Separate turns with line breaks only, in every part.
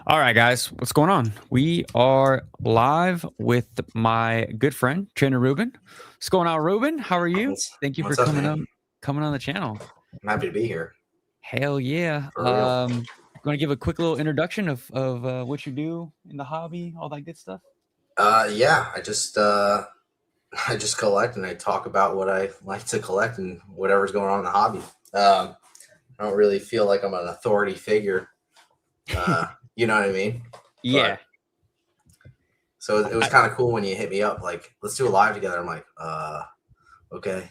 All right, guys, what's going on? We are live with my good friend Trainer Ruben. What's going on, Ruben? How are you? Thank you for
What's up, man?
coming on the channel.
I'm happy to be here.
Hell yeah.
For real.
Going to give a quick little introduction of what you do in the hobby, all that good stuff.
Yeah, I just collect and I talk about what I like to collect and whatever's going on in the hobby. I don't really feel like I'm an authority figure. You know what I mean?
Yeah.
But so it was
I,
kind of cool when you hit me up, like, let's do a live together. I'm like, okay.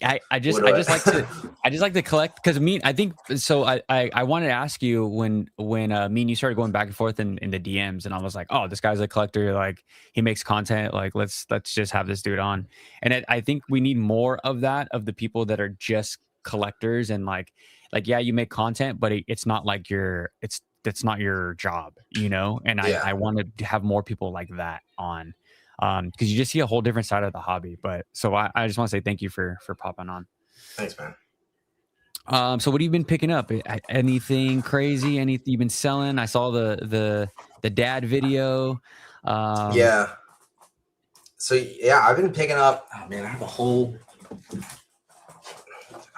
I just
What do
I just like to I just like to collect because I think so. I wanted to ask you when me and you started going back and forth in the DMs, and I was like, oh, this guy's a collector, like he makes content, like let's just have this dude on. And I think we need more of that, of the people that are just collectors, and like yeah, you make content, but it's not like that's not your job, you know. And
Yeah.
I wanted to have more people like that on, because you just see a whole different side of the hobby. But so I just want to say thank you for popping on.
Thanks, man.
So what have you been picking up? Anything crazy? Anything you've been selling? I saw the dad video.
Yeah. So yeah, I've been picking up. Oh man,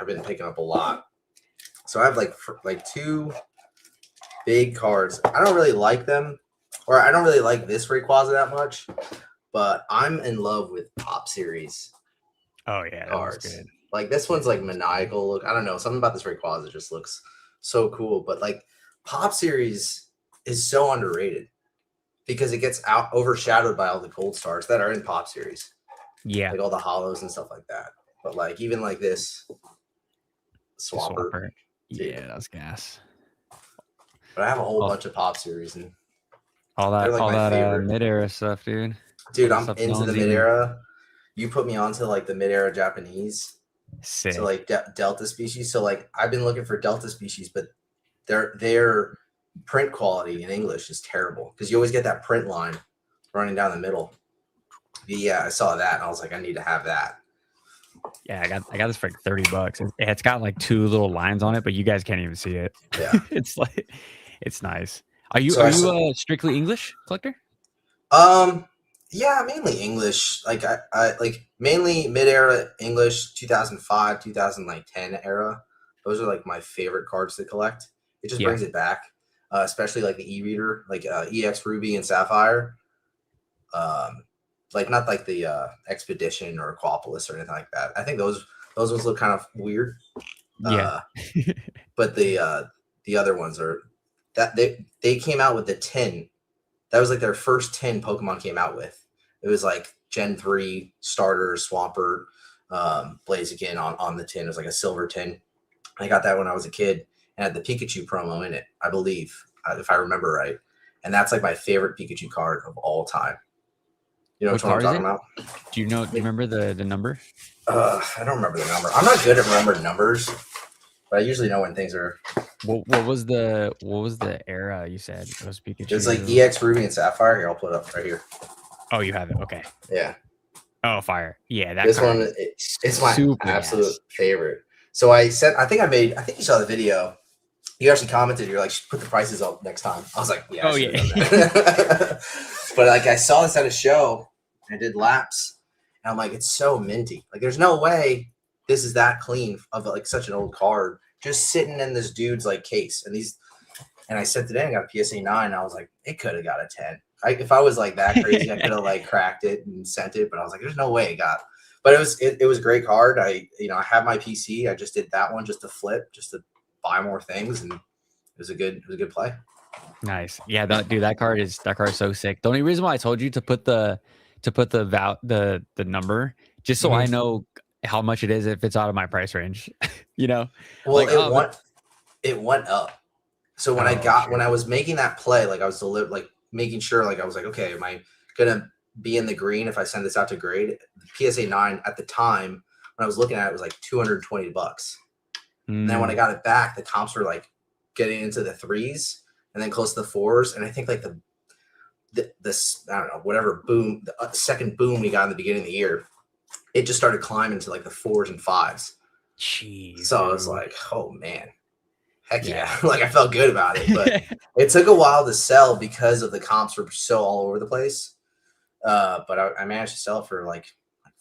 I've been picking up a lot. So I have like two big cards. I don't really like them, or I don't really like this Rayquaza that much, but I'm in love with Pop Series
Oh yeah, that was
cards.
good.
Like this one's like maniacal look. I don't know, something about this Rayquaza just looks so cool. But like Pop Series is so underrated because it gets out overshadowed by all the gold stars that are in Pop Series,
Yeah,
like all the hollows and stuff like that. But like even like this
the
Swapper,
Swapper.
dude.
Yeah, that's gas.
But I have a whole
All,
bunch of Pop Series, and
all
they're
that
like
all
my
that
favorite.
mid era stuff, dude. All
Dude,
that
I'm
stuff
into the
Jonesy
mid
and
era. You put me onto like the mid era Japanese, so
sick.
like Delta species. So like I've been looking for Delta species, but their print quality in English is terrible because you always get that print line running down the middle. Yeah, I saw that and I was like, I need to have that.
Yeah, I got this for like $30. It's got like two little lines on it, but you guys can't even see it.
Yeah.
It's like it's nice.
So
Are
I
you
saw,
a strictly English collector?
um yeah, mainly English. Like I like mainly mid era English, 2005, 2010 era. Those are like my favorite cards to collect. It just
Yeah.
brings it back, especially like the e-reader, like EX Ruby and Sapphire. Um, like not like the Expedition or Aquapolis or anything like that. I think those ones look kind of weird.
Yeah.
Uh, but the other ones are that they came out with the 10. That was like their first 10 Pokemon came out with. It was like Gen 3 starter, Swampert, Blaziken on the tin. It was like a silver tin. I got that when I was a kid and had the Pikachu promo in it, I believe, if I remember right. And that's like my favorite Pikachu card of all time. You know
What
which one I'm
card is
talking
it?
about?
Do you know? Do you remember the number?
I don't remember the number. I'm not good at remembering numbers, but I usually know when things are.
What was the era you said? It was
It was like
Pikachu.
EX Ruby and Sapphire. Here, I'll put it up right here.
Oh, you have it. Okay.
Yeah,
Oh, fire. Yeah, that
this
card
one
is
it's my
super
absolute
gas.
favorite. So I said, I think you saw the video. You actually commented. You're like, put the prices up next time. I was like, yeah, I
Oh
should
yeah.
have done that. But like, I saw this at a show. I did laps, and I'm like, it's so minty. Like, there's no way this is that clean of like such an old card just sitting in this dude's like case. And I sent it in. I got a PSA 9. I was like, it could have got a 10. If I was like that crazy, I could have like cracked it and sent it. But I was like, there's no way it got. But it was a great card. I have my PC. I just did that one just to flip, just to buy more things, and it was a good play.
Nice. Yeah, that card is so sick. The only reason why I told you to put the number, just so I
Mm-hmm.
know how much it is if it's out of my price range. You know?
Well,
Like, oh,
it went up. So
oh
when
shit.
I was making that play, like I was like making sure, like I was like, okay, am I gonna be in the green if I send this out to grade? The PSA 9 at the time when I was looking at it was like $220. And then when I got it back, the comps were like getting into the threes and then close to the fours. And I think like this I don't know, whatever boom, the second boom we got in the beginning of the year, it just started climbing to like the fours and fives.
Jeez,
So I was
dude.
like, oh man. heck yeah. Like I felt good about it, but it took a while to sell because of the comps were so all over the place. But I managed to sell it for like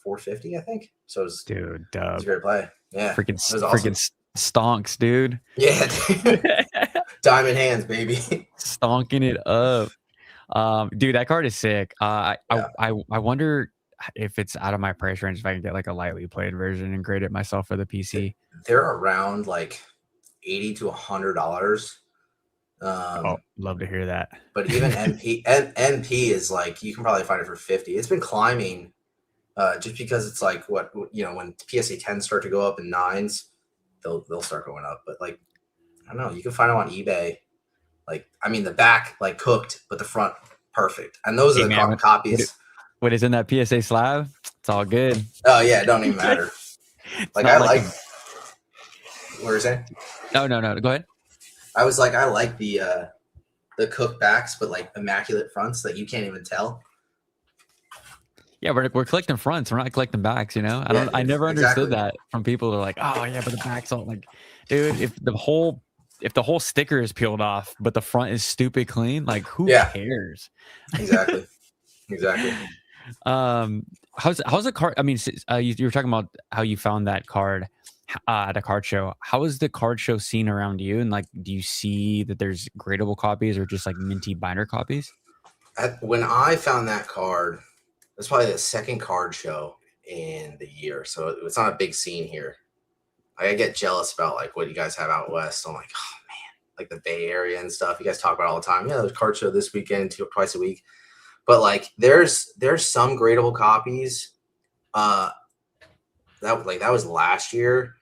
450, I think. So it was,
dude,
it was
dub.
a great play. Yeah,
Freaking,
it was awesome.
freaking stonks, dude.
Yeah, dude. Diamond hands, baby.
Stonking it up. Dude, that card is sick.
Yeah.
I wonder if it's out of my price range if I can get like a lightly played version and grade it myself for the PC.
They're around like $80 to $100.
Oh, love to hear that.
But even MP is like you can probably find it for 50. It's been climbing, just because it's like what when PSA 10s start to go up in 9s, they'll start going up. But like I don't know, you can find them on eBay. Like I mean, the back like cooked, but the front perfect. And those are the copies.
What is in that PSA slab? It's all good.
Oh yeah, it don't even matter. Like I like. What were you saying?
No. Go ahead.
I was like, I like the cook backs, but like immaculate fronts that you can't even tell.
Yeah, we're collecting fronts. We're not collecting backs. I never understood that from people who are like, oh yeah, but the back's all like, dude, if the whole sticker is peeled off, but the front is stupid clean, like who cares?
Exactly.
How's the card? I mean, you were talking about how you found that card at a card show. How is the card show scene around you? And like, do you see that there's gradable copies or just like minty binder copies?
When I found that card, it's probably the second card show in the year, so it's not a big scene here. I get jealous about like what you guys have out west. I'm like, oh man, like the Bay Area and stuff. You guys talk about it all the time. Yeah, there's a card show this weekend, twice a week. But like, there's some gradable copies. That was last year,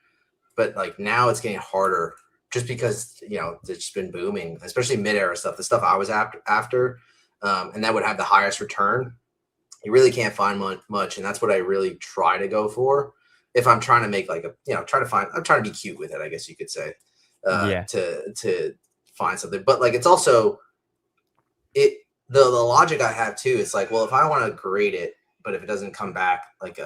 but like now it's getting harder just because it's just been booming, especially mid-era stuff. The stuff I was after, and that would have the highest return. You really can't find much, and that's what I really try to go for. If I'm trying to make like I'm trying to be cute with it, I guess you could say, to find something. But like, it's also the logic I have too. It's like, well, if I want to grade it, but if it doesn't come back like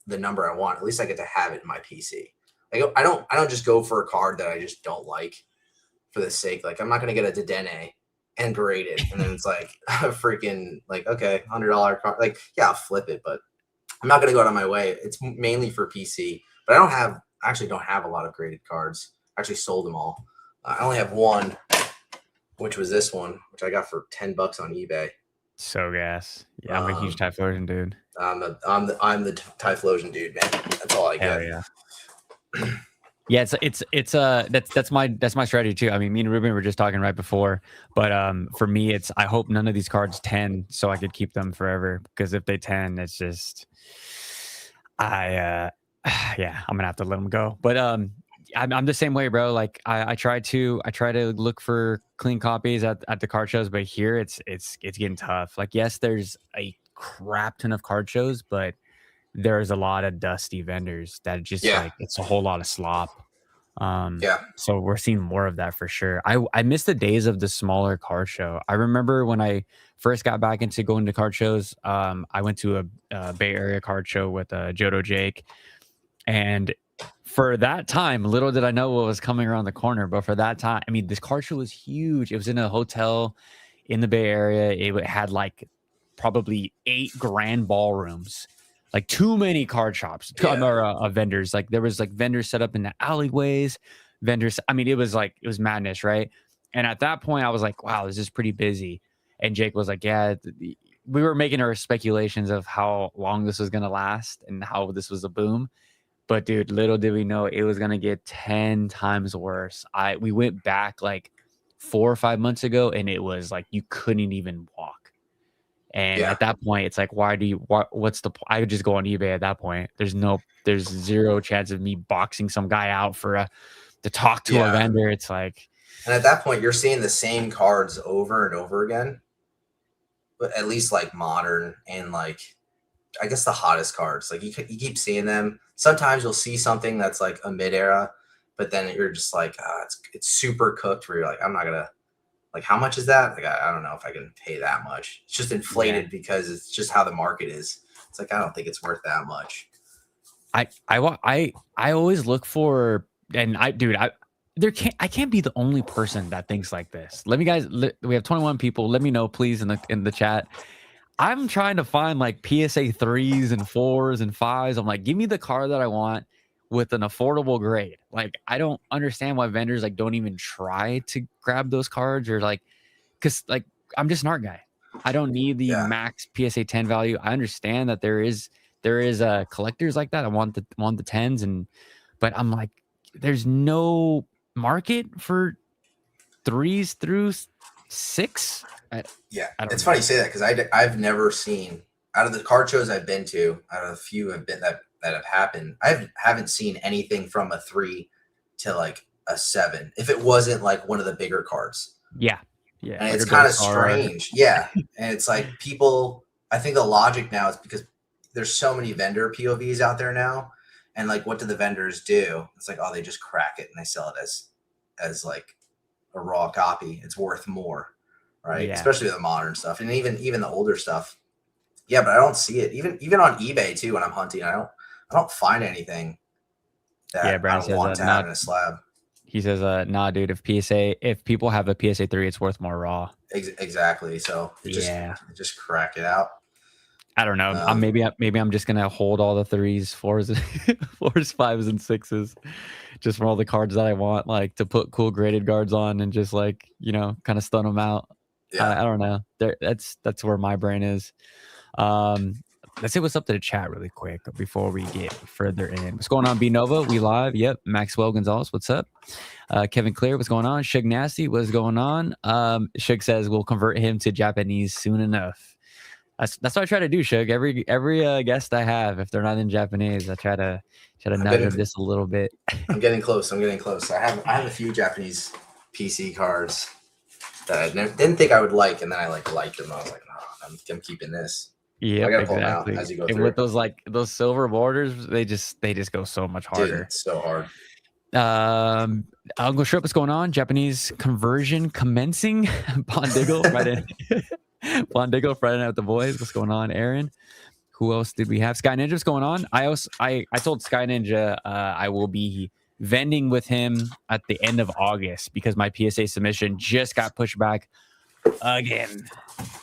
the number I want, at least I get to have it in my PC. Like I don't just go for a card that I just don't like for the sake. Like I'm not gonna get a Dedenne and grade it, and then it's like a freaking like okay $100 card. Like yeah, I'll flip it, but I'm not gonna go out of my way. It's mainly for PC. But I actually don't have a lot of graded cards. I actually sold them all. I only have one, which was this one, which I got for $10 on eBay.
So gas. Yeah, I'm a huge Typhlosion dude.
I'm the Typhlosion dude, man. That's all I get.
Hell yeah. Yeah, that's my strategy too. I mean, me and Ruben were just talking right before, but for me, I hope none of these cards 10 so I could keep them forever, because if they 10, it's just I'm gonna have to let them go. But I'm the same way, bro. Like I try to look for clean copies at the card shows, but here it's getting tough. Like yes, there's a crap ton of card shows, but there's a lot of dusty vendors that just like it's a whole lot of slop. So we're seeing more of that for sure. I miss the days of the smaller card show. I remember when I first got back into going to card shows, I went to a Bay Area card show with Jodo Jake, and for that time, little did I know what was coming around the corner. But for that time, I mean, this card show was huge. It was in a hotel in the Bay Area. It had like probably 8 grand ballrooms. Like too many card shops or vendors. Like there was like vendors set up in the alleyways, vendors. I mean, it was madness, right? And at that point I was like, wow, this is pretty busy. And Jake was like, yeah, we were making our speculations of how long this was going to last and how this was a boom. But dude, little did we know it was going to get 10 times worse. We went back like 4 or 5 months ago and it was like, you couldn't even walk. And at that point, it's like, what's the point? I could just go on eBay at that point. There's zero chance of me boxing some guy out to talk to a vendor. It's like,
and at that point, you're seeing the same cards over and over again, but at least like modern and like, I guess the hottest cards. Like you keep seeing them. Sometimes you'll see something that's like a mid-era, but then you're just like, it's super cooked where you're like, I'm not gonna. Like, how much is that? Like, I don't know if I can pay that much. It's just inflated because it's just how the market is. It's like, I don't think it's worth that much.
I always look for, and I can't be the only person that thinks like this. Let me guys. We have 21 people. Let me know, please, in the chat. I'm trying to find like PSA 3s and 4s and 5s. I'm like, give me the car that I want with an affordable grade. Like, I don't understand why vendors like don't even try to grab those cards, or like, because like I'm just an art guy. I don't need the max PSA 10 value. I understand that there is collectors like that. I want the 10s, but I'm like, there's no market for 3s through 6.
It's funny you say that, because I've never seen, out of the card shows I've been to, out of the few have been that have happened, I haven't seen anything from a 3 to like a 7, if it wasn't like one of the bigger cards.
Yeah,
and like it's kind of strange. And it's like people, I think the logic now is because there's so many vendor POVs out there now, and like, what do the vendors do? It's like, oh, they just crack it and they sell it as like a raw copy. It's worth more, right? Especially the modern stuff, and even the older stuff. But I don't see it even on eBay too. When I'm hunting, I don't find anything that I don't want to have in a slab.
He says, nah, dude, if people have a PSA 3, it's worth more raw.
Exactly. So just crack it out.
I don't know. Maybe I'm just gonna hold all the 3s, 4s, 5s, and 6s, just for all the cards that I want, like to put cool graded guards on and just like, kind of stun them out. I don't know. That's where my brain is. Let's say what's up to the chat really quick before we get further in. What's going on, B Nova? We live. Yep. Maxwell Gonzalez, what's up? Kevin Clear, what's going on? Shug Nasty, what's going on? Shug says we'll convert him to Japanese soon enough. That's what I try to do, Shug. Every guest I have, if they're not in Japanese, I try to nudge them just a little bit.
I'm getting close. I have a few Japanese PC cards that I didn't think I would like, and then I liked them. I was like, no, I'm keeping this.
Yeah,
I gotta pull them out as you go through.
And with those silver borders, they just go so much harder.
Dude, it's so hard.
Uncle Shrip, what's going on? Japanese conversion commencing. Bondigo, Friday. Bondigo, Friday Night with the Boys. What's going on, Aaron? Who else did we have? Sky Ninja, what's going on? I told Sky Ninja I will be vending with him at the end of August because my PSA submission just got pushed back again.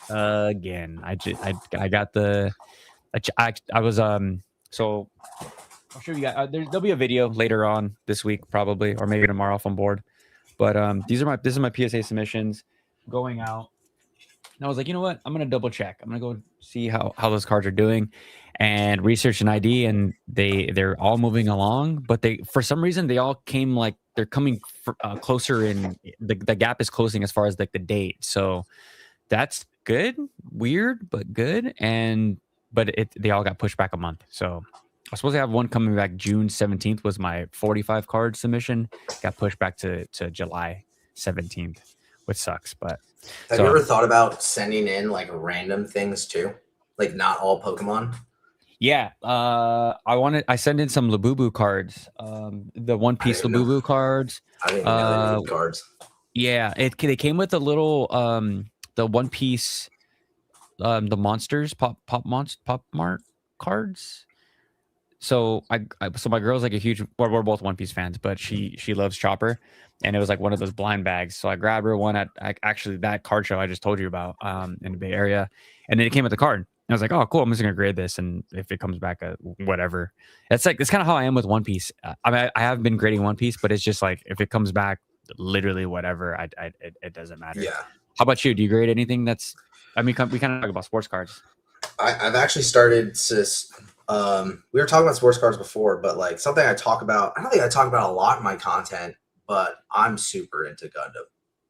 I got the I was so I'll show you guys. There'll be a video later on this week, probably, or maybe tomorrow if I'm bored. But this is my PSA submissions going out. And I was like, you know what? I'm gonna double check. I'm gonna go see how those cards are doing, and research an ID, and they're all moving along. But for some reason they all came like they're coming closer, in the gap is closing as far as like the date. So that's good, weird, but good. But they all got pushed back a month. So I was supposed to have one coming back June 17th was my 45 card submission. Got pushed back to July 17th, which sucks. But
have you ever thought about sending in like random things too? Like not all Pokemon?
Yeah. I sent in some Labubu cards. The One Piece Labubu cards.
I didn't even know they needed cards.
Yeah, they came with a little the One Piece the monsters pop mart cards. So so my girl's like a huge, we're both One Piece fans, but she loves Chopper, and it was like one of those blind bags. So I grabbed her one at actually that card show I just told you about in the Bay Area, and then it came with the card. And I was like, oh cool, I'm just gonna grade this, and if it comes back whatever. It's kind of how I am with One Piece. I mean, I have been grading One Piece, but it's just like if it comes back literally whatever, it doesn't matter.
Yeah.
How about you? Do you grade anything that's? I mean, we kind of talk about sports cards.
I've actually started to. We were talking about sports cards before, but like something I talk about. I don't think I talk about a lot in my content, but I'm super into Gundam.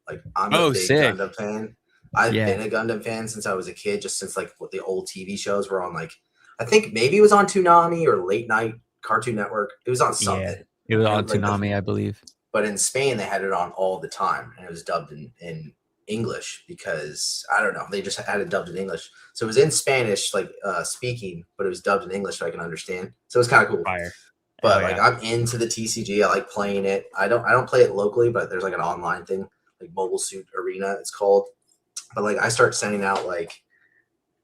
Like I'm a big Gundam fan. I've been a Gundam fan since I was a kid, just since like what the old TV shows were on. Like I think maybe it was on Toonami or late night Cartoon Network. It was on something.
Yeah, it was on Toonami, I believe.
But in Spain, they had it on all the time, and it was dubbed in English because I don't know, they just had it dubbed in English. So it was in Spanish, like speaking, but it was dubbed in English so I can understand. So it's kind of cool.
Fire.
But I'm into the TCG. I like playing it. I don't play it locally, but there's like an online thing, like Mobile Suit Arena, it's called. But like I start sending out like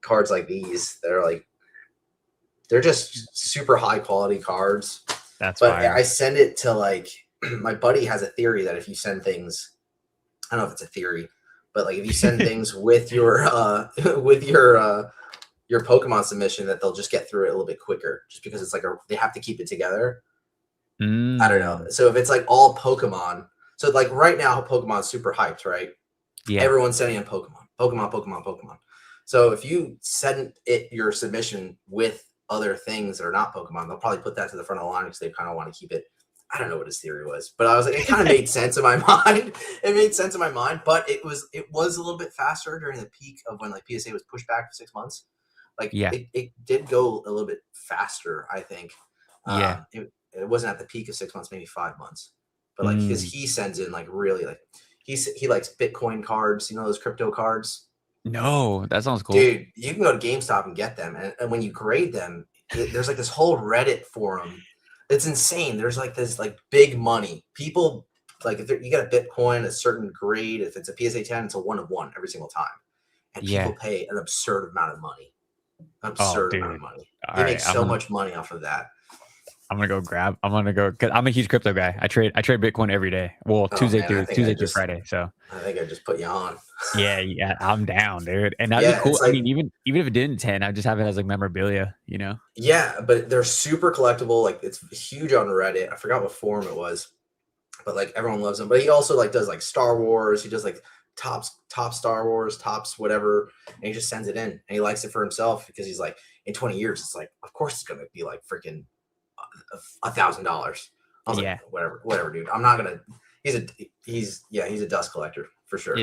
cards like these. They're just super high quality cards.
That's
but
fire.
I send it to like my buddy has a theory that if you send things, I don't know if it's a theory, but like if you send things with your with your Pokemon submission, that they'll just get through it a little bit quicker, just because it's like they have to keep it together. I don't know. So if it's like all Pokemon, so like right now Pokemon's super hyped, right?
Yeah.
Everyone's sending in Pokemon. So if you send your submission with other things that are not Pokemon, they'll probably put that to the front of the line because they kind of want to keep it. I don't know what his theory was, but I was like, it kind of made sense in my mind. It made sense in my mind, but it was a little bit faster during the peak of when like PSA was pushed back for 6 months. Like it did go a little bit faster, I think.
Yeah.
It wasn't at the peak of 6 months, maybe 5 months, but like because he sends in like really like he likes Bitcoin cards, you know, those crypto cards.
No, that sounds cool,
dude. You can go to GameStop and get them, and when you grade them, there's like this whole Reddit forum. It's insane. There's like this like big money people like if you get a Bitcoin a certain grade. If it's a PSA 10, it's a 1 of 1 every single time, and people pay an absurd amount of money. Amount of money. They make so much money off of that.
I'm gonna go because I'm a huge crypto guy. I trade Bitcoin every day. Well, Tuesday through Friday. So
I think I just put you on.
yeah, I'm down, dude. And that'd be cool. Like, I mean, even if it didn't 10, I just have it as like memorabilia, you know?
Yeah, but they're super collectible. Like it's huge on Reddit. I forgot what forum it was, but like everyone loves them. But he also like does like Star Wars. He does like top Star Wars, tops whatever, and he just sends it in, and he likes it for himself because he's like, in 20 years, it's like, of course it's gonna be like freaking $1,000. I was like, whatever, dude. I'm not gonna. He's a dust collector for sure.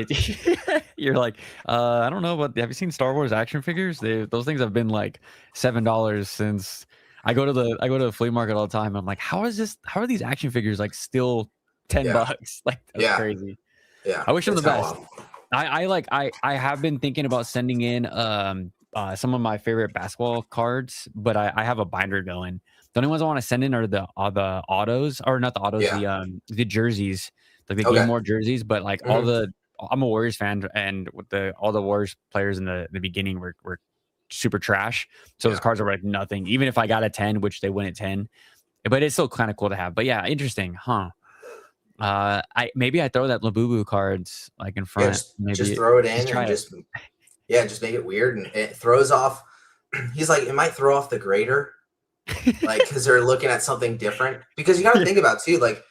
You're like, I don't know, but have you seen Star Wars action figures? Those things have been like $7 since I go to the flea market all the time. I'm like, how are these action figures like still $10? Like that's crazy.
Yeah,
I wish them the best. I have been thinking about sending in some of my favorite basketball cards, but I have a binder going. The only ones I want to send in are the autos, or not the autos, the jerseys, like the Game War jerseys. But like I'm a Warriors fan, and with all the Warriors players in the beginning were super trash. So those cards are like nothing. Even if I got a 10, which they win at 10, but it's still kind of cool to have. But yeah, interesting, huh? Maybe I throw that Labubu cards like in front.
Just throw it in and just make it weird, and it throws off. He's like, it might throw off the grader. Like, because they're looking at something different. Because you got to think about too, like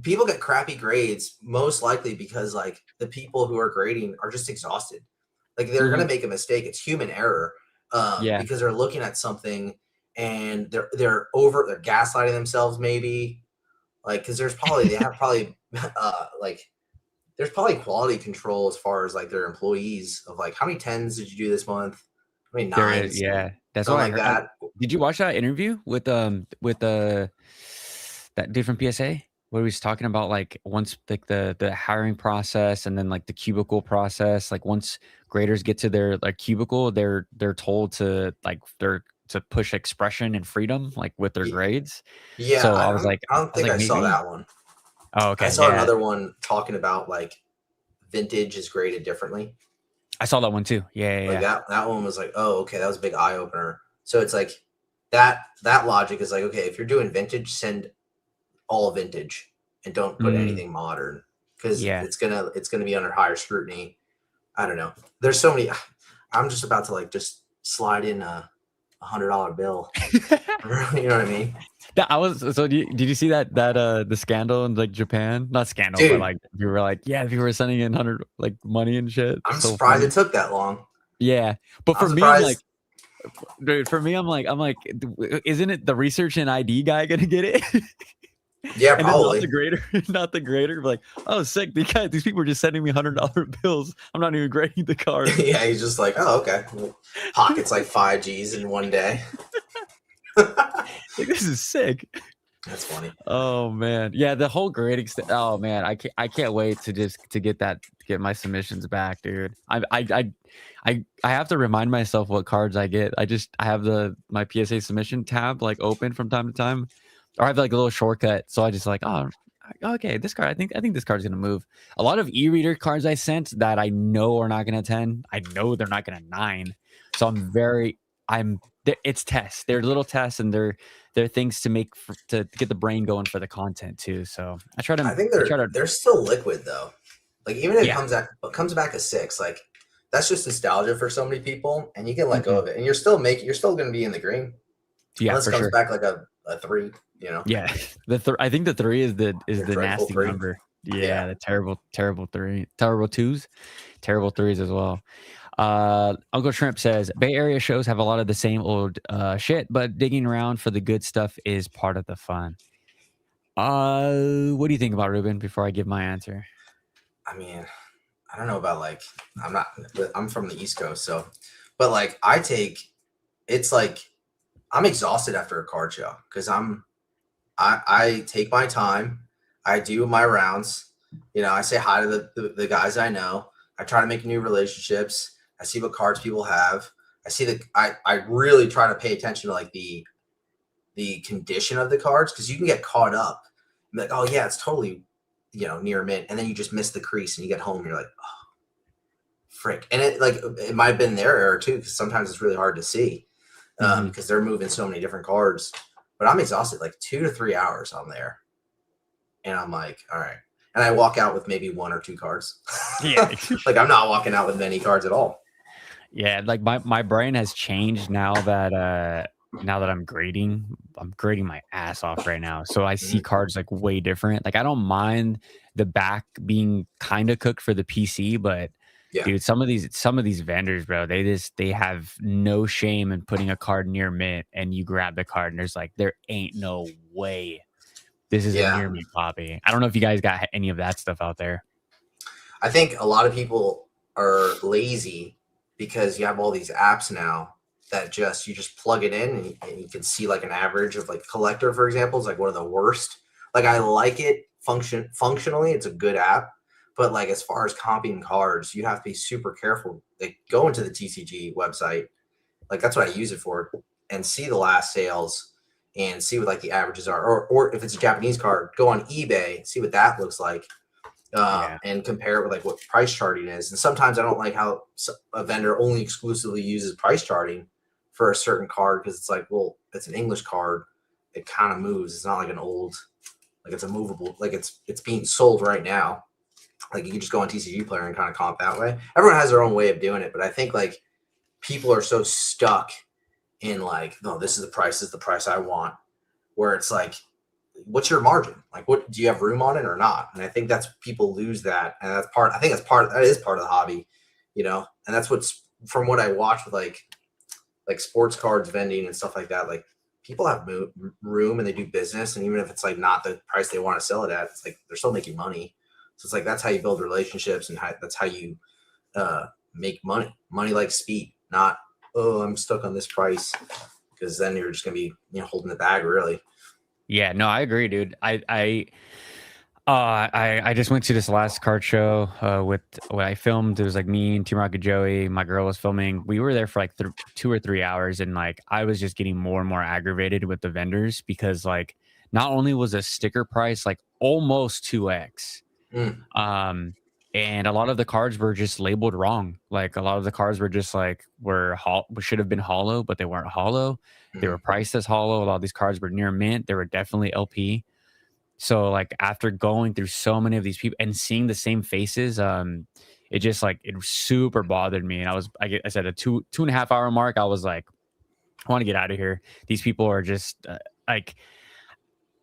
people get crappy grades most likely because like the people who are grading are just exhausted. Like they're gonna make a mistake. It's human error. Because they're looking at something and they're gaslighting themselves maybe. Like because there's probably there's probably quality control as far as like their employees of like how many 10s did you do this month? How many 9s?
Yeah. That's what I heard. That. Did you watch that interview with that dude from PSA where he was talking about like once like the hiring process and then like the cubicle process, like once graders get to their like cubicle, they're told to like to push expression and freedom like with their grades.
Yeah.
So
I don't think I saw that one.
Oh, okay.
I saw another one talking about like vintage is graded differently.
I saw that one too. Yeah.
That one was like, oh, okay, that was a big eye opener. So it's like that logic is like, okay, if you're doing vintage, send all vintage and don't put anything modern because it's gonna be under higher scrutiny. I don't know. There's so many. I'm just about to like just slide in a $100 bill. You know what I mean?
Did you see that the scandal in like Japan? Not scandal, dude, but like you were like, yeah, people were sending in 100 like money and shit.
I'm surprised it took that long.
Yeah, but for me, I'm like, dude, I'm like, isn't it the research and ID guy gonna get it?
Yeah, probably.
Not the grader. Like, oh, sick. These people are just sending me $100 bills. I'm not even grading the card.
Yeah, he's just like, oh, okay. Pockets like 5 G's in one day.
Like, this is sick.
That's funny.
Oh man, yeah, the whole grading. Oh man, I can't wait to get my submissions back, dude. I have to remind myself what cards I get. I have my PSA submission tab like open from time to time. Or I have like a little shortcut, so I just like, oh, okay, this card. I think this card's gonna move. A lot of e-reader cards I sent that I know are not gonna 10. I know they're not gonna 9. So I'm very it's tests. They're little tests, and they're things to make to get the brain going for the content too. So
I think
I try to
they're still liquid though. Like even if
yeah.
it comes back a 6, like that's just nostalgia for so many people, and you can let go
Mhm.
of it, and you're still going to be in the green
Yeah,
unless it
for
comes
sure.
back like a 3.
Yeah, I think the 3 is
Your
the
dreadful
nasty
3.
number.
Yeah.
Yeah, the terrible 3, terrible 2s, terrible 3s as well. Uncle Shrimp says Bay Area shows have a lot of the same old shit, but digging around for the good stuff is part of the fun. What do you think about Ruben? Before I give my answer,
I mean, I don't know about like I'm from the East Coast, so but like I take it's like I'm exhausted after a card show because I take my time, I do my rounds, I say hi to the guys I know, I try to make new relationships, I see what cards people have, I really try to pay attention to like the condition of the cards because you can get caught up and be like, oh yeah, it's totally near mint, and then you just miss the crease and you get home and you're like, frick. And it might have been their error too, because sometimes it's really hard to see
hmm
because they're moving so many different cards. But I'm exhausted, like 2 to 3 hours on there, and I'm like, all right. And I walk out with maybe 1 or 2 cards.
yeah,
Like I'm not walking out with many cards at all.
yeah. Like my brain has changed now that I'm grading my ass off right now. So I see
Mhm.
cards like way different. Like I don't mind the back being kind of cooked for the PC, but
Yeah,
dude, some of these vendors, bro, they have no shame in putting a card near mint and you grab the card and there's like there ain't no way this is a
yeah.
near mint copy. I don't know if you guys got any of that stuff out there.
I think a lot of people are lazy because you have all these apps now that you just plug it in and you can see like an average of like collector, for example, is like one of the worst. Like I like it functionally, it's a good app, but like as far as copying cards, you have to be super careful. Like go into the TCG website, like that's what I use it for, and see the last sales and see what like the averages are, or if it's a Japanese card, go on eBay, see what that looks like,
Yeah.
and compare it with like what price charting is. And sometimes I don't like how a vendor only exclusively uses price charting for a certain card because it's like, well, it's an English card. It kind of moves. It's not like an old, like it's a movable, like it's being sold right now. Like you can just go on TCG Player and kind of comp that way. Everyone has their own way of doing it, but I think like people are so stuck in like, no, this is the price I want. Where it's like, what's your margin? Like, what do you have room on it or not? And I think that's people lose that, and I think that is part of the hobby, And that's what's from what I watch with like sports cards vending and stuff like that. Like people have room and they do business, and even if it's like not the price they want to sell it at, it's like they're still making money. So it's like that's how you build relationships, and that's how you make money. Money like speed, not I'm stuck on this price because then you're just gonna be holding the bag really.
Yeah, no, I agree, dude. I just went to this last card show with when I filmed. It was like me and Team Rocket Joey. My girl was filming. We were there for like 2 or 3 hours, and like I was just getting more and more aggravated with the vendors because like not only was a sticker price like almost 2x,
Mm,
um, and a lot of the cards were just labeled wrong. Like a lot of the cards were just like should have been hollow, but they weren't hollow. They were
mm,
priced as hollow. A lot of these cards were near mint. They were definitely LP. So like after going through so many of these people and seeing the same faces, it just like it super bothered me. And I said a 2.5 hour mark. I was like, I want to get out of here. These people are just like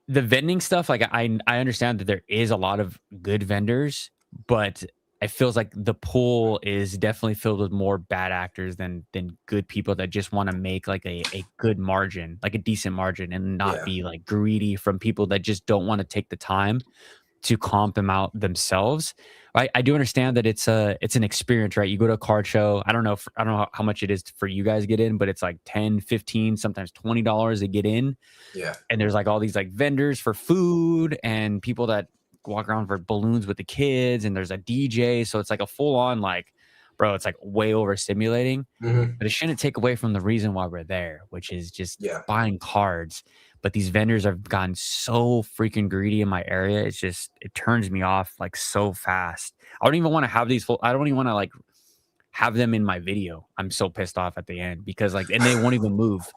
the vending stuff. Like I understand that there is a lot of good vendors, but it feels like the pool is definitely filled with more bad actors than good people that just want to make like a good margin, like a decent margin, and not
yeah,
be like greedy from people that just don't want to take the time to comp them out themselves. I do understand that it's an experience, right? You go to a card show. I don't know how much it is for you guys to get in, but it's like 10, 15, sometimes $20 to get in.
yeah,
And there's like all these like vendors for food and people that walk around for balloons with the kids, and there's a DJ. So it's like a full on like, bro, it's like way overstimulating.
hmm,
But it shouldn't take away from the reason why we're there, which is just
yeah,
buying cards. But these vendors have gotten so freaking greedy in my area. It turns me off like so fast. I don't even want to have these full, I don't even want to like have them in my video. I'm so pissed off at the end because like, and they won't even move.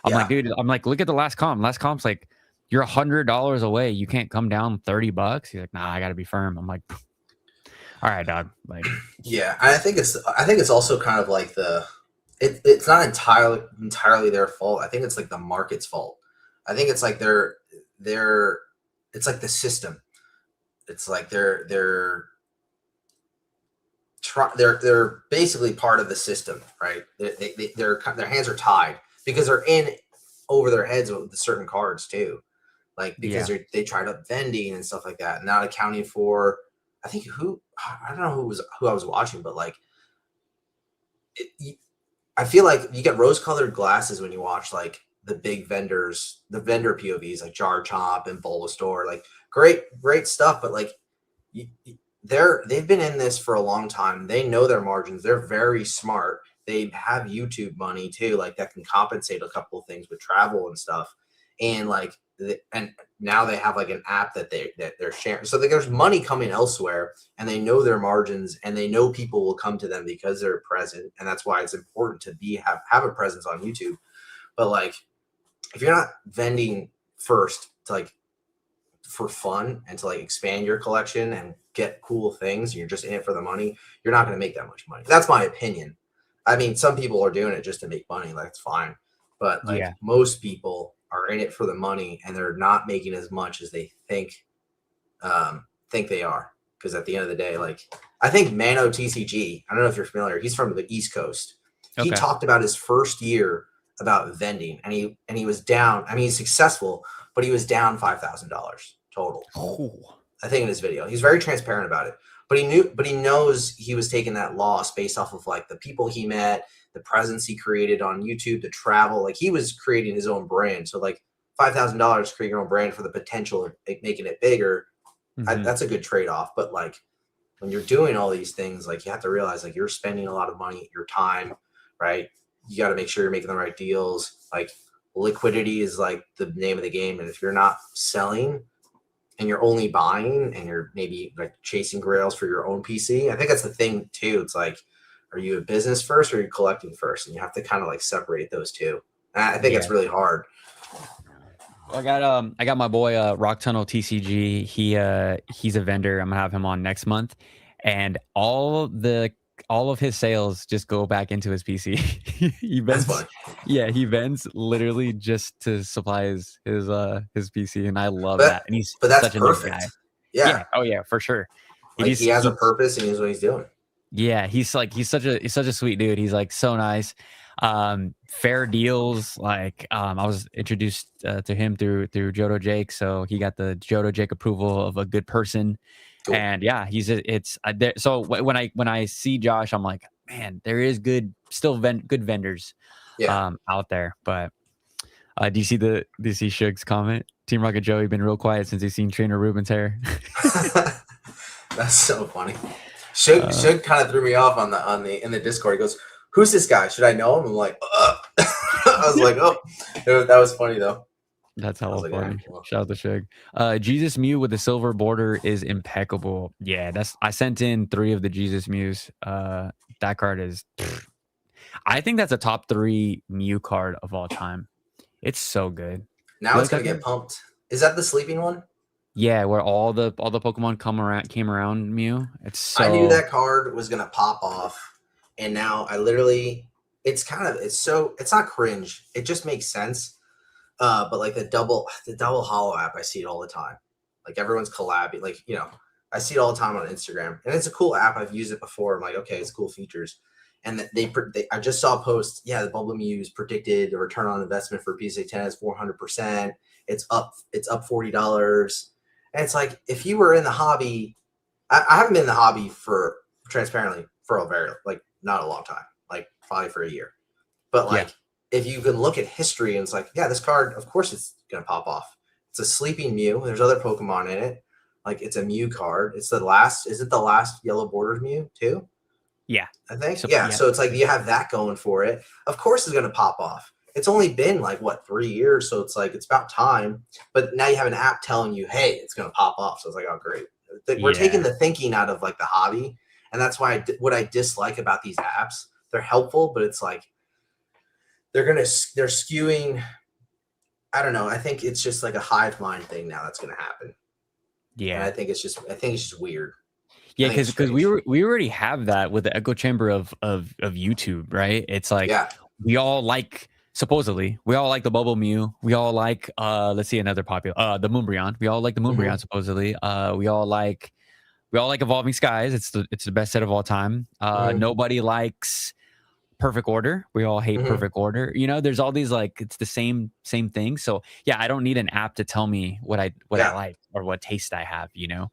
I'm like, dude, I'm like, look at the last comp. Last comp's like, you're $100 away. You can't come down $30. He's like, nah, I gotta be firm. I'm like, all right, dog. Like,
yeah, I think it's also kind of like it's not entirely their fault. I think it's like the market's fault. I think it's like it's like the system. It's like they're basically part of the system, right? Their hands are tied because they're in over their heads with certain cards too, like because they tried up vending and stuff like that, not accounting for. I don't know who I was watching, but like, I feel like you get rose-colored glasses when you watch like the big vendors, the vendor POVs like Jar Chomp and Bulbasaur, like great stuff, but like they've been in this for a long time. They know their margins. They're very smart. They have YouTube money too, like that can compensate a couple of things with travel and stuff, and like and now they have like an app that they're sharing. So there's money coming elsewhere, and they know their margins, and they know people will come to them because they're present, and that's why it's important to have a presence on YouTube. But like, if you're not vending first to like for fun and to like expand your collection and get cool things, you're just in it for the money, you're not going to make that much money. That's my opinion. I mean, some people are doing it just to make money. That's fine. But like most people are in it for the money, and they're not making as much as they think they are. Because at the end of the day, like I think Mano TCG, I don't know if you're familiar, he's from the East Coast. He talked about his first year about vending, and he was down. I mean, he's successful, but he was down $5,000 total.
oh,
I think in his video, he's very transparent about it. But he knows he was taking that loss based off of like the people he met, the presence he created on YouTube, the travel. Like he was creating his own brand. So like $5,000 to create your own brand for the potential of making it bigger. That's a good trade-off. But like when you're doing all these things, like you have to realize like you're spending a lot of money, your time, right? You got to make sure you're making the right deals. Like liquidity is like the name of the game. And if you're not selling and you're only buying and you're maybe like chasing grails for your own PC, I think that's the thing too. It's like, are you a business first or are you collecting first? And you have to kind of like separate those two. And I think it's really hard.
I got my boy Rock Tunnel TCG. He's a vendor. I'm gonna have him on next month, and all of his sales just go back into his PC. He vends, he vends literally just to supply his PC, and I love that. And he's
that's
such a
perfect.
nice guy.
Yeah.
Oh yeah, for sure.
Like he has a purpose and he knows what he's doing.
Yeah, he's such a sweet dude. He's like so nice. Fair deals. Like I was introduced to him through Jodo Jake, so he got the Jodo Jake approval of a good person. Cool. And yeah, so when I see Josh, I'm like, man, there is good vendors out there. But do you see Shug's comment? Team Rocket Joey been real quiet since he's seen Trainer Ruben's hair.
That's so funny. Shug kind of threw me off in the Discord. He goes, "Who's this guy? Should I know him?" I'm like, I was like, oh, that was funny though.
That's hella funny. Shout out to Shug. Jesus Mew with the silver border is impeccable. Yeah, I sent in 3 of the Jesus Mews. That card is, I think that's a top 3 Mew card of all time. It's so good.
Now it's gonna get pumped. Is that the sleeping one?
Yeah, where all the Pokemon came around Mew. I
knew that card was gonna pop off, and now it's not cringe. It just makes sense. But like the double hollow app, I see it all the time. Like everyone's collabing. Like, you know, I see it all the time on Instagram, and it's a cool app. I've used it before. I'm like, okay, it's cool features. And I just saw a post. Yeah, the Bubble Mew's predicted the return on investment for PSA 10 is 400%. It's up $40. And it's like, if you were in the hobby, I haven't been in the hobby for a very, like, not a long time, like probably for a year. But like, if you can look at history and it's like, yeah, this card, of course it's going to pop off. It's a sleeping Mew. There's other Pokemon in it. Like, it's a Mew card. Is it the last yellow border Mew too?
Yeah.
I think. So it's like, you have that going for it. Of course it's going to pop off. It's only been like 3 years, so it's like it's about time. But now you have an app telling you, hey, it's gonna pop off. So it's like, oh, great. We're taking the thinking out of like the hobby, And that's why what I dislike about these apps, they're helpful, but it's like they're skewing. I don't know. I think it's just like a hive mind thing now that's going to happen.
Yeah.
And I think it's just weird.
Yeah, because we already have that with the echo chamber of YouTube, right? It's like we all like supposedly we all like the Bubble Mew. We all like let's see another popular the Moonbryon. We all like the Moonbryon supposedly. We all like Evolving Skies. It's the best set of all time. Nobody likes Perfect Order. We all hate Perfect Order. You know, there's all these like it's the same thing. So yeah, I don't need an app to tell me what I like or what taste I have, you know.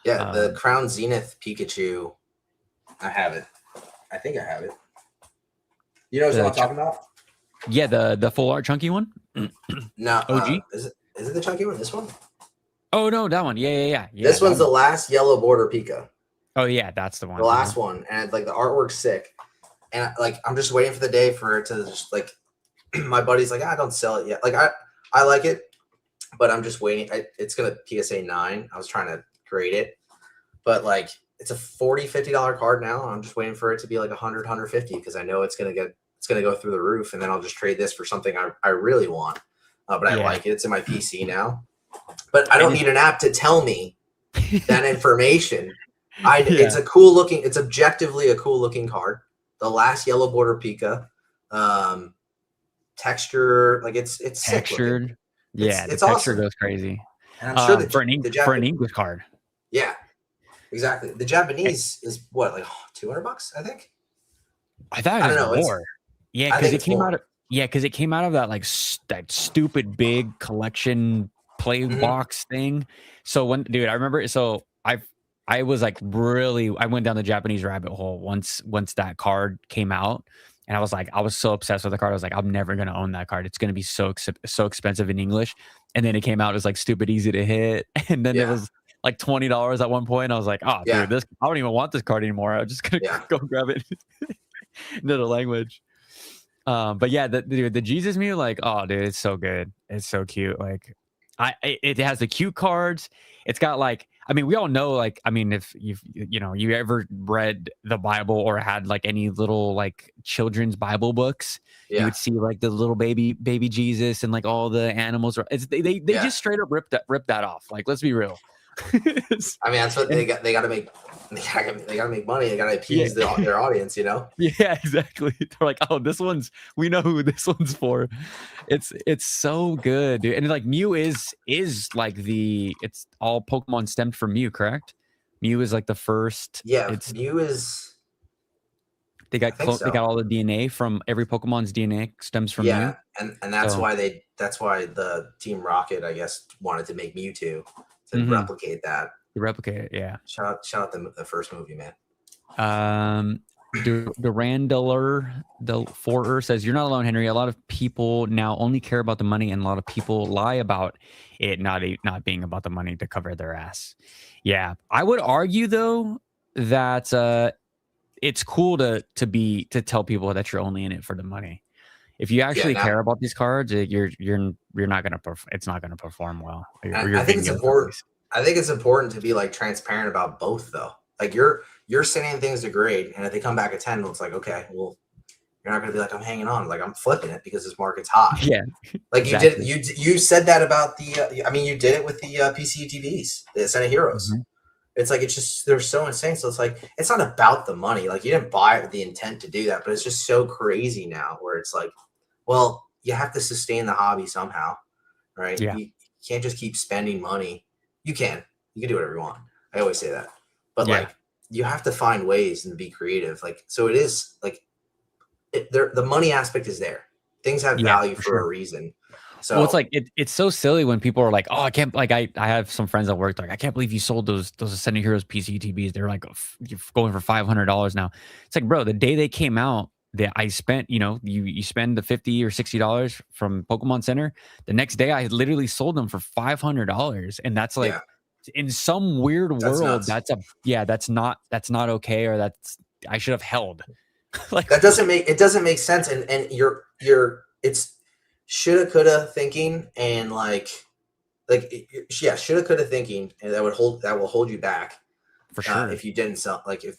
Yeah, the Crown Zenith Pikachu. I have it. I think I have it. You know what I'm talking about?
Yeah, the full art chunky one.
No,
OG.
Is it the chunky one? This one?
Oh no, that one. Yeah.
This one's the last yellow border Pika.
Oh yeah, that's the one.
The last one, and like the artwork's sick. And like I'm just waiting for the day for it to just like. My buddy's like, I don't sell it yet. Like I like it, but I'm just waiting. It's gonna PSA 9. I was trying to grade it. But like it's a $40-$50 card now. I'm just waiting for it to be like 100, 150 because I know it's gonna go through the roof, and then I'll just trade this for something I really want. But I like it. It's in my PC now. But I don't need an app to tell me that information. It's a cool looking. It's objectively a cool looking card. The last yellow border Pika, texture like it's
textured. Yeah, the texture
awesome.
goes crazy.
And I'm sure that
for an English card.
Yeah. Exactly. The Japanese is what, like $200, I think.
I thought it was more. Yeah, because it came out of it came out of that like that stupid big collection play box thing. So I remember. So I was like I went down the Japanese rabbit hole once that card came out, and I was so obsessed with the card. I was like, I'm never gonna own that card. It's gonna be so expensive in English. And then it came out as like stupid easy to hit, and then it was like $20 at one point. I was like, dude, I don't even want this card anymore. I'm just gonna go grab it in the language. But yeah, the Jesus Mew, like, oh dude, it's so good. It's so cute. Like it has the cute cards. It's got like, I mean, we all know, like, I mean, if you ever read the Bible or had like any little like children's Bible books, you would see like the little baby Jesus and like all the animals. They just straight up ripped that off. Like, let's be real.
I mean, that's what they got to make. They got to make money. They got to appease their audience, you know?
Yeah, exactly. They're like, oh, we know who this one's for. It's so good, dude. And like Mew is like it's all Pokemon stemmed from Mew, correct? Mew is like the first.
Yeah, Mew is.
They got all the DNA from every Pokemon's DNA stems from Mew.
Yeah, and that's why the Team Rocket, I guess, wanted to make Mewtwo to replicate that.
To replicate it, yeah.
Shout out the first movie, man.
Durandler the Forer says, you're not alone, Henry. A lot of people now only care about the money, and a lot of people lie about it not being about the money to cover their ass. Yeah, I would argue though that it's cool to tell people that you're only in it for the money. If you actually care about these cards, you're not gonna it's not gonna perform well.
I think it's important. I think it's important to be like transparent about both, though. Like you're sending things to grade, and if they come back at 10, it's like, okay, well, you're not gonna be like, I'm hanging on, like I'm flipping it because this market's hot.
Yeah,
like exactly. you said that about the. I mean, you did it with the PC TVs, the Ascent of Heroes. It's like, it's just, they're so insane. So it's like, it's not about the money. Like you didn't buy it with the intent to do that, but it's just so crazy now where it's like, well, you have to sustain the hobby somehow, right?
Yeah.
You can't just keep spending money. You can do whatever you want. I always say that, but like you have to find ways and be creative. Like, so it is like the money aspect is there. Things have value for a reason. So
well, it's like it's so silly when people are like, oh, I can't, like I have some friends at work like, I can't believe you sold those Ascending Heroes PCTBs. They're like you're going for $500 now. It's like, bro, the day they came out, that I spent, you spend the $50 or $60 from Pokemon Center. The next day, I literally sold them for $500, and that's like in some weird world, that's not okay, or I should have held.
Like that doesn't make sense, and it's shoulda coulda thinking, and shoulda coulda thinking, and that will hold you back
for sure
if you didn't sell. Like if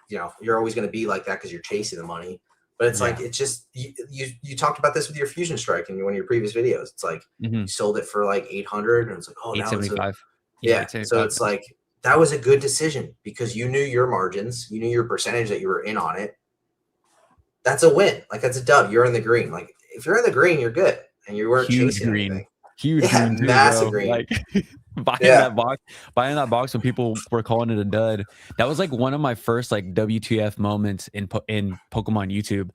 you know, you're always going to be like that because you're chasing the money. But it's like, it's just, you talked about this with your Fusion Strike in one of your previous videos. It's like, you sold it for like 800 and it's like, oh, now it's
875.
yeah. So it's like, that was a good decision because you knew your margins, you knew your percentage that you were in on it. That's a win. Like, that's a dub. You're in the green. Like, if you're in the green, you're good. And you weren't chasing anything.
Huge green too,
massive
bro.
green.
Like buying that box when people were calling it a dud. That was like one of my first like WTF moments in Pokemon YouTube.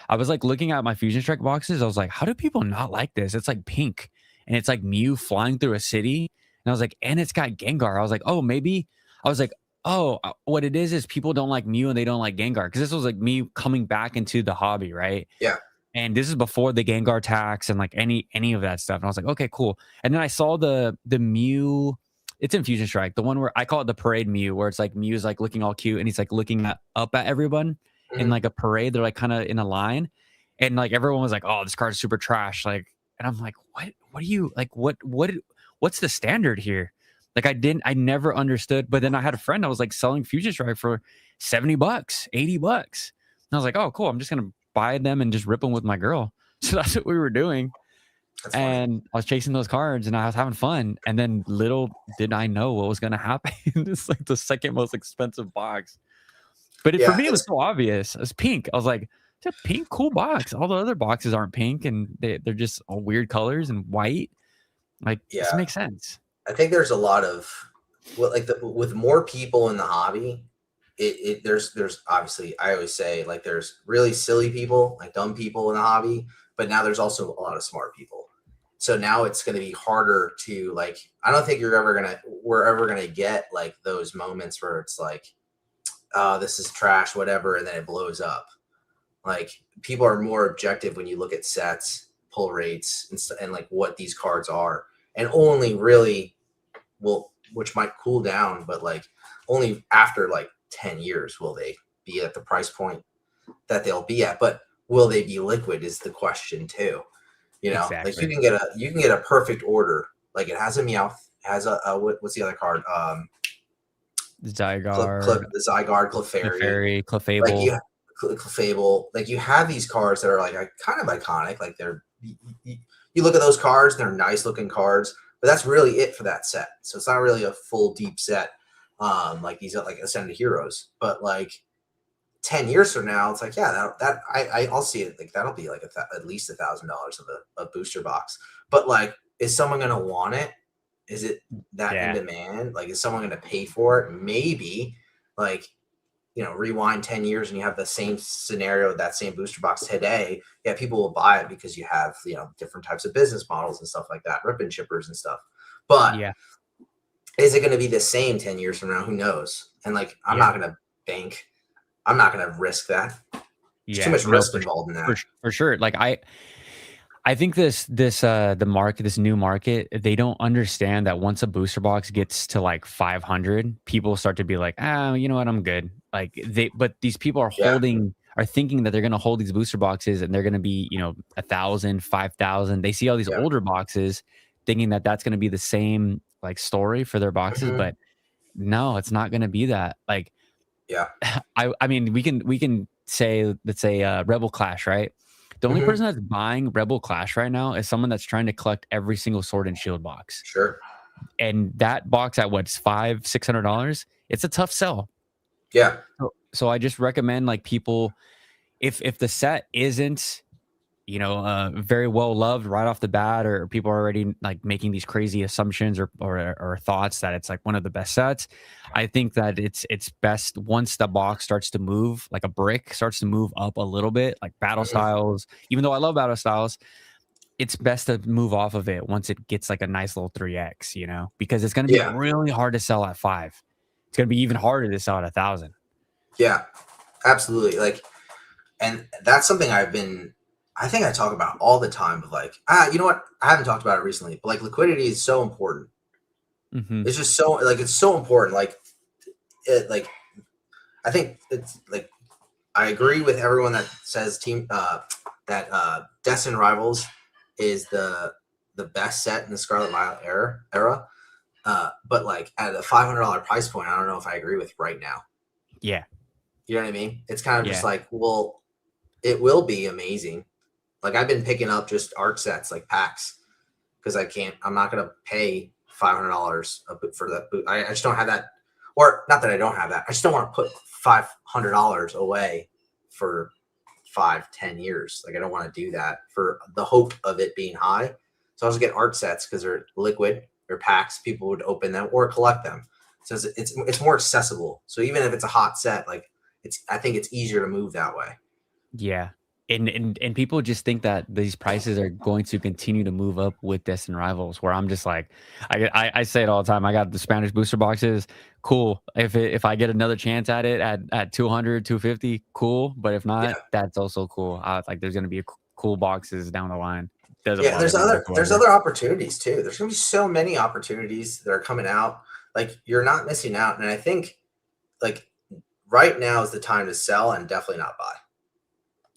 I was like looking at my Fusion Strike boxes. I was like, how do people not like this? It's like pink and it's like Mew flying through a city. And I was like, and it's got Gengar. I was like, oh, maybe. I was like, oh, what it is people don't like Mew and they don't like Gengar. Because this was like me coming back into the hobby, right?
Yeah.
And this is before the Gengar tax and like any of that stuff. And I was like, okay, cool. And then I saw the Mew. It's in Fusion Strike, the one where I call it the parade Mew, where it's like Mew's like looking all cute and he's like looking up at everyone in like a parade. They're like kind of in a line, and like everyone was like, "Oh, this card's super trash." Like, and I'm like, "What? What do you like? What's the standard here?" Like, I never understood. But then I had a friend that was like selling Fusion Strike for $70, $80. And I was like, "Oh, cool. I'm just gonna buy them and just rip them with my girl." So that's what we were doing. And I was chasing those cards and I was having fun. And then little did I know what was going to happen. It's like the second most expensive box. But for me, it was so obvious. It was pink. I was like, it's a pink, cool box. All the other boxes aren't pink and they're just all weird colors and white. Like, this makes sense.
I think there's a lot of, with more people in the hobby, there's obviously, I always say, like, there's really silly people, like dumb people in the hobby, but now there's also a lot of smart people. So now it's going to be harder to, like, I don't think we're ever going to get like those moments where it's like, oh, this is trash, whatever, and then it blows up. Like, people are more objective when you look at sets, pull rates, and like what these cards are, and only really which might cool down, but like only after like 10 years will they be at the price point that they'll be at. But will they be liquid is the question too. You know, like you can get a perfect order. Like, it has a Meowth, has a what's the other card?
Zygarde,
the Zygarde, Clefairy,
Clefable.
Like Clefable. Like, you have these cards that are like kind of iconic. Like, you look at those cards, they're nice looking cards, but that's really it for that set. So it's not really a full deep set. Like these are like Ascended Heroes, but like 10 years from now, it's like, yeah, I'll see it. Like, that'll be like at least $1,000 of a booster box. But like, is someone going to want it? Is it that in demand? Like, is someone going to pay for it? Maybe. Like, you know, rewind 10 years and you have the same scenario, that same booster box today. Yeah, people will buy it because you have, you know, different types of business models and stuff like that, ribbon chippers and stuff. But is it going to be the same 10 years from now? Who knows? And like, I'm not going to bank. I'm not going to risk that. There's too much risk involved in that.
For sure. Like, I think this new market, they don't understand that once a booster box gets to like 500, people start to be like, you know what, I'm good. Like, but these people are thinking that they're going to hold these booster boxes and they're going to be, you know, 1,000, 5,000. They see all these older boxes thinking that that's going to be the same like story for their boxes, but no, it's not going to be that. Like, I mean, we can say, let's say Rebel Clash, right? The only person that's buying Rebel Clash right now is someone that's trying to collect every single Sword and Shield box.
Sure.
And that box at what's $500-$600, it's a tough sell.
Yeah.
So I just recommend like people, if the set isn't, you know, very well loved right off the bat, or people are already like making these crazy assumptions or thoughts that it's like one of the best sets, I think that it's best once the box starts to move, like a brick starts to move up a little bit, like battle styles. Even though I love battle styles, it's best to move off of it once it gets like a nice little 3x, you know, because it's going to be really hard to sell at 5. It's going to be even harder to sell at 1,000.
Yeah, absolutely. Like, and that's something I think I talk about all the time, but like, you know what? I haven't talked about it recently, but like, liquidity is so important. It's just so, like, it's so important. Like, I think it's like, I agree with everyone that says that Destined Rivals is the best set in the Scarlet Violet era. But like, at a $500 price point, I don't know if I agree with right now.
Yeah.
You know what I mean? It's kind of just
Yeah.
like, well, it will be amazing. Like I've been picking up just art sets, like packs, because I'm not going to pay $500 for that boot. I just don't have that, or not that I don't have that. I just don't want to put $500 away for 5-10 years. Like I don't want to do that for the hope of it being high. So I'll just get art sets because they're liquid, they're packs. People would open them or collect them. So it's more accessible. So even if it's a hot set, like I think it's easier to move that way.
Yeah. And people just think that these prices are going to continue to move up with Destin Rivals, where I'm just like, I say it all the time. I got the Spanish booster boxes. Cool. If I get another chance at it at 200, 250, cool. But if not, that's also cool. Like there's going to be cool boxes down the line. Doesn't bother
There's
me
there's
whatsoever.
other opportunities too. There's gonna be so many opportunities that are coming out. Like you're not missing out. And I think like right now is the time to sell and definitely not buy.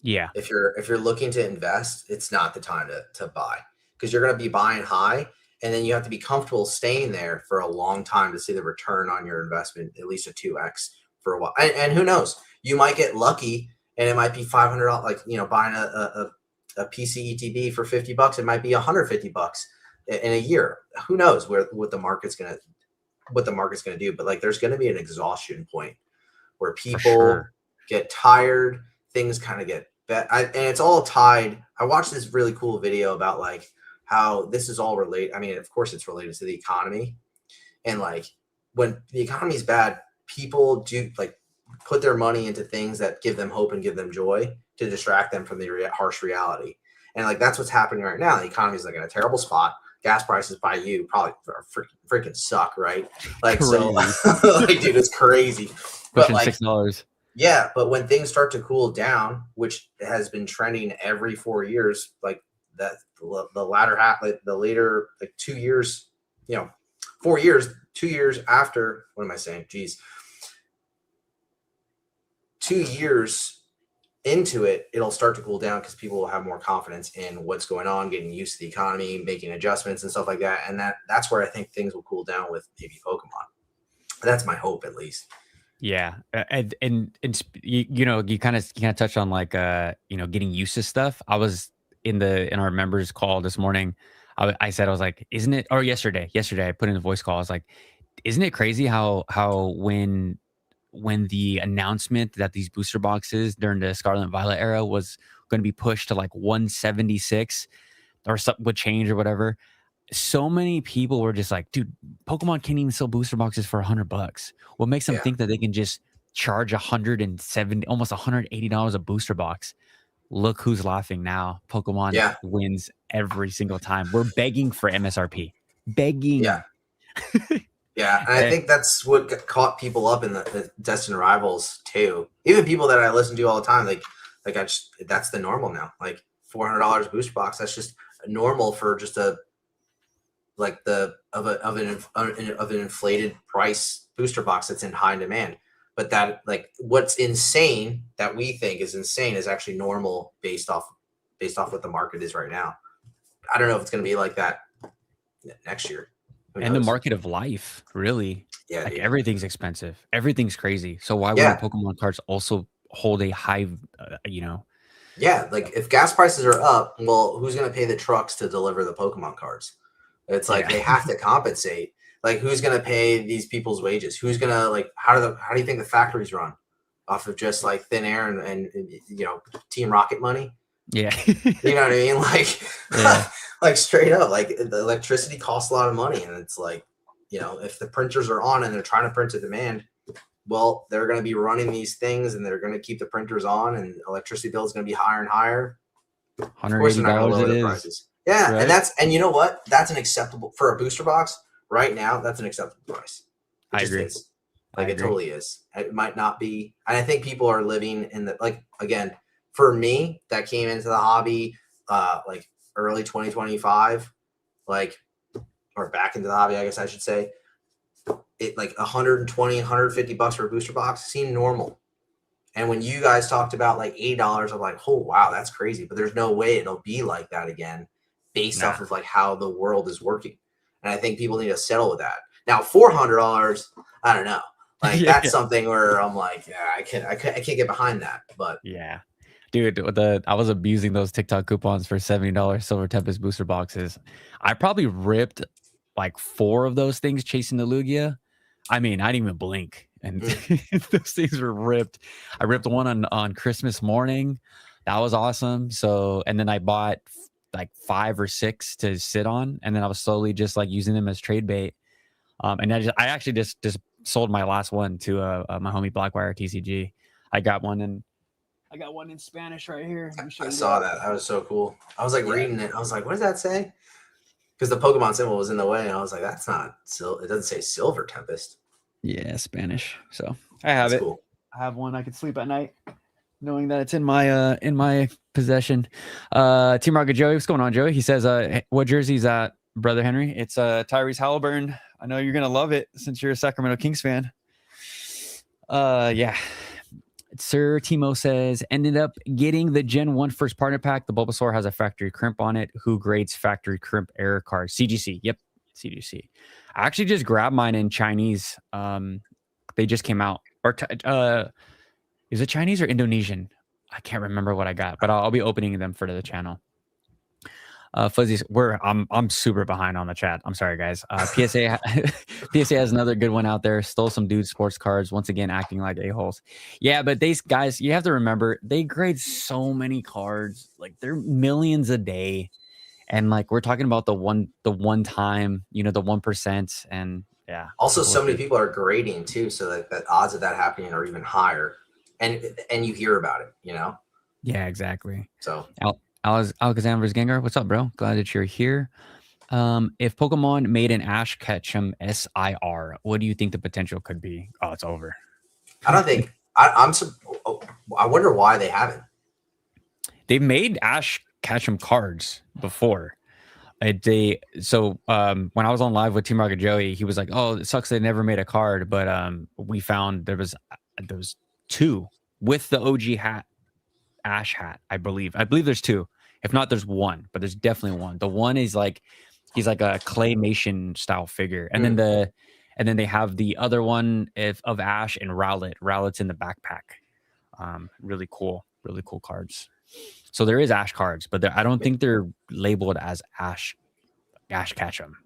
Yeah.
If you're looking to invest, it's not the time to buy, because you're going to be buying high, and then you have to be comfortable staying there for a long time to see the return on your investment, at least a 2x for a while. And who knows, you might get lucky and it might be $500, like, you know, buying a PCETB for $50, it might be $150 in a year. Who knows what the market's going to do, but like there's going to be an exhaustion point where people get tired, things kind of get and it's all tied. I watched this really cool video about like how this is all related. I mean, of course it's related to the economy, and like when the economy is bad, people do like put their money into things that give them hope and give them joy to distract them from the harsh reality. And like that's what's happening right now. The economy is like in a terrible spot. Gas prices by you probably freaking suck, right? Like so, like dude, it's crazy. But like
$6.
yeah, but when things start to cool down, which has been trending every 4 years, like that, the latter half, like the later, like 2 years, 4 years, 2 years after, what am I saying? Geez. 2 years into it, it'll start to cool down because people will have more confidence in what's going on, getting used to the economy, making adjustments and stuff like that. And that's where I think things will cool down with maybe Pokemon. That's my hope, at least.
Yeah, and you kind of touched on like getting used to stuff. I was in our members call this morning. I said I was like, isn't it? Or yesterday I put in a voice call. I was like, isn't it crazy how when the announcement that these booster boxes during the Scarlet and Violet era was going to be pushed to like 176 or something would change or whatever. So many people were just like, dude, Pokemon can't even sell booster boxes for $100. What makes them think that they can just charge $170, almost $180 a booster box? Look who's laughing now. Pokemon wins every single time. We're begging for MSRP. Begging.
Yeah. Yeah, and I think that's what caught people up in the Destin Rivals too. Even people that I listen to all the time, that's the normal now. Like $400 booster box, that's just normal for just an inflated price booster box that's in high demand. But that, like, what's insane that we think is insane is actually normal based off what the market is right now. I don't know if it's going to be like that next year.
And the market of life, really.
Yeah,
like everything's expensive. Everything's crazy. So why wouldn't Pokemon cards also hold a high,
Yeah, like if gas prices are up, well, who's going to pay the trucks to deliver the Pokemon cards? It's like they have to compensate. Like, who's going to pay these people's wages? Who's going to, like, how do you think the factories run? Off of just like thin air and Team Rocket money?
Yeah.
You know what I mean? Like, like straight up, like the electricity costs a lot of money. And it's like, if the printers are on and they're trying to print to demand, well, they're going to be running these things and they're going to keep the printers on, and electricity bill is going to be higher and higher.
$180 it is.
Prices. Yeah. Right? And you know what? That's an acceptable for a booster box right now. That's an acceptable price.
I agree.
Is. Like it totally is. It might not be. And I think people are living in the, like, again, for me that came into the hobby, like early 2025, like, or back into the hobby, I guess I should say, it like $120, $150 for a booster box seemed normal. And when you guys talked about like $80, I'm like, oh wow, that's crazy. But there's no way it'll be like that again, based off of like how the world is working. And I think people need to settle with that. Now $400, I don't know. Like that's something where I'm like, yeah, I can't get behind that. But
yeah, dude, I was abusing those TikTok coupons for $70 Silver Tempest booster boxes. I probably ripped like 4 of those things chasing the Lugia. I mean, I didn't even blink, and those things were ripped. I ripped one on Christmas morning. That was awesome. So, and then I bought like 5 or 6 to sit on, and then I was slowly just like using them as trade bait. And I actually just sold my last one to my homie Blackwire TCG. I got one in Spanish right here.
I saw that. That was so cool. I was like reading it. I was like, what does that say? Because the Pokemon symbol was in the way, and I was like, that's not it doesn't say Silver Tempest.
Yeah, Spanish. So I have
That's
it.
Cool.
I have one. I can sleep at night knowing that it's in my possession. Team Rocket Joey, what's going on, Joey? He says, what jersey is that, Brother Henry? It's Tyrese Halliburton. I know you're gonna love it since you're a Sacramento Kings fan. Yeah. Sir Timo says, ended up getting the Gen 1 first partner pack. The Bulbasaur has a factory crimp on it. Who grades factory crimp error card? CGC. Yep, CGC. I actually just grabbed mine in Chinese. They just came out. Or is it Chinese or Indonesian? I can't remember what I got, but I'll be opening them for the channel. Fuzzies, I'm super behind on the chat. I'm sorry, guys. PSA has another good one out there. Stole some dude sports cards, once again acting like a-holes. Yeah, but these guys, you have to remember, they grade so many cards. Like they're millions a day, and like we're talking about the one time, the 1%, and yeah.
Also, so many people are grading too, so that odds of that happening are even higher, and you hear about it,
Yeah, exactly.
So.
Alexander's Gengar, what's up, bro? Glad that you're here. If Pokemon made an Ash Ketchum SIR, what do you think the potential could be? Oh, it's over.
I don't think I wonder why they haven't.
They've made Ash Ketchum cards before. When I was on live with Team Rocket Joey, he was like, "Oh, it sucks they never made a card," but we found there was 2 with the OG hat. Ash hat, I believe there's 2. If not, there's 1, but there's definitely 1. The one is like he's like a claymation style figure, and then they have the other one of Ash and Rowlet. Rowlet's in the backpack. Really cool cards. So there is Ash cards, but I don't think they're labeled as Ash Ketchum.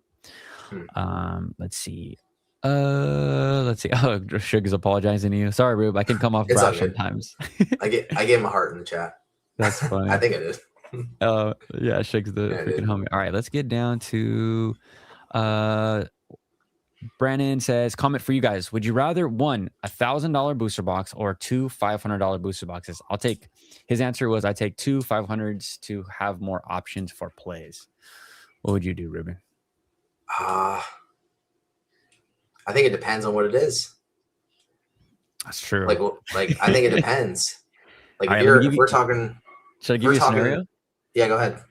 Let's see. Oh, Suge is apologizing to you. Sorry, Rube. I can come off brash sometimes.
I gave him a heart in the chat.
That's funny.
I think it is.
Yeah, Suge's the freaking homie. All right, let's get down to Brandon says, comment for you guys. Would you rather 1 $1,000 booster box or 2 $500 booster boxes? His answer was I take 2 500s to have more options for plays. What would you do, Ruben?
I think it depends on what it is.
That's true.
Like I think it depends. Like
if
we're talking.
Should I give you a scenario?
Yeah, go ahead.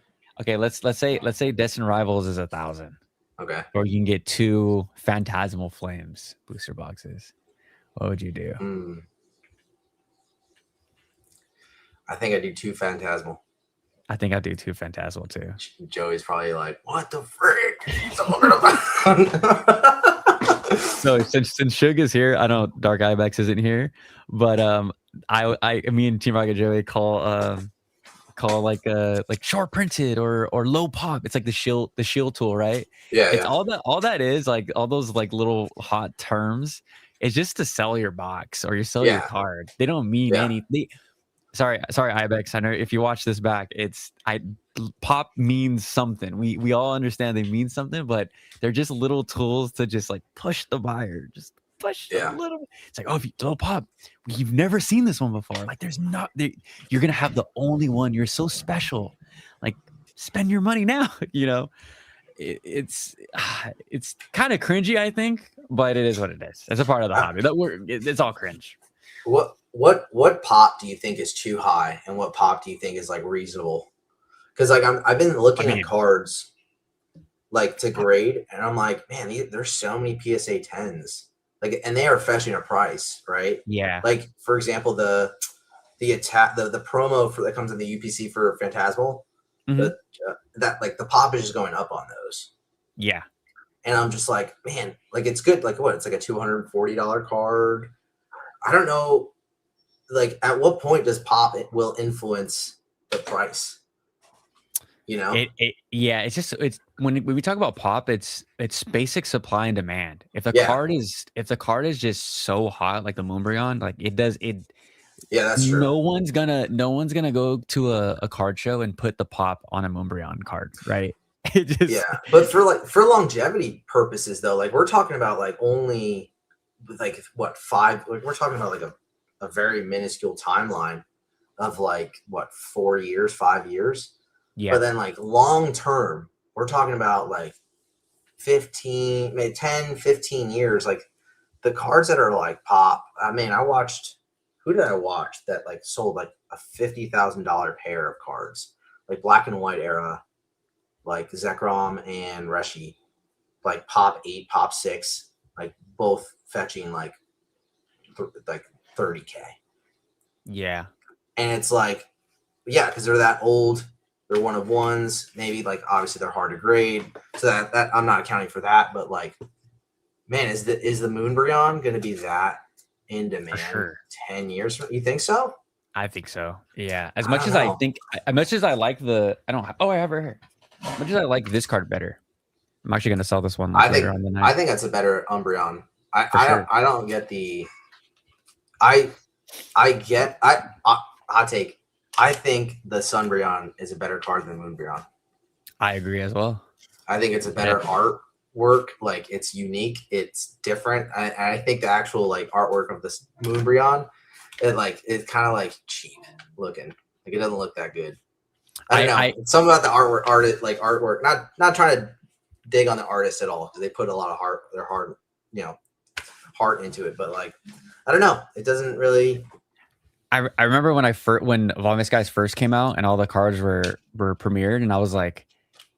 Okay, let's say Destin Rivals is 1,000.
Okay.
Or you can get 2 Phantasmal Flames booster boxes. What would you do?
I think I do 2 Phantasmal.
I think I do 2 Phantasmal too.
Joey's probably like, what the frick are you talking about?
So since Suge is here, I know Dark Ibex isn't here, but me and Team Rocket Joey call like short printed or low pop. It's like the shield tool, right?
Yeah.
It's all that is, like all those like little hot terms. It's just to sell your box or your card. They don't mean anything. Sorry, Ibex. I know if you watch this back, pop means something. We all understand they mean something, but they're just little tools to just like push the buyer, just push a little. It's like, oh, if you little pop, you've never seen this one before. Like, you're gonna have the only one. You're so special. Like, spend your money now. It's kind of cringy, I think, but it is what it is. It's a part of the hobby. It's all cringe.
What pop do you think is too high, and what pop do you think is like reasonable? Because like I've been looking at cards like to grade, and I'm like, man, there's so many PSA 10s, like, and they are fetching a price, right?
Yeah.
Like for example, the promo that comes in the UPC for Phantasmal, that like the pop is just going up on those.
Yeah.
And I'm just like, man, like it's good. Like what? It's like a $240 card. I don't know. Like at what point does pop will influence the price? You know?
Yeah, it's just when we talk about pop, it's basic supply and demand. If the
Yeah.
card is just so hot, like the Moonbryon, like
Yeah, that's true.
no one's gonna go to a card show and put the pop on a Moonbryon card, right?
Yeah, but for longevity purposes though, like we're talking about like only like what 5, like we're talking about like a very minuscule timeline of like what 4 years, 5 years.
Yeah.
But then like long term, we're talking about like 15, maybe 10, 15 years. Like the cards that are like pop. I mean, who did I watch that like sold like a $50,000 pair of cards, like black and white era, like Zekrom and Reshi, like pop 8, pop 6, like both fetching like 30K.
Yeah.
And it's like, yeah, because they're that old. They're one of ones. Maybe like obviously they're hard to grade. So that I'm not accounting for that. But like, man, is the Moonbryon going to be that in demand?
For sure.
10 years from? You think so?
I think so. Yeah. As much as I like the, I have it here. As much as I like this card better, I'm actually going to sell this one later on the night.
I think that's a better Umbreon. I don't get the. Hot take. I think the Sunbryon is a better card than Moonbryon.
I agree as well.
I think it's a better artwork. Like it's unique. It's different. I think the actual like artwork of this Moonbryon, it's kind of like cheap looking. Like it doesn't look that good. I don't know. It's something about the artwork. Not trying to dig on the artist at all because they put a lot of heart into it. But like, I don't know. It doesn't really.
I remember when Evolving Skies first came out and all the cards were premiered, and I was like,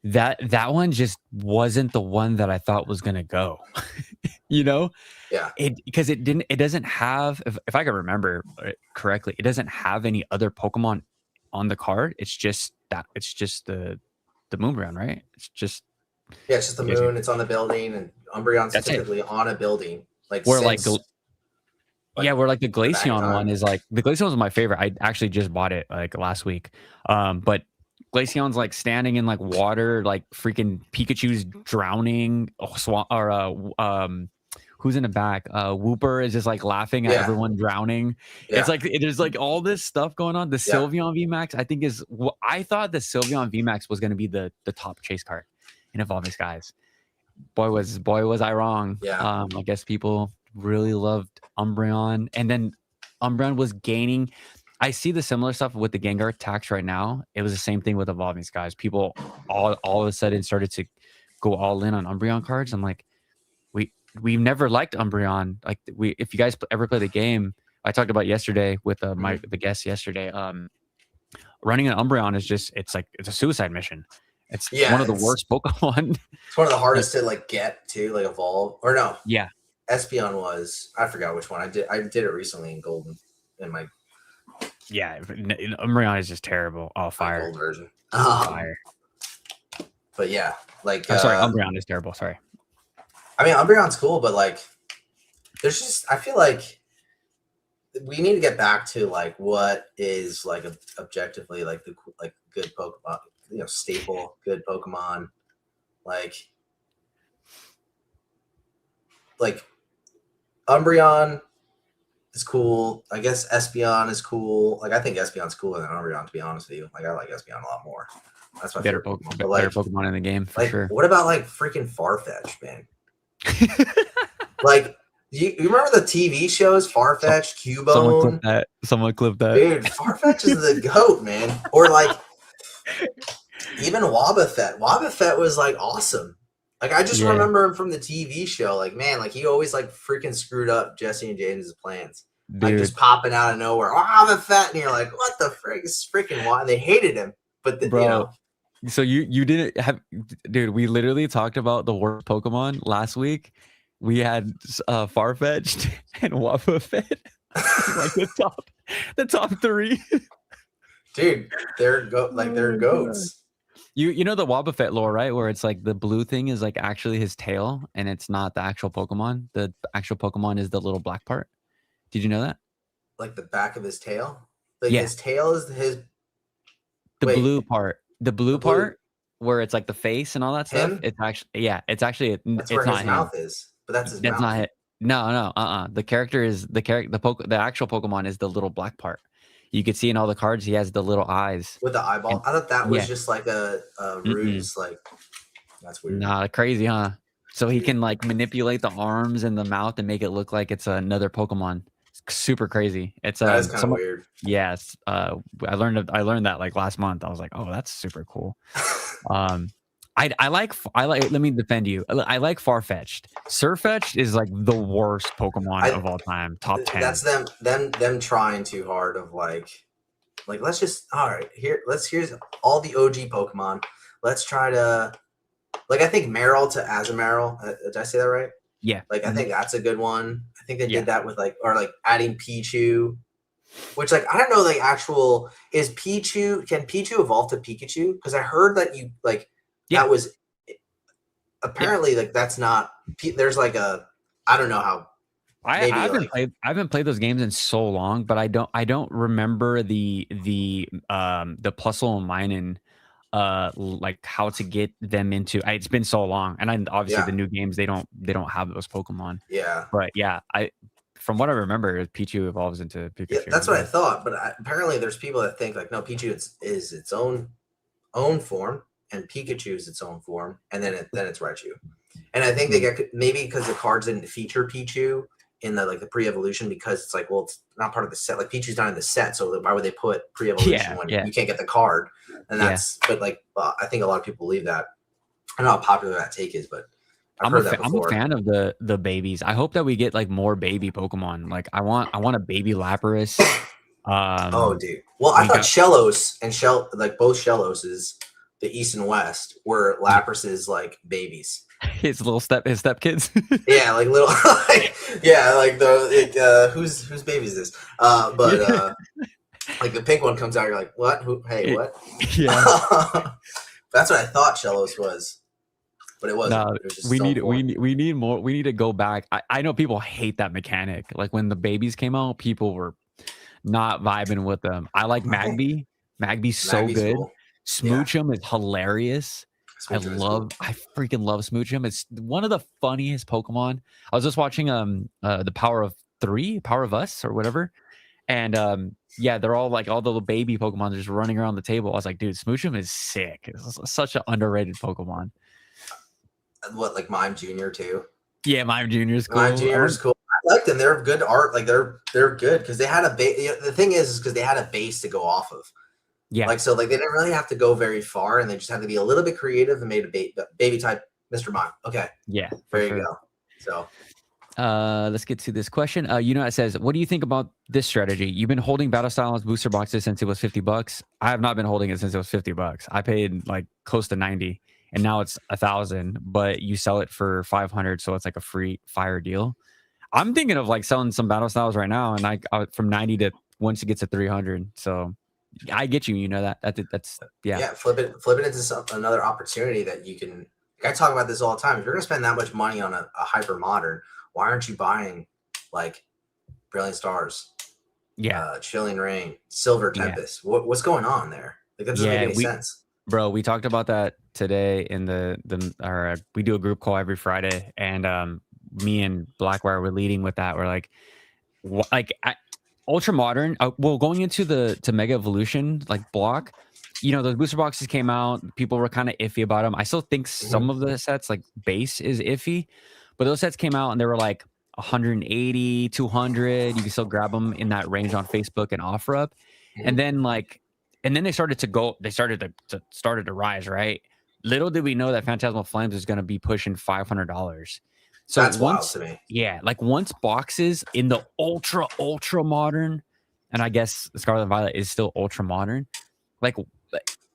that one just wasn't the one that I thought was gonna go. You know?
Yeah.
Because it doesn't have, if I can remember correctly, it doesn't have any other Pokemon on the card. It's just the Moonbryon, right? It's just
the moon. It's on the building, and Umbreon's typically on a building. Like
where like the Glaceon one is like, the Glaceon was my favorite. I actually just bought it like last week. But Glaceon's like standing in like water, like freaking Pikachu's drowning. Who's in the back? Wooper is just like laughing at everyone drowning. Yeah. It's like there's like all this stuff going on. The Sylveon VMAX, I thought the Sylveon VMAX was going to be the top chase card in Evolving Skies. Boy was I wrong.
Yeah.
I guess people really loved Umbreon, and then Umbreon was gaining. I see the similar stuff with the Gengar attacks right now. It was the same thing with Evolving Skies. People all of a sudden started to go all in on Umbreon cards. I'm like, we've never liked Umbreon. Like if you guys ever play the game, I talked about yesterday with the guest yesterday. Running an Umbreon is just it's a suicide mission. It's one of the worst Pokemon.
It's one of the hardest to like get to like evolve or no.
Yeah.
Espeon was, I forgot which one. I did it recently in Golden in my.
Yeah, Umbreon is just terrible. Oh, fire.
Gold version.
Fire.
But yeah, like
sorry, Umbreon is terrible. Sorry.
I mean, Umbreon's cool, but like, there's just, I feel like we need to get back to like what is like objectively like the like good Pokemon, staple good Pokemon, like Umbreon is cool. I guess Espeon is cool. Like I think Espeon's cooler than Umbreon, to be honest with you. Like I like Espeon a lot more. That's my
better
favorite
Pokemon. Better Pokemon in the game for sure.
What about like freaking Farfetch, man? Like, you remember the TV shows Farfetch, Cubone?
Someone clipped that.
Dude, Farfetch is the GOAT, man. Or like even Wobbuffet. Wobbuffet was like awesome. Like I just remember him from the TV show. Like, man, like he always like freaking screwed up Jesse and James's plans. Dude. Like just popping out of nowhere. Wobbuffet, and you're like, what the frick is freaking why? They hated him. But
bro. So you didn't have, dude, we literally talked about the worst Pokemon last week. We had Farfetch'd and Wobbuffet. Like the top 3.
Dude, they're goats.
You know the Wobbuffet lore, right? Where it's like the blue thing is like actually his tail, and it's not the actual Pokemon. The actual Pokemon is the little black part. Did you know that?
Like the back of his tail. Like
Yeah,
his tail is his.
the
Wait,
blue part. The blue
the blue.
part where it's like the face and all that stuff.
Him.
It's actually it's actually
That's
it's
where his
not him.
mouth is. But that's his
That's
mouth.
not it. No. The character is the actual Pokemon is the little black part. You could see in all the cards he has the little eyes.
With the eyeball.
And
I thought that was
yeah,
just like a
mm-mm.
ruse. Like that's weird.
Nah, crazy, huh? So he can like manipulate the arms and the mouth and make it look like it's another Pokemon. It's super crazy. It's
That is kind of
someone.
weird.
Yes, I learned that like last month. I was like, oh, that's super cool. I like. Let me defend you. I like Farfetch'd. Surfetch'd is like the worst Pokemon of all time. Top 10.
That's them trying too hard of like let's just all right here's all the OG Pokemon. Let's try to like I think Meryl to Azumarill. Did I say that right?
Yeah.
Like I think that's a good one. I think they
Yeah.
did that with like or like adding Pichu, which like I don't know the actual is Pichu. Can Pichu evolve to Pikachu? Because I heard that you like
Yeah.
that was apparently like that's not. There's like a I don't know how.
I haven't played those games in so long, but I don't remember the puzzle and mining like how to get them into it's been so long, and obviously the new games they don't have those Pokemon.
Yeah,
but yeah, from what I remember, Pichu evolves into Pikachu.
Yeah, that's what I thought, but apparently there's people that think like no, Pichu is its own form, and Pikachu is its own form, and then it's Raichu. And I think they get maybe because the cards didn't feature Pichu in the like the pre-evolution because it's like, well, it's not part of the set. Like Pichu's not in the set, so why would they put pre-evolution when you can't get the card? And that's but like I think a lot of people believe that. I don't know how popular that take is, but I'm a
fan of the babies. I hope that we get like more baby Pokemon. Like I want a baby Lapras.
Oh, dude. Well, I thought Shellos and like both Shelloses, the East and West, were Lapras's like babies.
His step kids.
Yeah, like little. Yeah, like the whose baby is this? But like the pink one comes out, you're like, what? Who? Hey, what?
Yeah.
That's what I thought Shellos was, but it wasn't.
No,
it was just
we need more. We need to go back. I know people hate that mechanic. Like when the babies came out, people were not vibing with them. I like Magby. Magby's so good. Cool. Smoochum is hilarious. I freaking love Smoochum. It's one of the funniest Pokemon. I was just watching the Power of Us or whatever, and yeah, they're all like all the little baby Pokemon just running around the table. I was like, dude, Smoochum is sick. It's such an underrated Pokemon.
What, like Mime Jr. too?
Yeah, Mime Jr. is cool.
Mime Jr. is cool. I like them. They're good art. Like they're good because they had a base. The thing is because they had a base to go off of. Yeah. Like so, like they didn't really have to go very far, and they just had to be a little bit creative and made a baby type Mr. Mime. Okay.
Yeah.
There you go. So.
Let's get to this question. It says, what do you think about this strategy? You've been holding Battle Styles booster boxes since it was $50. I have not been holding it since it was $50. I paid like close to 90, and now it's 1,000. But you sell it for 500, so it's like a free fire deal. I'm thinking of like selling some Battle Styles right now, and I from 90 to once it gets to 300. So I get you. You know that's yeah.
Yeah, flip it into another opportunity that you can. Like I talk about this all the time. If you're gonna spend that much money on a hyper modern, why aren't you buying like Brilliant Stars?
Yeah,
Chilling Rain, Silver Tempest. Yeah. What's going on there? Like that doesn't make any sense.
Bro, we talked about that today in we do a group call every Friday, and me and Blackwire were leading with that. We're like Ultra Modern. Going into the Mega Evolution like block, those booster boxes came out. People were kind of iffy about them. I still think some of the sets like base is iffy, but those sets came out and they were like 180, 200. You can still grab them in that range on Facebook and OfferUp. And then they started to rise, right? Little did we know that Phantasmal Flames is going to be pushing $500. So
that's wild to me.
Yeah, like once boxes in the ultra modern, and I guess Scarlet and Violet is still ultra modern. Like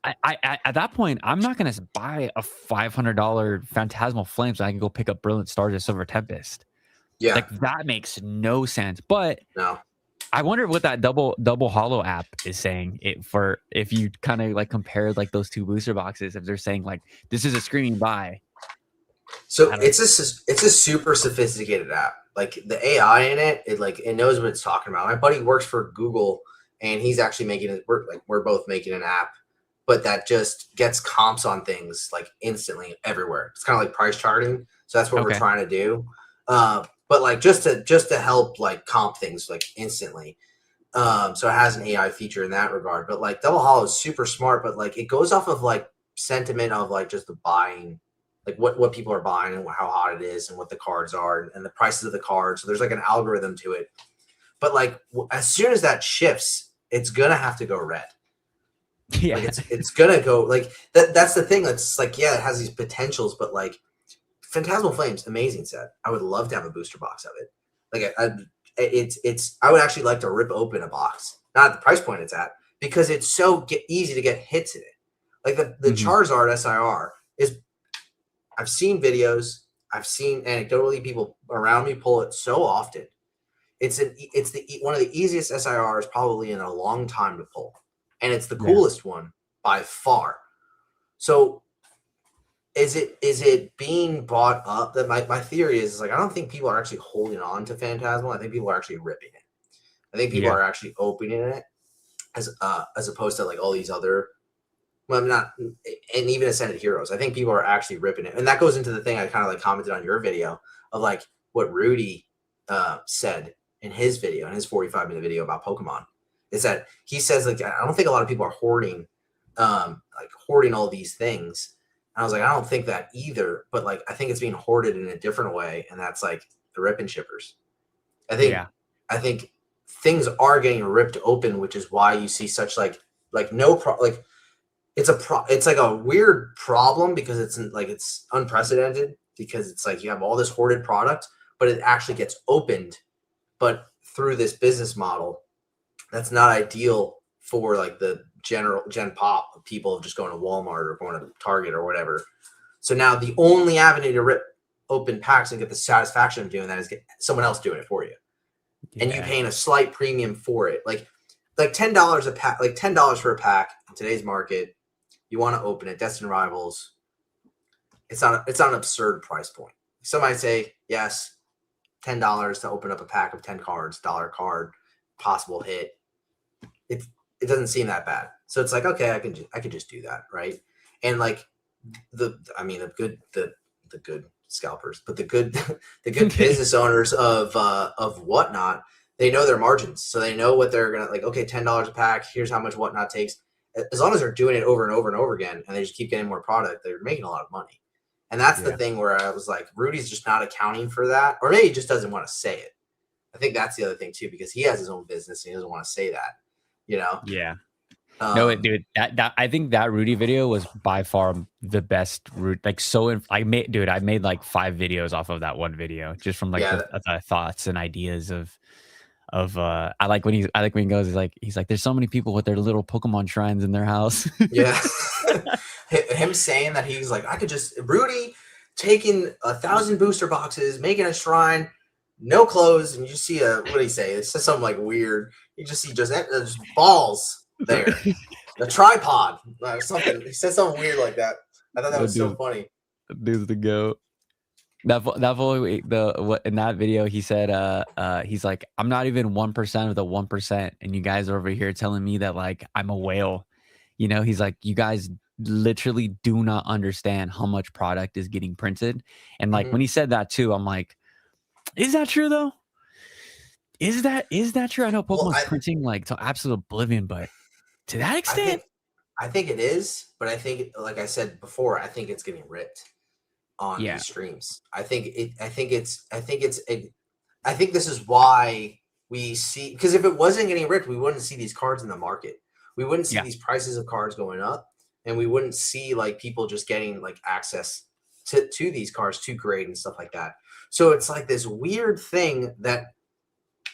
I at that point, I'm not gonna buy a $500 Phantasmal Flames so I can go pick up Brilliant Stars or Silver Tempest.
Yeah,
like that makes no sense. But
no,
I wonder what that double hollow app is saying it for, if you kind of like compare like those two booster boxes, if they're saying like this is a screaming buy.
So it's a super sophisticated app. Like the AI in it, it knows what it's talking about. My buddy works for Google, and he's actually making it. We're both making an app, but that just gets comps on things like instantly everywhere. It's kind of like price charting. So that's what we're trying to do. But like just to help like comp things like instantly. So it has an AI feature in that regard. But like Double Hollow is super smart, but like it goes off of like sentiment of like just the buying, like what people are buying and how hot it is and what the cards are and the prices of the cards. So there's like an algorithm to it. But like as soon as that shifts, it's gonna have to go red.
Yeah,
like it's gonna go like that. That's the thing. That's like, yeah, it has these potentials, but like Phantasmal Flames, amazing set. I would love to have a booster box of it. Like I would actually like to rip open a box, not at the price point it's at, because it's so easy to get hits in it. Like the Charizard SIR is. I've seen videos. I've seen anecdotally people around me pull it so often. It's one of the easiest SIRs probably in a long time to pull, and it's the coolest one by far. So, is it being bought up? That my theory is like I don't think people are actually holding on to Phantasmal. I think people are actually ripping it. I think people are actually opening it as opposed to like all these other. Well, I'm not, and even Ascended Heroes. I think people are actually ripping it, and that goes into the thing I kind of like commented on your video of like what Rudy said in his video, in his 45-minute video about Pokemon, is that he says like I don't think a lot of people are hoarding all these things. And I was like, I don't think that either, but like I think it's being hoarded in a different way, and that's like the rip and shippers. I think things are getting ripped open, which is why you see such like it's like a weird problem because it's unprecedented because it's like you have all this hoarded product, but it actually gets opened, but through this business model that's not ideal for like the gen pop people just going to Walmart or going to Target or whatever. So now the only avenue to rip open packs and get the satisfaction of doing that is get someone else doing it for you. And you paying a slight premium for it. Like $10 a pack, like $10 for a pack in today's market. You want to open it, Destined Rivals. It's not an absurd price point. Some might say, yes, $10 to open up a pack of 10 cards, $1 card, possible hit. It doesn't seem that bad. So it's like, okay, I can just do that, right? And like the good scalpers, but the good business owners of Whatnot, they know their margins. So they know what they're gonna like, okay, $10 a pack, here's how much Whatnot takes. As long as they're doing it over and over and over again and they just keep getting more product, they're making a lot of money. And that's the thing where I was like, Rudy's just not accounting for that, or maybe he just doesn't want to say it. I think that's the other thing too, because he has his own business and he doesn't want to say that, you know?
Yeah. No, dude, that I think that Rudy video was by far the best route. Like, I made like 5 videos off of that one video, just from like the thoughts and ideas of I like when he goes, he's like, there's so many people with their little Pokemon shrines in their house.
Yeah. Him saying that he's like, Rudy taking 1,000 booster boxes, making a shrine, no clothes, and you just see what do you say? It's just something like weird. You just see just balls there, the tripod or something. He said something weird like that. I thought that was so funny.
Dude's the goat. That boy, in that video, he said, he's like, I'm not even 1% of the 1%, and you guys are over here telling me that like I'm a whale. You know, he's like, you guys literally do not understand how much product is getting printed. And like when he said that too, I'm like, is that true though? Is that true? I know Pokemon's printing like to absolute oblivion, but to that extent,
I think it is. But I think, like I said before, I think it's getting ripped on these streams. I think this is why we see, because if it wasn't getting ripped, we wouldn't see these cards in the market. We wouldn't see these prices of cards going up, and we wouldn't see like people just getting like access to these cards to grade and stuff like that. So it's like this weird thing that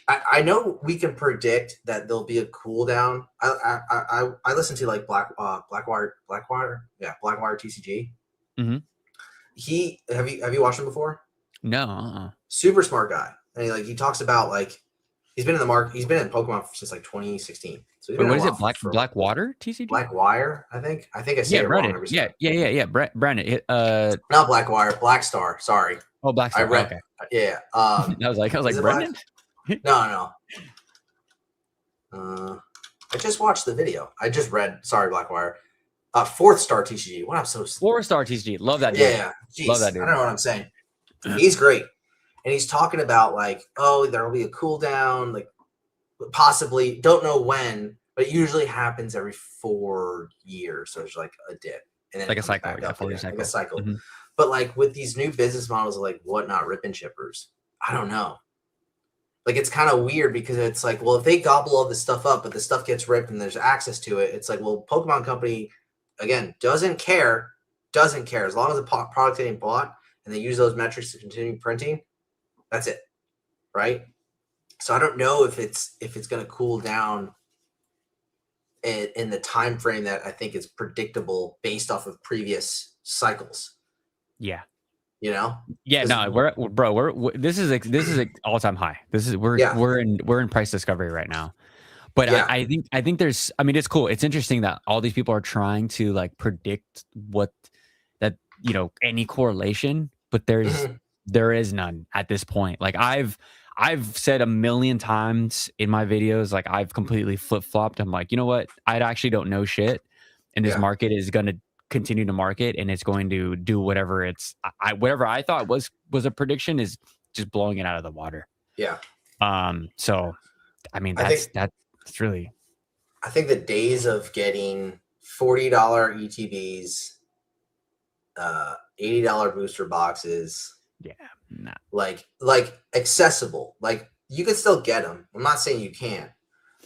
I know we can predict that there'll be a cooldown. I listen to like Blackwire TCG.
Mm-hmm.
Have you watched him before?
No.
Super smart guy, and he talks about like He's been in the market. He's been in Pokemon since like 2016. So he's
Wait,
been
what
in a
is it?
while
Black Water TCG?
Black Wire, I think. I think I say
Yeah,
it wrong
Brandon.
every
Yeah,
time.
Brandon.
Not Black Wire, Black Star. Sorry.
Oh, Black
I
Star.
read.
Okay.
Yeah.
I was like,
Is it
Brendan?
No. I just watched the video. I just read. Sorry, Black Wire. Fourth Star TCG. What I'm so.
4-star TCG. Love that dude.
Yeah. Jeez,
Love that dude.
I don't know what I'm saying. He's great, and he's talking about like, oh, there will be a cooldown, like possibly, don't know when, but it usually happens every 4 years. So it's like a dip, and then
Like a cycle,
back up
4-year
again,
cycle.
like a cycle.
Mm-hmm.
But like with these new business models of like whatnot rip and chippers, I don't know. Like it's kind of weird because it's like, well, if they gobble all this stuff up, but the stuff gets ripped and there's access to it, it's like, well, Pokemon Company again doesn't care as long as the product getting bought and they use those metrics to continue printing. That's it, right? So I don't know if it's going to cool down in the time frame that I think is predictable based off of previous cycles.
Yeah.
You know?
Yeah, no, we're this is an all-time high. We're in price discovery right now. But yeah. I think there's, I mean, it's cool. It's interesting that all these people are trying to like predict what that, you know, any correlation, but there is none at this point. Like I've said a million times in my videos, like I've completely flip-flopped. I'm like, you know what? I actually don't know shit. And this market is going to continue to market and it's going to do whatever whatever I thought was a prediction is just blowing it out of the water.
Yeah.
So I mean, that's really,
I think the days of getting $40 ETBs, $80 booster boxes, like accessible, like you can still get them. I'm not saying you can't,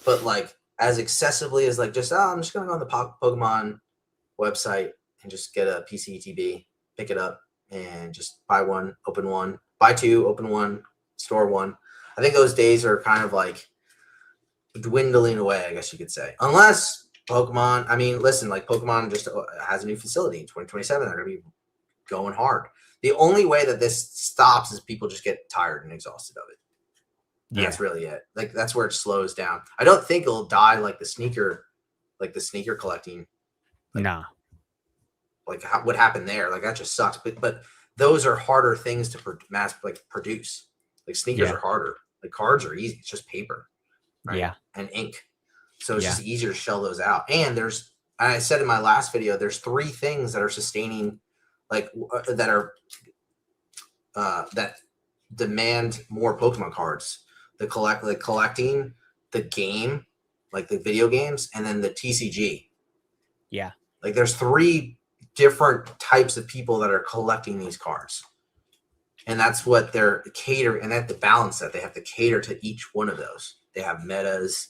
but like as accessibly as like just, I'm just going to go on the Pokemon website and just get a PC ETB, pick it up and just buy one, open one, buy two, open one, store one. I think those days are kind of like dwindling away, I guess you could say. Unless Pokemon, I mean, listen, like Pokemon just has a new facility in 2027. They're going to be going hard. The only way that this stops is people just get tired and exhausted of it. And that's really it. Like that's where it slows down. I don't think it'll die like the sneaker collecting.
No.
Like what happened there? Like that just sucks. But those are harder things to produce. Like sneakers are harder. Like cards are easy. It's just paper. Right? Yeah. And ink. So it's just easier to shell those out. And I said in my last video, there's 3 things that are sustaining, like that demand more Pokemon cards. Collecting, the game, like the video games, and then the TCG.
Yeah.
Like there's 3 different types of people that are collecting these cards. And that's what they're catering, and they have to balance that. They have to cater to each one of those. They have metas.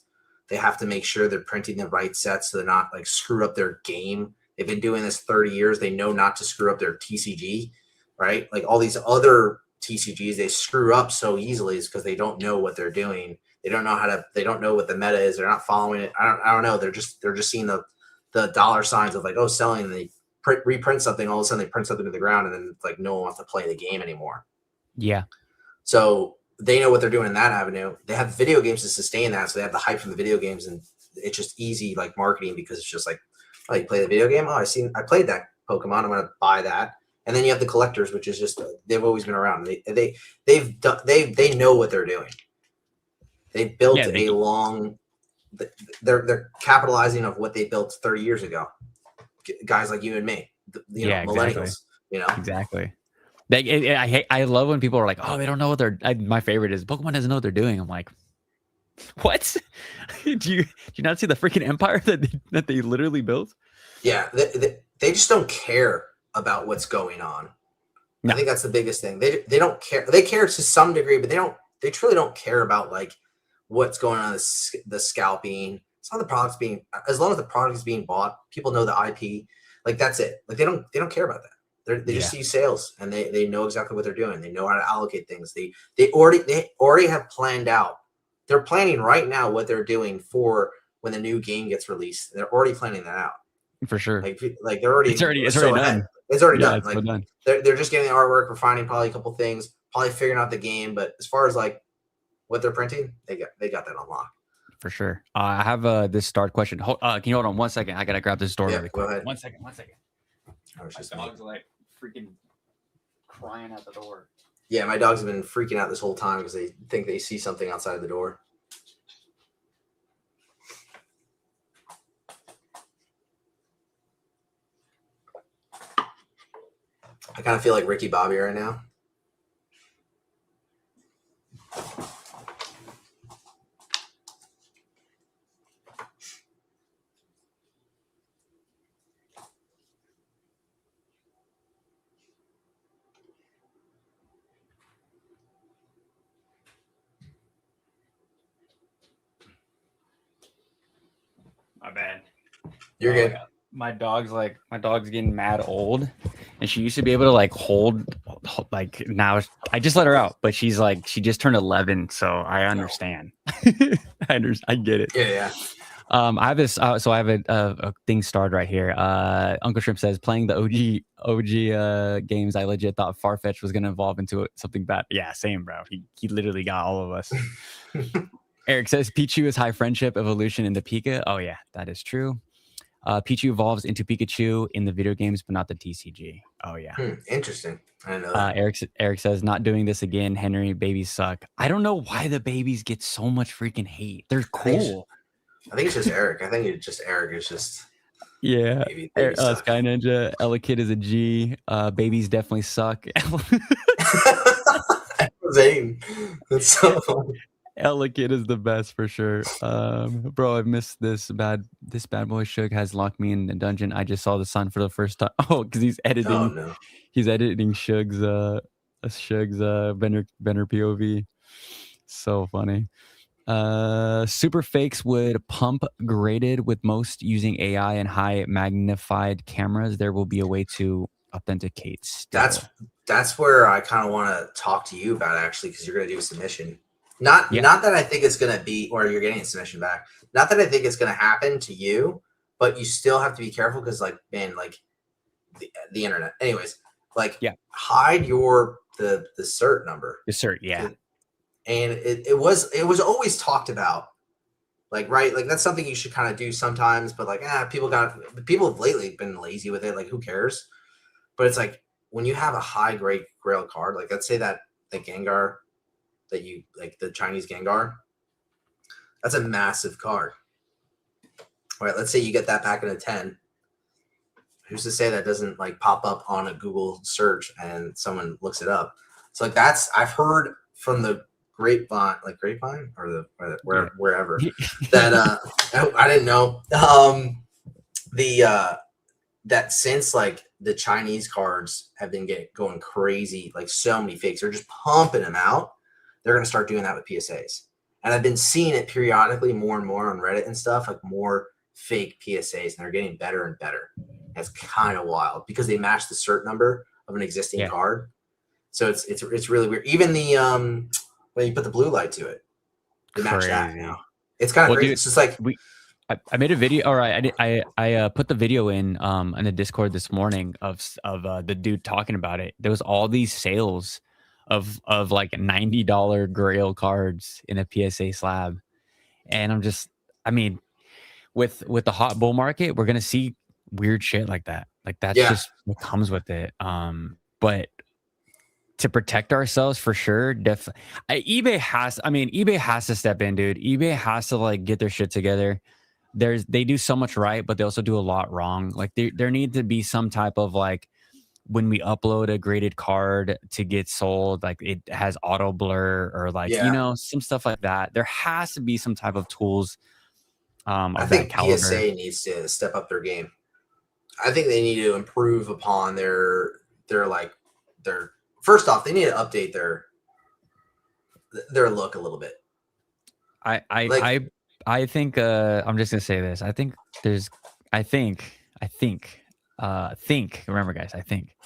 They have to make sure they're printing the right sets so they're not like screw up their game. They've been doing this 30 years. They know not to screw up their TCG, right? Like all these other TCGs, they screw up so easily is because they don't know what they're doing. They don't know what the meta is. They're not following it. I don't know. They're just seeing the dollar signs of like, oh, selling, and they reprint something. All of a sudden they print something to the ground and then it's like no one wants to play the game anymore.
Yeah.
So they know what they're doing in that avenue. They have video games to sustain that. So they have the hype from the video games, and it's just easy like marketing because it's just like, oh, you play the video game? Oh, I played that Pokemon. I'm going to buy that. And then you have the collectors, which is just, they've always been around. They know what they're doing. They built they're capitalizing of what they built 30 years ago. Guys like you and me, millennials,
Exactly. I love when people are like, oh, they don't know what my favorite is Pokemon doesn't know what they're doing. I'm like, what? do you not see the freaking empire that they literally built?
Yeah. They just don't care about what's going on. No. I think that's the biggest thing. They don't care. They care to some degree, but they truly don't care about like what's going on, the scalping. It's not the products as long as the product is being bought, people know the IP. Like that's it. Like they don't care about that. They just see sales, and they know exactly what they're doing. They know how to allocate things. They already have planned out. They're planning right now what they're doing for when the new game gets released. They're already planning that out.
For sure.
Like they're already
it's already
done. It's already done. Like
done.
They're just getting the artwork, refining probably a couple things, probably figuring out the game. But as far as like what they're printing, they got that on lock.
For sure. I have this start question. Can you hold on 1 second? I gotta grab this door really quick.
Go ahead.
1 second.
I was just
My dog's like freaking crying at the door.
Yeah, my dogs have been freaking out this whole time because they think they see something outside the door. I kind of feel like Ricky Bobby right now.
My bad.
You're good.
My dog's getting mad old, and she used to be able to like hold like now. I just let her out, but she just turned 11, so I understand. I get it.
Yeah.
I have this. So I have a thing starred right here. Uncle Shrimp says playing the OG games. I legit thought Farfetch was gonna evolve into something bad. Yeah, same, bro. He literally got all of us. Eric says Pichu is high friendship evolution in the Pika. Oh yeah, that is true. Pichu evolves into Pikachu in the video games, but not the TCG. Oh yeah.
Interesting. I didn't know that.
Eric says not doing this again. Henry, babies suck. I don't know why the babies get so much freaking hate. They're cool.
I think it's just Eric. Eric is just
yeah. Sky Ninja, Ella Kid is a G. Babies definitely suck.
Zane. That's so funny.
Ella Kid is the best for sure. Bro, I've missed this bad boy Shug has locked me in the dungeon. I just saw the sun for the first time. Oh, because he's editing.
Oh, no.
He's editing Shug's Benner POV. So funny. Super fakes would pump graded with most using AI and high magnified cameras. There will be a way to authenticate still.
That's where I kind of want to talk to you about, actually, because you're going to do a submission. Not that I think it's going to be, or you're getting a submission back. Not that I think it's going to happen to you, but you still have to be careful because, like, man, like the internet. Anyways, like, hide the cert number.
The cert, yeah.
And it was always talked about, like, right, like that's something you should kind of do sometimes. But like, people have lately been lazy with it. Like, who cares? But it's like when you have a high grade Grail card, like let's say that the Gengar. That you like the Chinese Gengar, that's a massive card. All right, let's say you get that back in a 10. Who's to say that doesn't like pop up on a Google search and someone looks it up? So like I've heard from the grapevine or wherever that I didn't know that since like the Chinese cards have been going crazy, like so many fakes, they're just pumping them out. They're going to start doing that with PSAs. And I've been seeing it periodically more and more on Reddit and stuff, like more fake PSAs, and they're getting better and better. That's kind of wild because they match the cert number of an existing card. So it's really weird. Even the when you put the blue light to it, they match that now. It's kind of crazy. Dude, it's just like
I made a video. All right, I put the video in the Discord this morning of the dude talking about it. There was all these sales of like $90 Grail cards in a PSA slab, and I mean, with the hot bull market, we're gonna see weird shit like that. Like that's just what comes with it. But to protect ourselves, for sure, eBay has to step in, dude. eBay has to like get their shit together. They do so much right, but they also do a lot wrong. Like there need to be some type of like, when we upload a graded card to get sold, like it has auto blur or like, some stuff like that. There has to be some type of tools.
I think PSA needs to step up their game. I think they need to improve upon their first off, they need to update their look a little bit.
I think I'm just gonna say this. Remember, guys, I think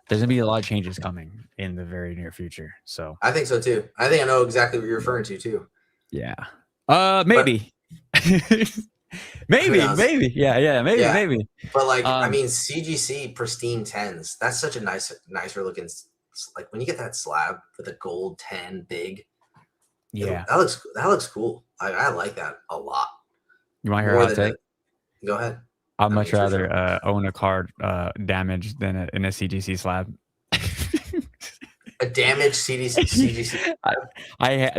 there's gonna be a lot of changes coming in the very near future. So
I think so too. I think I know exactly what you're referring to too.
Yeah. Maybe. maybe. Maybe.
But like, I mean, CGC pristine 10s. That's such a nicer looking. Like when you get that slab with a gold 10 big,
Yeah.
That looks cool. I like that a lot.
You want to hear
More
how I
than
take?
go ahead.
I'd
I mean,
much
it's your show.
rather own a card damaged than in a CGC slab.
A damaged CGC.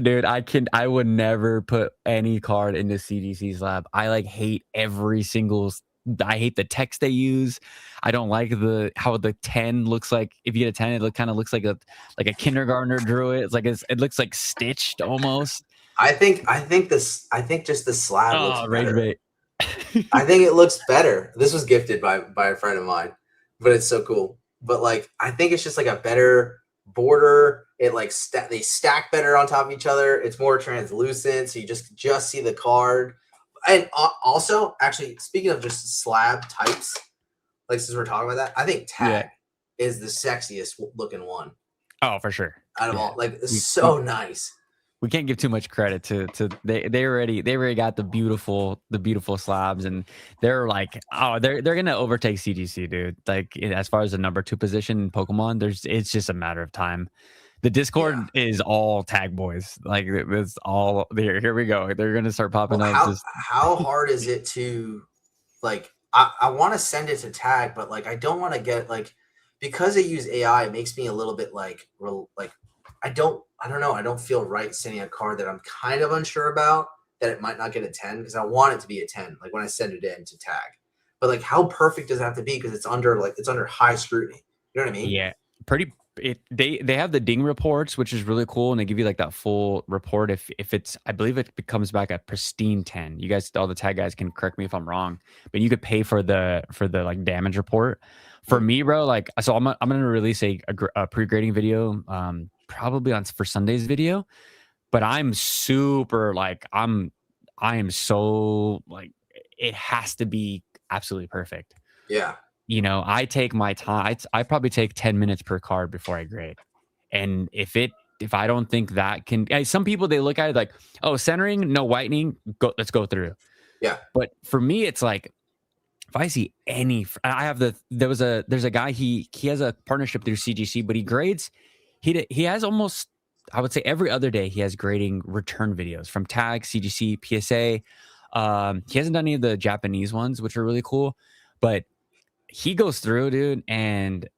Dude, I would never put any card into CGC slab. I like hate every single. I hate the text they use. I don't like how the 10 looks like. If you get a 10, it kind of looks like a kindergartner drew it. It's like it looks like stitched almost.
I think just the slab looks
Oh, rage
better.
bait.
I think it looks better. This was gifted by a friend of mine, but it's so cool. But like, I think it's just like a better border. It like they stack better on top of each other. It's more translucent, so you just see the card. And also, actually, speaking of just slab types, like since we're talking about that, I think tag is the sexiest looking one.
Oh, for sure.
Out of all, like, it's so nice.
We can't give too much credit to they already got the beautiful slabs, and they're like, oh, they're gonna overtake CGC, dude. Like, as far as the number 2 position in Pokemon, it's just a matter of time. The Discord is all tag boys. Like, it's all there. Here we go. They're gonna start popping up.
How hard is it to, like, I want to send it to tag, but like I don't want to get, like, because they use AI, it makes me a little bit like I don't know. I don't feel right sending a card that I'm kind of unsure about, that it might not get a 10, because I want it to be a 10, like when I send it in to tag. But like, how perfect does it have to be? Because it's under high scrutiny. You know what I mean?
Yeah, they have the ding reports, which is really cool, and they give you like that full report if it's, I believe it comes back a pristine 10. You guys, all the tag guys, can correct me if I'm wrong, but you could pay for the like damage report. For me, bro, like, so I'm gonna release a pre-grading video, probably for Sunday's video, but I'm super like I am so like, it has to be absolutely perfect.
Yeah.
You know, I take my time. I probably take 10 minutes per card before I grade. And if I don't think that can, some people, they look at it like, oh, centering, no whitening, let's go through.
Yeah.
But for me, it's like, if I see there's a guy, he has a partnership through CGC, but he grades, he has almost, I would say every other day, he has grading return videos from tag, CGC, PSA. He hasn't done any of the Japanese ones, which are really cool, but he goes through, dude, and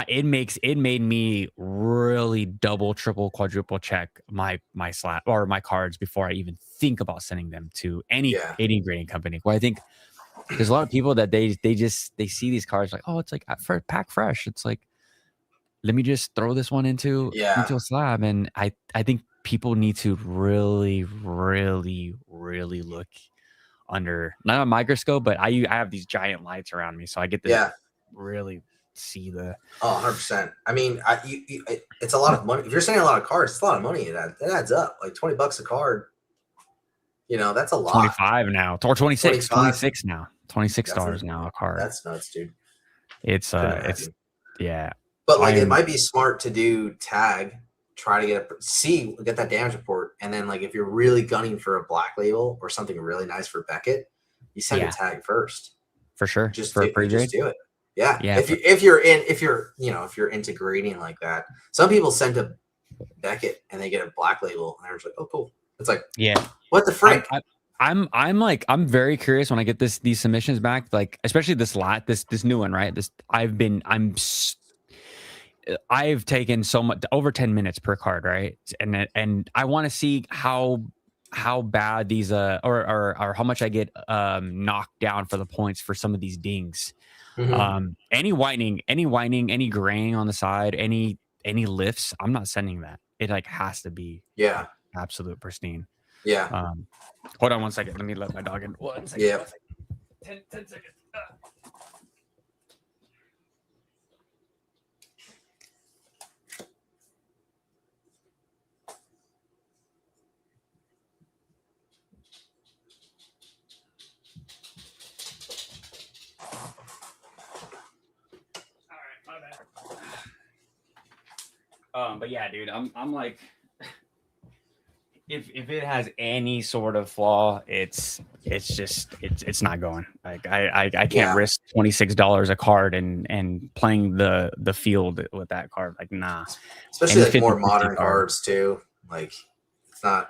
it made me really double, triple, quadruple check my slab or my cards before I even think about sending them to any grading company. Where I think there's a lot of people that they see these cards like, oh, it's like for pack fresh. It's like, let me just throw this one into a slab, and I think people need to really, really, really look under, not a microscope, but I have these giant lights around me, so I get to really see the
100%. I mean, it's a lot of money. If you're sending a lot of cards, it's a lot of money. It adds up. Like $20 a card. You know, that's a lot.
25 now, or 26, 26 now, $26 now a card.
That's nuts, dude.
It's yeah.
But like, it might be smart to do tag, try to get that damage report, and then like if you're really gunning for a black label or something really nice for Beckett, you send a tag first.
For sure.
Just
for a pre-grade.
Just do it. Yeah. If you're into grading like that. Some people send to Beckett and they get a black label and they're just like, oh, cool. It's like, what the frick?
I'm very curious when I get these submissions back, like especially this new one, right? I've taken so much, over 10 minutes per card, right? And I want to see how bad these or how much I get knocked down for the points for some of these dings. Mm-hmm. Any whitening, any graying on the side, any lifts, I'm not sending that. It like has to be absolute pristine.
Yeah.
Hold on one second. Let me let my dog in. 1 second.
Yeah.
10 seconds. But yeah, dude, I'm like, if it has any sort of flaw, it's not going. Like I can't risk $26 a card and playing the field with that card. Like, nah.
Especially like more modern cards too. Like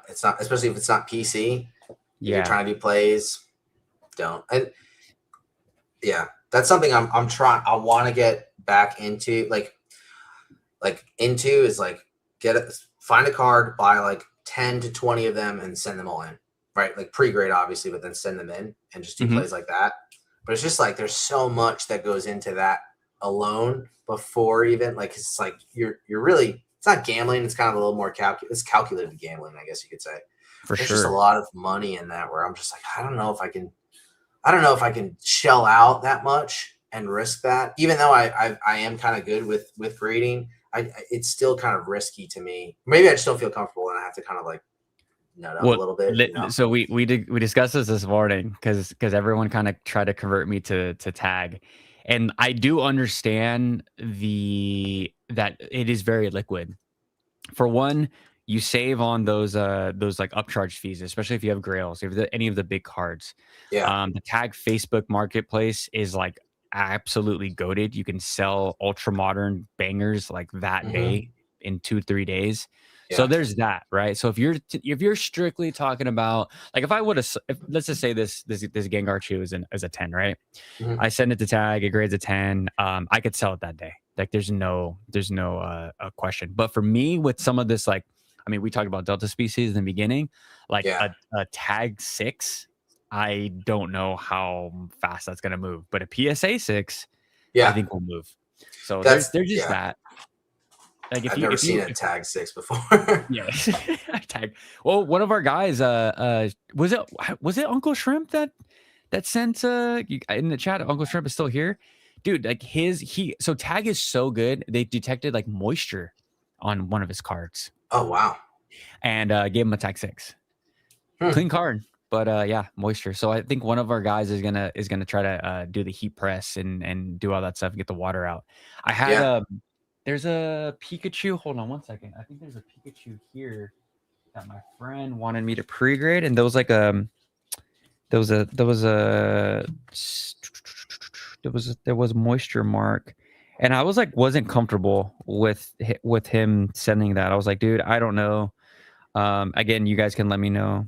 It's not, especially if it's not PC. If you're
Yeah.
trying to do plays, don't. And yeah, that's something I'm trying. I want to get back into, like into is like find a card, buy like 10 to 20 of them, and send them all in. Right, like pre-grade obviously, but then send them in and just do plays like that. But it's just like there's so much that goes into that alone before even, like, it's like you're really, it's not gambling, it's kind of a little more it's calculated gambling, I guess you could say.
For
There's
sure.
just a lot of money in that where I'm just like, I don't know if I can shell out that much and risk that, even though I am kind of good with grading. It's still kind of risky to me. Maybe I just don't feel comfortable and I have to kind of like nut up a little bit. You know?
So we discussed this morning because everyone kind of tried to convert me to tag, and I do understand that it is very liquid. For one, you save on those like upcharge fees, especially if you have grails, if any of the big cards.
Yeah.
The tag Facebook marketplace is like absolutely goated. You can sell ultra modern bangers like that day in 2-3 days.
Yeah.
So there's that, right? So if you're strictly talking about, like, if I would have, let's just say this Gengar Chew is a 10, right? I send it to tag, it grades a 10. I could sell it that day. Like there's no question. But for me, with some of this, like, I mean, we talked about Delta species in the beginning, like a tag 6. I don't know how fast that's gonna move, but a PSA 6, I think will move. So there's just that. Like
I've never seen a tag 6 before.
Yeah, tag. Well, one of our guys, was it Uncle Shrimp that sent in the chat? Uncle Shrimp is still here, dude. Like so tag is so good. They detected like moisture on one of his cards.
Oh wow!
And gave him a tag 6. Clean card, but yeah, moisture. So I think one of our guys is gonna try to do the heat press and do all that stuff and get the water out. I had there's a Pikachu. Hold on one second. I think there's a Pikachu here that my friend wanted me to pre-grade, and there was moisture mark, and I was like wasn't comfortable with him sending that. I was like, dude, I don't know. Again, you guys can let me know.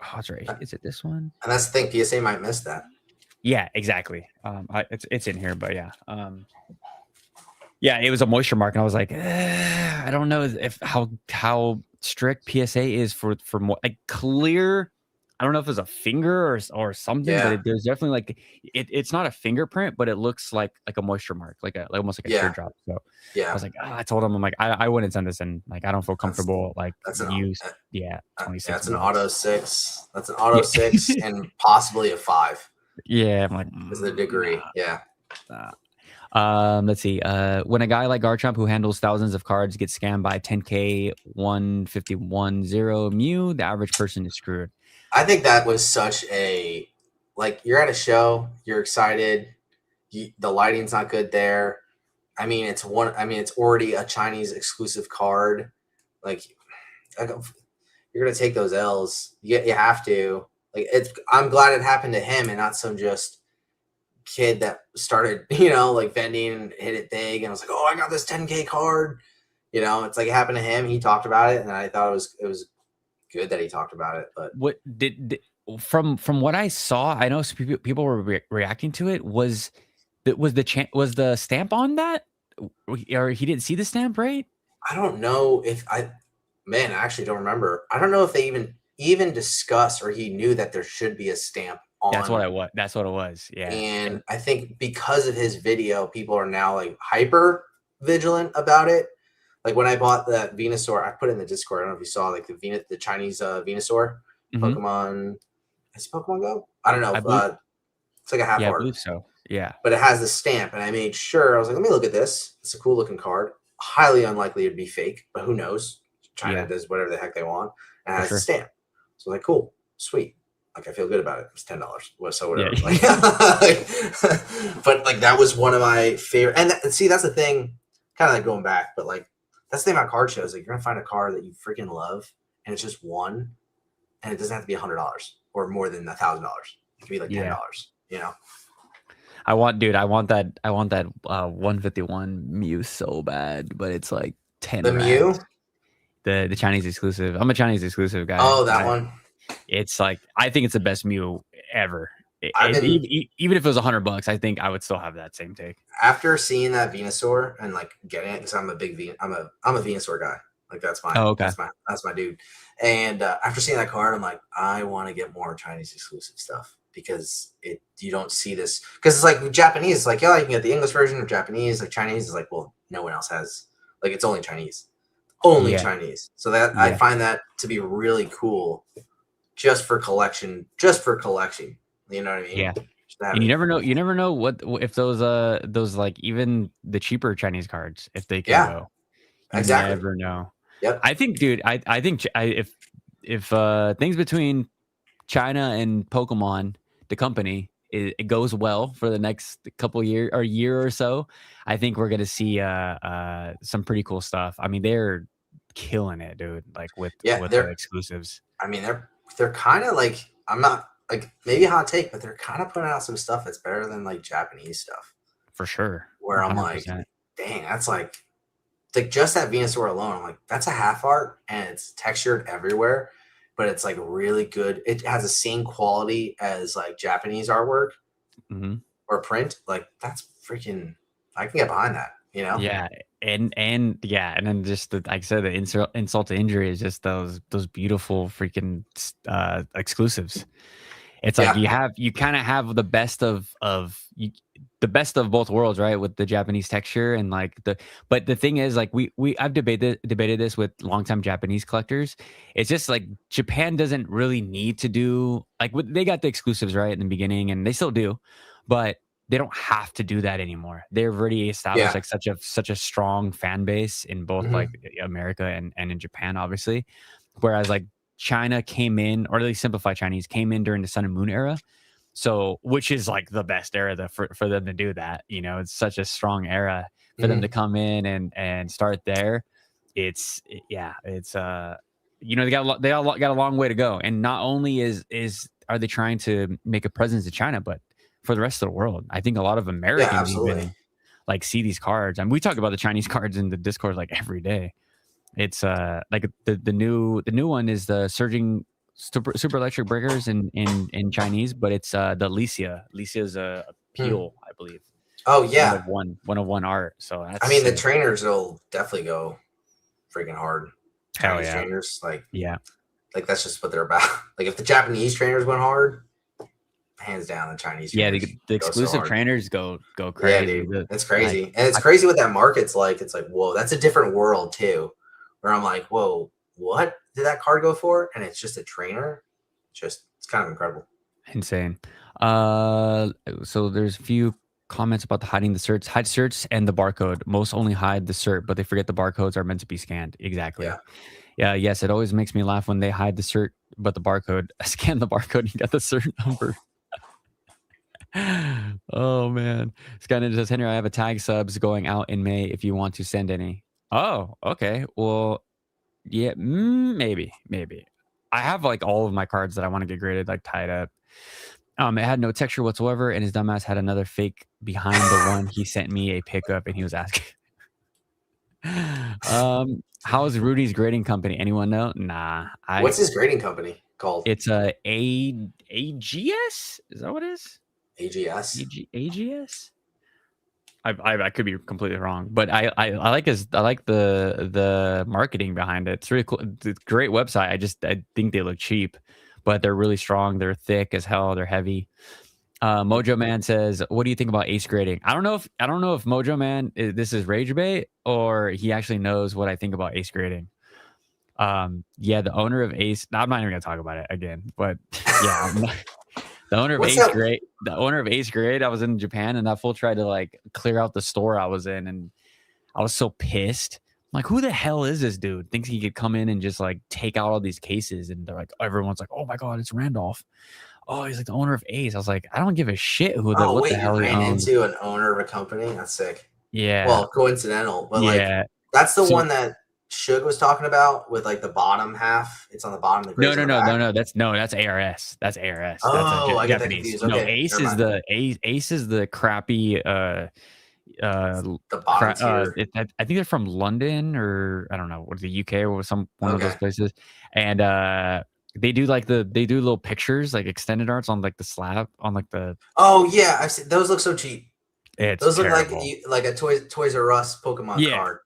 Oh, that's right. Is it this one?
And that's the thing. PSA might miss that.
Yeah, exactly. It's in here, but yeah. Yeah, it was a moisture mark, and I was like, I don't know if how strict PSA is for more like clear. I don't know if it's a finger or something, but there's definitely like it's not a fingerprint, but it looks like a moisture mark, like almost like a teardrop. So I was like, I told him, I'm like, I wouldn't send this in. Like, I don't feel comfortable. That's 26.
That's an auto 6. That's an auto 6 and possibly a 5.
Yeah, I'm like,
is the degree. Yeah.
Let's see. When a guy like Garchomp, who handles thousands of cards, gets scammed by 10K 151.0 Mew, the average person is screwed.
I think that was such a, like, you're at a show, you're excited, the lighting's not good there. I mean, it's already a Chinese exclusive card. Like you're gonna take those L's. You have to. Like, I'm glad it happened to him and not some just kid that started, like vending and hit it big and was like, oh, I got this 10K card. It's like it happened to him. He talked about it, and I thought it was good that he talked about it. But
what did from what I saw, I know people were reacting to it. Was the stamp on that, or he didn't see the stamp, right?
I don't know if I actually don't remember. I don't know if they even discussed or he knew that there should be a stamp on.
That's what it was. Yeah.
And I think because of his video, people are now like hyper vigilant about it. Like when I bought that Venusaur, I put it in the Discord. I don't know if you saw, like the Chinese Venusaur Pokemon. Is it Pokemon Go? I don't know. It's like a half art.
I believe so. Yeah.
But it has the stamp, and I made sure. I was like, let me look at this. It's a cool looking card. Highly unlikely it'd be fake, but who knows? China does whatever the heck they want, and it has a stamp. So I'm like, cool, sweet. Like, I feel good about it. It's $10. So whatever. Yeah. But like that was one of my favorite. And see, that's the thing. Kind of like going back, but like that's the thing about card shows. Like, you're gonna find a card that you freaking love, and it's just one, and it doesn't have to be $100 or more than $1,000. It can be like $10.
I want that 151 Mew so bad, but it's like 10.
The Mew.
the Chinese exclusive. I'm a Chinese exclusive guy.
Oh, that one.
It's like I think it's the best Mew ever. Even if it was $100, I think I would still have that same take.
After seeing that Venusaur and like getting it, because I'm a Venusaur guy. Like that's my that's my dude. And after seeing that card, I'm like, I want to get more Chinese exclusive stuff because you don't see this because it's like Japanese. It's like, yeah, you can get the English version of Japanese. Like Chinese is like, well, no one else has. Like it's only Chinese, Chinese. So that I find that to be really cool, just for collection. You know what I mean?
Yeah. And you never know what if those like even the cheaper Chinese cards if they can go. You never know.
Yep.
I think, dude. I think if things between China and Pokemon, the company, it goes well for the next couple year or so, I think we're gonna see some pretty cool stuff. I mean, they're killing it, dude. Like with the exclusives.
I mean, they're kind of like I'm not like maybe a hot take, but they're kind of putting out some stuff that's better than like Japanese stuff
for sure.
Where 100%. I'm like, dang, that's like just that Venusaur alone. I'm like, that's a half art and it's textured everywhere. But it's like really good. It has the same quality as like Japanese artwork or print. Like that's freaking. I can get behind that. You know.
Yeah, and then just like I said, the insult to injury is just those beautiful freaking exclusives. It's like you kind of have the best of both worlds, right? With the Japanese texture and like but the thing is like I've debated this with longtime Japanese collectors. It's just like Japan doesn't really need to do like they got the exclusives right in the beginning and they still do, but they don't have to do that anymore. They've already established like such a strong fan base in both like America and in Japan, obviously. Whereas like China came in, or at least Simplified Chinese came in during the Sun and Moon era. So, which is like the best era for them to do that. You know, it's such a strong era for them to come in and start there. It's you know, they got a long way to go. And not only are they trying to make a presence in China, but for the rest of the world. I think a lot of Americans even like see these cards. I mean, we talk about the Chinese cards in the Discord like every day. It's like the new one is the surging super electric breakers in Chinese, but it's the Licia. Licia is a peel, I believe.
Oh yeah,
one of one art. So that's,
I mean, the trainers will definitely go freaking hard. Chinese trainers, like that's just what they're about. Like if the Japanese trainers went hard, hands down the Chinese.
Yeah, the exclusive trainers go crazy.
Yeah, dude, it's crazy, and it's crazy what that market's like. It's like, whoa, that's a different world too. Where I'm like, whoa, what did that card go for? And it's just a trainer. It's kind of incredible.
Insane. So there's a few comments about the hiding the certs. Hide certs and the barcode. Most only hide the cert, but they forget the barcodes are meant to be scanned. Exactly. Yeah. Yes, it always makes me laugh when they hide the cert, but the barcode. Scan the barcode, you got the cert number. Oh man. Skynet says, Henry, I have a tag subs going out in May if you want to send any. Oh, okay. Well, yeah, maybe. I have like all of my cards that I want to get graded, like tied up. It had no texture whatsoever, and his dumbass had another fake behind the one he sent me a pickup, and he was asking, how is Rudy's grading company? Anyone know? Nah.
What's his grading company called?
It's a AGS? Is that what it is?
AGS?
AGS? I could be completely wrong, but I like the marketing behind it. It's really cool. It's a great website. I think they look cheap, but they're really strong. They're thick as hell. They're heavy. Mojo Man says, "What do you think about Ace grading?" I don't know if Mojo Man this is rage bait or he actually knows what I think about Ace grading. The owner of Ace. I'm not even gonna talk about it again, but yeah. The owner of Ace Grade, I was in Japan and that fool tried to like clear out the store I was in and I was so pissed. I'm like, who the hell is this dude? Thinks he could come in and just like take out all these cases and they're like, everyone's like, oh my God, it's Randolph. Oh, he's like the owner of Ace. I was like, I don't give a shit what the hell he owns.
Into an owner of a company? That's sick.
Yeah.
Well, coincidental, but like that's the one that Suge was talking about with like the bottom half. It's on the bottom of the
No. That's ARS. That's ARS.
Oh,
that's
I get that confused. Okay,
Ace is the crappy
The bottom tier.
I think they're from London or I don't know, what the UK or one of those
Okay.
places, and they do little pictures like extended arts on like the slab on like the.
Oh yeah, I've seen those. Look so cheap.
It's
Those look
terrible.
like a Toys R Us Pokemon
Yeah,
card.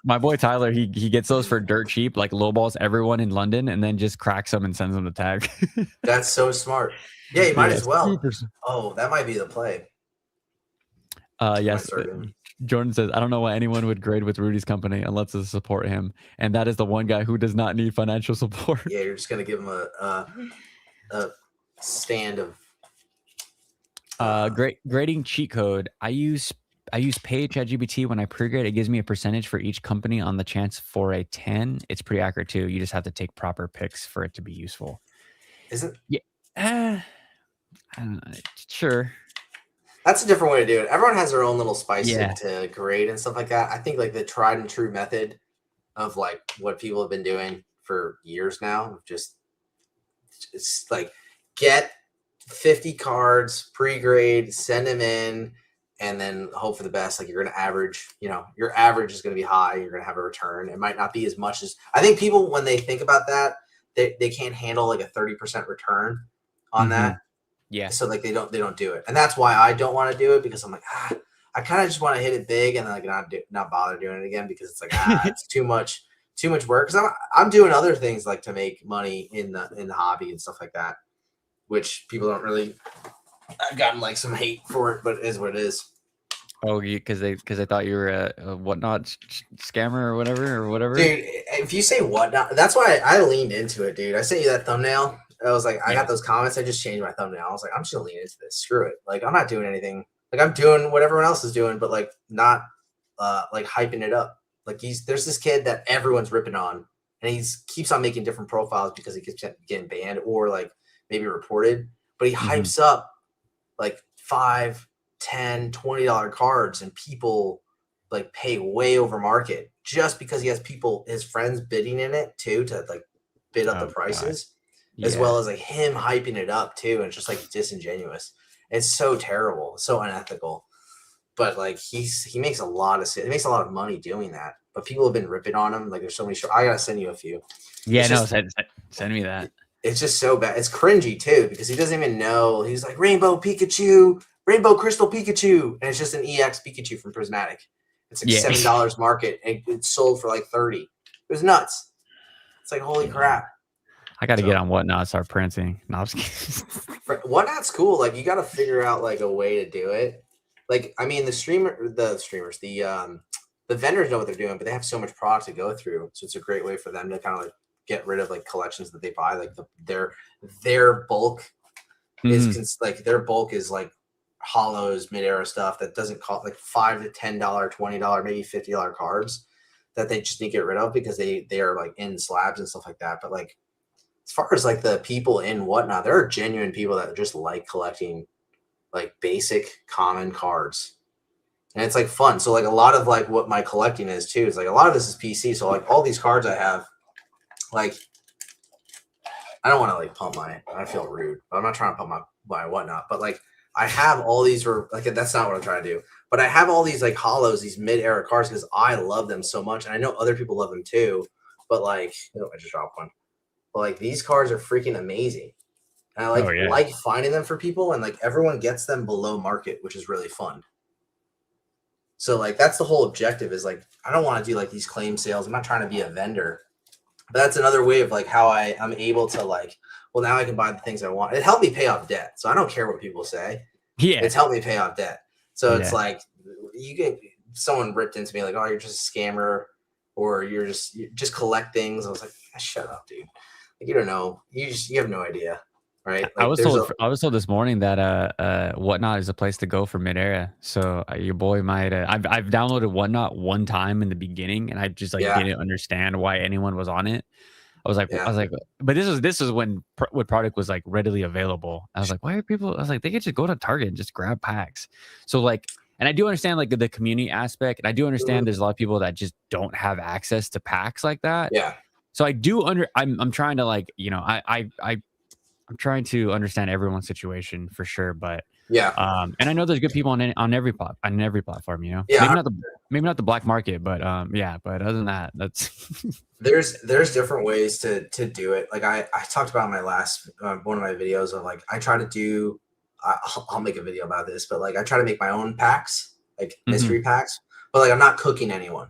my boy Tyler, he gets those for dirt cheap, like lowballs everyone in London, and then just cracks them and sends them the tag.
That's so smart. Yeah, you might
Yeah,
as well.
super.
Oh, that might be the play. Might
Yes.
start doing.
Jordan says, I don't know why anyone would grade with Rudy's company unless to support him. And that is the one guy who does not need financial support.
Yeah, you're just gonna give him a stand of
Grading cheat code. I use pay ChatGPT when I pre-grade. It gives me a percentage for each company on the chance for a 10. It's pretty accurate too. You just have to take proper picks for it to be useful.
Is it?
Yeah. Sure.
That's a different way to do it. Everyone has their own little spice to grade and stuff like that. I think like the tried and true method of like what people have been doing for years now, just it's like get 50 cards, pre-grade, send them in, and then hope for the best. Like you're going to average, your average is going to be high. You're going to have a return. It might not be as much as I think people, when they think about that, they can't handle like a 30% return on that.
Yeah.
So like they don't do it. And that's why I don't want to do it, because I'm like, I kind of just want to hit it big and then like not bother doing it again, because it's like, it's too much work. Cause I'm doing other things like to make money in the hobby and stuff like that, which people don't really. I've gotten like some hate for it, but it is what it is.
Oh, because they thought you were a whatnot scammer or whatever.
Dude, if you say whatnot, that's why I leaned into it, dude. I sent you that thumbnail. I was like, I got those comments. I just changed my thumbnail. I was like, I'm just gonna lean into this. Screw it. Like I'm not doing anything. Like I'm doing what everyone else is doing, but like not like hyping it up. Like there's this kid that everyone's ripping on, and he keeps on making different profiles because he keeps getting banned or like maybe reported. But he hypes up like $5, $10, $20 cards, and people like pay way over market just because he has his friends bidding in it too, to like bid up the prices, as well as like him hyping it up too. And it's just like disingenuous. It's so terrible, so unethical. But like he makes a lot of money doing that. But people have been ripping on him. Like there's so many I gotta send you a few.
Yeah, send me that.
It's just so bad. It's cringy too, because he doesn't even know. He's like Rainbow Pikachu, Rainbow Crystal Pikachu, and it's just an EX Pikachu from Prismatic. It's like $7 market, and it's sold for like 30. It was nuts. It's like holy crap.
I got to get on Whatnot, start printing. No, I'm just kidding.
Whatnot's cool. Like you got to figure out like a way to do it. Like I mean, the streamers, the vendors know what they're doing, but they have so much product to go through, so it's a great way for them to kind of like get rid of like collections that they buy. Like their bulk is like like hollows, mid-era stuff that doesn't cost like $5 to $10, $20, maybe $50 cards that they just need to get rid of because they are like in slabs and stuff like that. But like as far as like the people in Whatnot, there are genuine people that just like collecting like basic common cards, and it's like fun. So like a lot of like what my collecting is too is like a lot of this is PC. So like all these cards I have, like I don't want to like pump I feel rude, but I'm not trying to pump my Whatnot, but like I have all these like that's not what I'm trying to do, but I have all these like hollows, these mid-era cards because I love them so much, and I know other people love them too. But like, I just dropped one. But like these cards are freaking amazing, and I like finding them for people, and like everyone gets them below market, which is really fun. So like that's the whole objective, is like I don't want to do like these claim sales. I'm not trying to be a vendor, but that's another way of like how I'm able to like, well, now I can buy the things I want. It helped me pay off debt, so I don't care what people say.
Yeah,
it's helped me pay off debt. So it's like someone ripped into me like, oh, you're just a scammer, or you just collect things. I was like, shut up, dude. Like, you don't know. You have no idea, right? Like,
I was told this morning that Whatnot is a place to go for mid-era. So your boy might. I've downloaded Whatnot one time in the beginning, and I just like didn't understand why anyone was on it. I was like, but this is when what product was like readily available. I was like, why are people? I was like, they could just go to Target and just grab packs. So like, and I do understand like the community aspect, and I do understand there's a lot of people that just don't have access to packs like that.
Yeah.
So I do I'm trying to like, I'm trying to understand everyone's situation for sure, but
Yeah.
And I know there's good people on every platform, you know.
Yeah.
Maybe not the black market, but yeah. But other than that, that's
There's different ways to do it. Like I talked about in my last one of my videos of like I try to do. I'll make a video about this, but like I try to make my own packs, like
Mhm.
mystery packs. But like I'm not cooking anyone.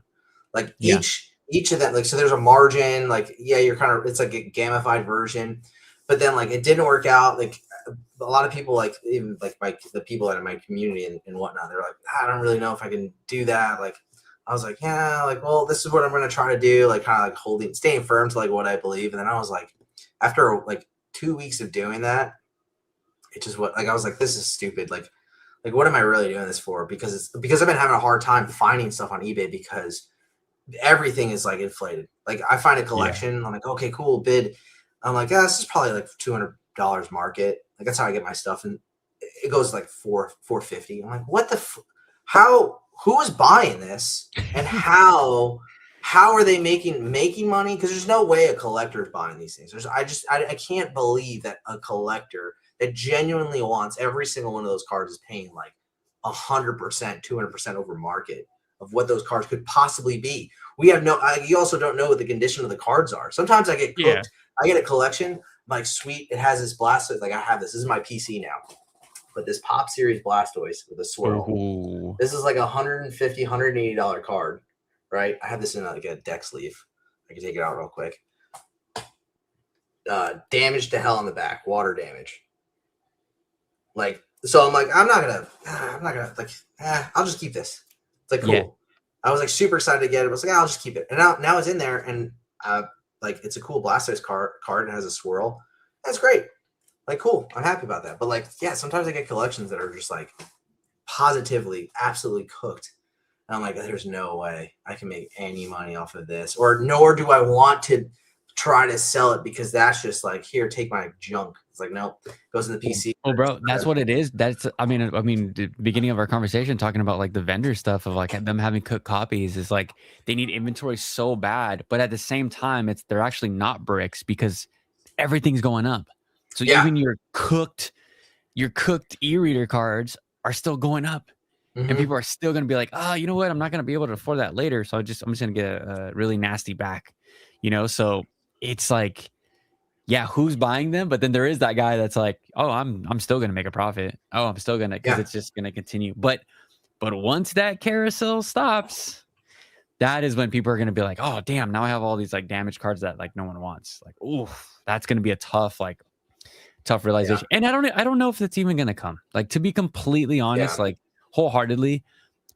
Like
Yeah.
each of them, like so there's a margin. Like yeah, you're kind of it's like a gamified version, but then like it didn't work out. Like a lot of people, like even like the people that are in my community and whatnot, they're like, I don't really know if I can do that. Like I was like, yeah, like, well, this is what I'm gonna try to do, like kind of like staying firm to like what I believe. And then I was like, after like 2 weeks of doing that, it just what like I was like, this is stupid. Like what am I really doing this for? Because I've been having a hard time finding stuff on eBay because everything is like inflated. Like I find a
Yeah.
collection, I'm like, okay, cool, bid. I'm like, yeah, this is probably like $200 market. Like that's how I get my stuff, and it goes like 450. I'm like, what the how who is buying this and how are they making money? Because there's no way a collector is buying these things. I can't believe that a collector that genuinely wants every single one of those cards is paying like 100%, 200% over market of what those cards could possibly be. We have you also don't know what the condition of the cards are. Sometimes I get
Yeah.
cooked. I get a collection, I'm like, sweet, it has this blast. Like I have this. This is my PC now. But this Pop Series Blastoise with a swirl.
Ooh.
This is like $150, $180 card, right? I have this in like a deck sleeve. I can take it out real quick. Damage to hell in the back, water damage. Like, so I'm like, I'm not gonna like, I'll just keep this. It's like cool.
Yeah.
I was like super excited to get it. I was like, I'll just keep it. And now it's in there, and like it's a cool Blastoise card and has a swirl. That's great. Like, cool. I'm happy about that. But like, yeah, sometimes I get collections that are just like positively, absolutely cooked. And I'm like, there's no way I can make any money off of this, or nor do I want to try to sell it because that's just like, here, take my junk. It's like, nope, goes in the PC.
Well, bro, that's what it is. That's I mean, the beginning of our conversation talking about like the vendor stuff of like them having cooked copies is like they need inventory so bad, but at the same time, they're actually not bricks because everything's going up. So
Yeah.
even your cooked e-reader cards are still going up. And people are still going to be like, oh, you know what? I'm not going to be able to afford that later. So I'm just going to get a really nasty back, you know? So it's like, yeah, who's buying them? But then there is that guy that's like, oh, I'm still going to make a profit. Oh, I'm still going to, because it's just going to continue. But once that carousel stops, that is when people are going to be like, oh, damn, now I have all these like damaged cards that like no one wants. Like, ooh, that's going to be a tough realization. And I don't know if it's even going to come. Like, to be completely honest, like wholeheartedly,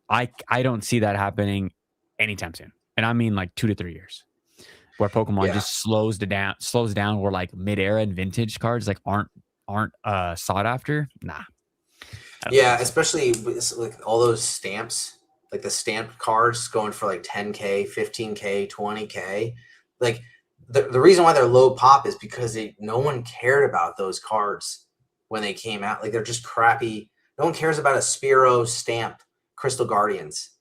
I don't see that happening anytime soon. And I mean like 2 to 3 years where Pokemon just slows down where like mid-era and vintage cards like aren't sought after. Nah.
Yeah, especially with like all those stamps, like the stamped cards going for like 10K, 15K, 20K. Like the reason why they're low pop is because no one cared about those cards when they came out. Like they're just crappy. No one cares about a Spearow stamp Crystal Guardians.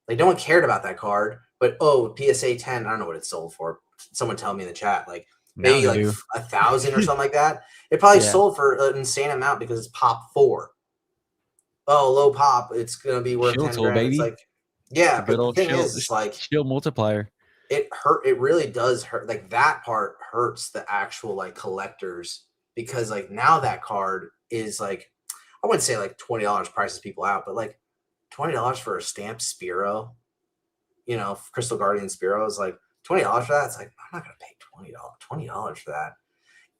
Like no one cared about that card. But PSA 10, I don't know what it sold for. Someone tell me in the chat, like maybe like 1,000 or something like that. It probably sold for an insane amount because it's pop 4. Oh, low pop, it's gonna be worth 10 grand. Baby. It's like, yeah, but the thing is, it's like
shield multiplier.
It really does hurt. Like that part hurts the actual like collectors because like now that card is like, I wouldn't say like $20 prices people out, but like $20 for a stamped Spearow, Crystal Guardian Spearow is like $20 for that. It's like, I'm not gonna pay $20 for that.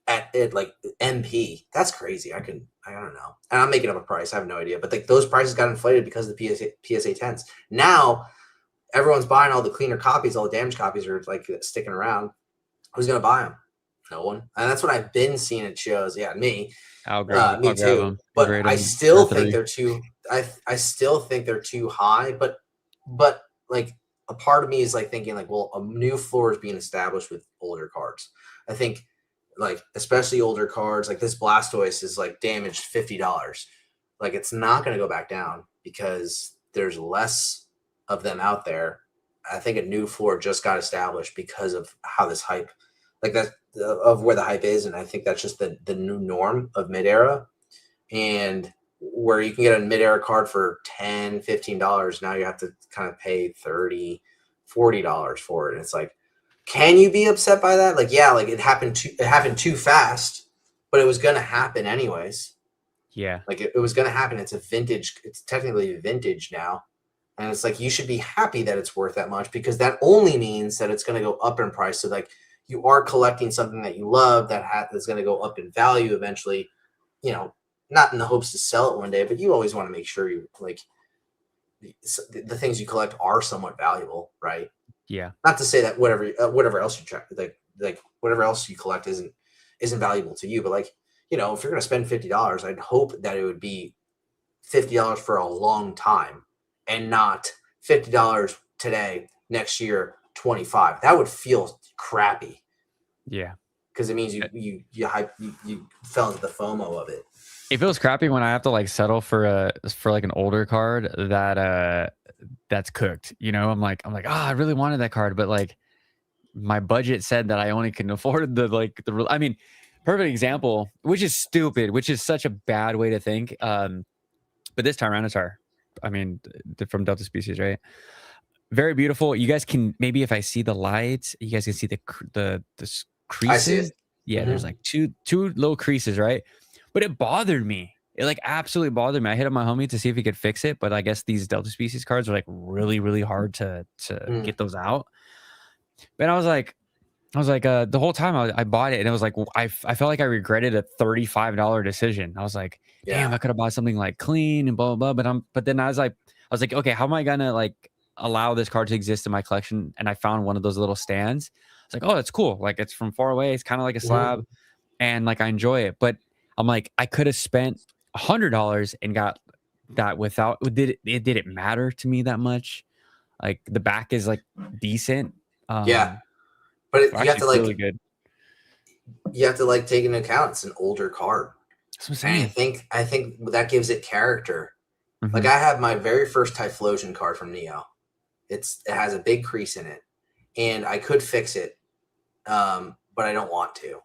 At it like MP, that's crazy. I don't know, and I'm making up a price. I have no idea, but like those prices got inflated because of the PSA 10s. Now everyone's buying all the cleaner copies, all the damaged copies are like sticking around. Who's gonna buy them? No one. And that's what I've been seeing at shows. Yeah, me. Me too. But I still think they're too. I still think they're too high. But like a part of me is like thinking like, well, a new floor is being established with older cards. I think. Like especially older cards, like this Blastoise is like damaged $50. Like it's not going to go back down because there's less of them out there. I think a new floor just got established because of how this hype, like that of where the hype is, and I think that's just the new norm of mid-era. And where you can get a mid-era card for $10, $15. Now you have to kind of pay $30, $40 for it. And it's like, can you be upset by that? Like, yeah, like it happened too fast, but it was going to happen anyways.
Yeah.
Like it was going to happen. It's technically vintage now. And it's like, you should be happy that it's worth that much, because that only means that it's going to go up in price. So like, you are collecting something that you love that's going to go up in value eventually, you know, not in the hopes to sell it one day, but you always want to make sure you like the things you collect are somewhat valuable, right?
Yeah.
Not to say that whatever else you try, like whatever else you collect isn't valuable to you, but like, you know, if you're going to spend $50, I'd hope that it would be $50 for a long time and not $50 today, next year, 25. That would feel crappy.
Yeah.
Because it means you fell into the FOMO of it.
It feels crappy when I have to like settle for like an older card that's cooked. You know, I'm like, I really wanted that card, but like my budget said that I only can afford perfect example, which is stupid, which is such a bad way to think. But this Tyrannosaur, from Delta Species, right? Very beautiful. You guys can, maybe if I see the lights, you guys can see the creases.
I see it.
Yeah, there's like two little creases, right? But it bothered me. It like absolutely bothered me. I hit up my homie to see if he could fix it, but I guess these Delta Species cards are like really, really hard to get those out. But I was like, the whole time I bought it, and it was like, I felt like I regretted a $35 decision. I was like, damn, I could have bought something like clean and blah blah blah. But then I was like, okay, how am I gonna like allow this card to exist in my collection? And I found one of those little stands. It's like, oh, that's cool. Like it's from far away. It's kind of like a slab, and like I enjoy it. But I'm like, I could have spent $100 and got that without. Did it matter to me that much? Like the back is like decent.
Yeah, but you have to like
really good.
You have to like take into account it's an older card.
That's what I'm saying.
I think that gives it character. Like I have my very first Typhlosion card from Neo. It has a big crease in it, and I could fix it, but I don't want to,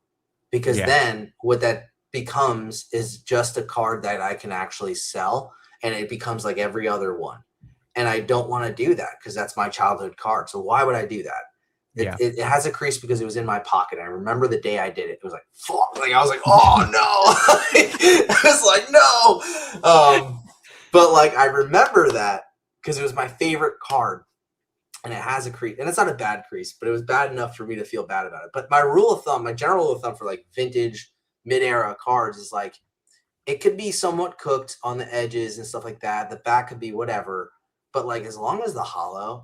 because then what that becomes is just a card that I can actually sell, and it becomes like every other one. And I don't want to do that because that's my childhood card. So why would I do that? It has a crease because it was in my pocket. I remember the day I did it. It was like, fuck. Like I was like, oh no. I was like, no. But like I remember that because it was my favorite card, and it has a crease, and it's not a bad crease, but it was bad enough for me to feel bad about it. But my general rule of thumb for like vintage mid-era cards is like, it could be somewhat cooked on the edges and stuff like that. The back could be whatever, but like as long as the hollow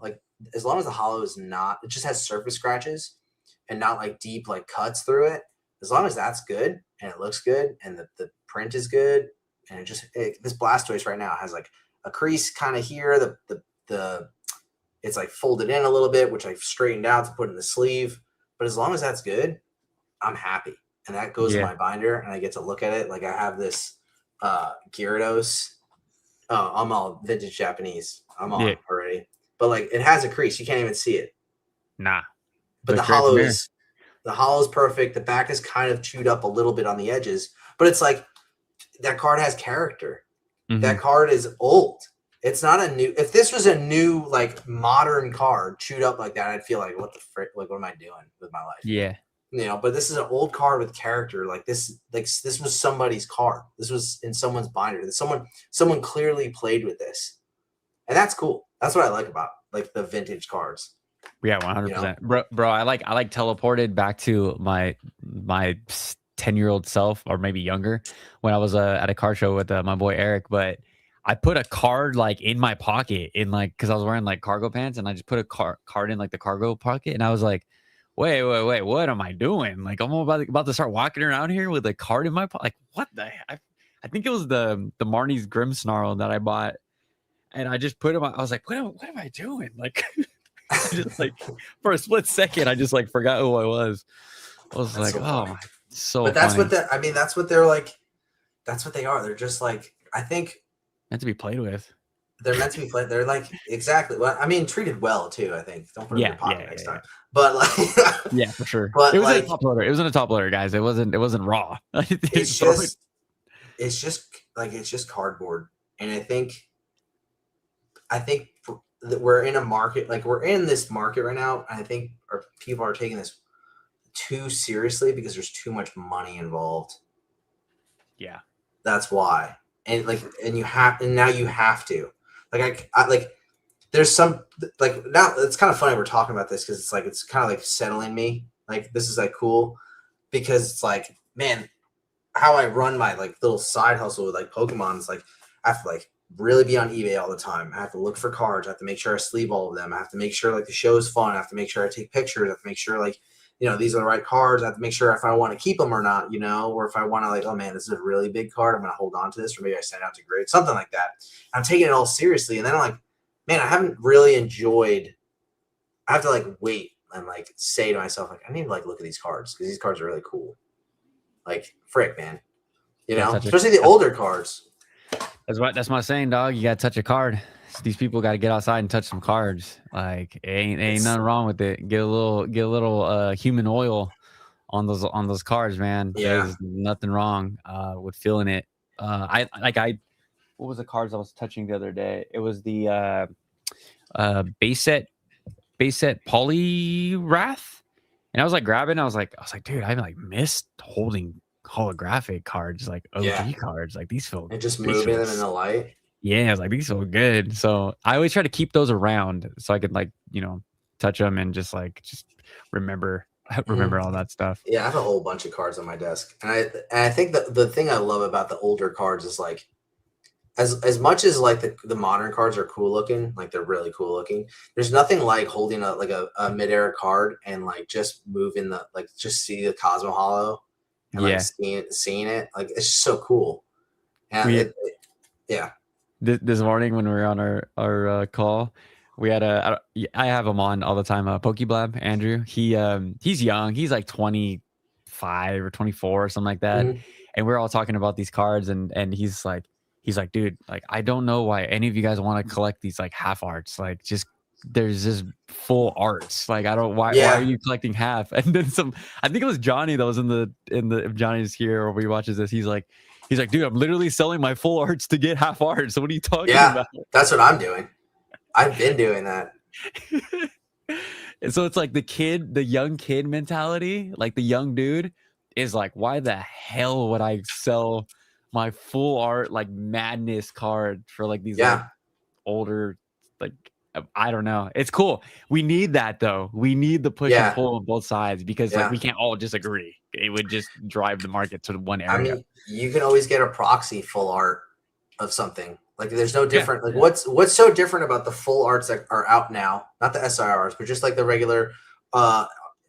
is not, it just has surface scratches and not like deep like cuts through it. As long as that's good and it looks good and the print is good, and this Blastoise right now has like a crease kind of here. The it's like folded in a little bit, which I've straightened out to put in the sleeve. But as long as that's good, I'm happy. And that goes in my binder, and I get to look at it. Like I have this Gyarados. Oh, I'm all vintage Japanese. I'm on already. But like it has a crease. You can't even see it.
Nah.
But the hollow is perfect. The back is kind of chewed up a little bit on the edges. But it's like that card has character. That card is old. It's not a new. If this was a new like modern card chewed up like that, I'd feel like, what the frick? Like, what am I doing with my life?
Yeah.
You know, but this is an old card with character. Like this was somebody's card. This was in someone's binder. Someone clearly played with this, and that's cool. That's what I like about like the vintage cards.
Yeah, 100%. Bro, I like teleported back to my 10-year-old self, or maybe younger, when I was at a car show with my boy Eric. But I put a card like in my pocket because I was wearing like cargo pants, and I just put a card in like the cargo pocket, and I was like, wait, what am I doing? Like I'm about to start walking around here with a card in my pocket. Like what the heck? I think it was the Marnie's Grimmsnarl that I bought, and I just put him. I was like, what am I doing? Like, just like for a split second, I just like forgot who I was. I was like, oh, so.
But that's what that's what they're like. That's what they are. They're just like, I think,
meant to be played with.
They're meant to be played. They're like exactly. Well, I mean, treated well too. I think. Don't put it in your pocket next time. But like,
yeah, for sure.
But
it was
like,
in a top loader. It was in a top loader, guys. It wasn't raw.
It's just it's just cardboard. And I think that we're in a market, like we're in this market right now. And I think our people are taking this too seriously because there's too much money involved.
Yeah.
That's why. And now you have to, like, there's some, like, now it's kind of funny we're talking about this because it's kind of like settling me. Like, this is like cool because it's like, man, how I run my like little side hustle with like Pokemon is like, I have to like really be on eBay all the time. I have to look for cards. I have to make sure I sleeve all of them. I have to make sure like the show is fun. I have to make sure I take pictures. I have to make sure like, these are the right cards. I have to make sure if I want to keep them or not, or if I want to like, oh man, this is a really big card, I'm going to hold on to this, or maybe I send it out to grade, something like that. I'm taking it all seriously. And then I'm like, man, I haven't really enjoyed, I have to like wait and like say to myself, like, I need to like look at these cards because these cards are really cool. Like, frick, man, especially the older cards.
That's what I'm saying, dog. You got to touch a card. These people got to get outside and touch some cards. Like, ain't nothing wrong with it. Get a little human oil on those cards, man.
Yeah.
There's nothing wrong with feeling it. What was the cards I was touching the other day? It was the base set Poliwrath. And I was like grabbing, I was like, dude, I like missed holding holographic cards, like OG cards. Like, these feel,
and just moving them in the light.
Yeah, I was like, these feel good. So I always try to keep those around so I could like, touch them and just remember all that stuff.
Yeah, I have a whole bunch of cards on my desk. And I think that the thing I love about the older cards is like, as much as like the modern cards are cool looking, like they're really cool looking, there's nothing like holding a mid-era card and like just moving just see the Cosmo Hollow and like seeing it. Like, it's just so cool. And
This morning when we were on our call, we had I have him on all the time, Pokeblab, Andrew. He's young. He's like 25 or 24 or something like that.
Mm-hmm.
And we're all talking about these cards and he's like, dude, like, I don't know why any of you guys want to collect these like half arts. Like, just there's just full arts. Like, I don't why are you collecting half? And then I think it was Johnny that was in the if Johnny's here or he watches this, he's like, dude, I'm literally selling my full arts to get half arts. So what are you talking about?
That's what I'm doing. I've been doing that.
And so it's like the young kid mentality, like the young dude is like, why the hell would I sell my full art like madness card for like these like, older, like, I don't know. It's cool. We need that though. We need the push and pull on both sides because like we can't all just agree. It would just drive the market to one area.
I mean, you can always get a proxy full art of something. Like, there's no different. Like, what's so different about the full arts that are out now? Not the SIRs, but just like the regular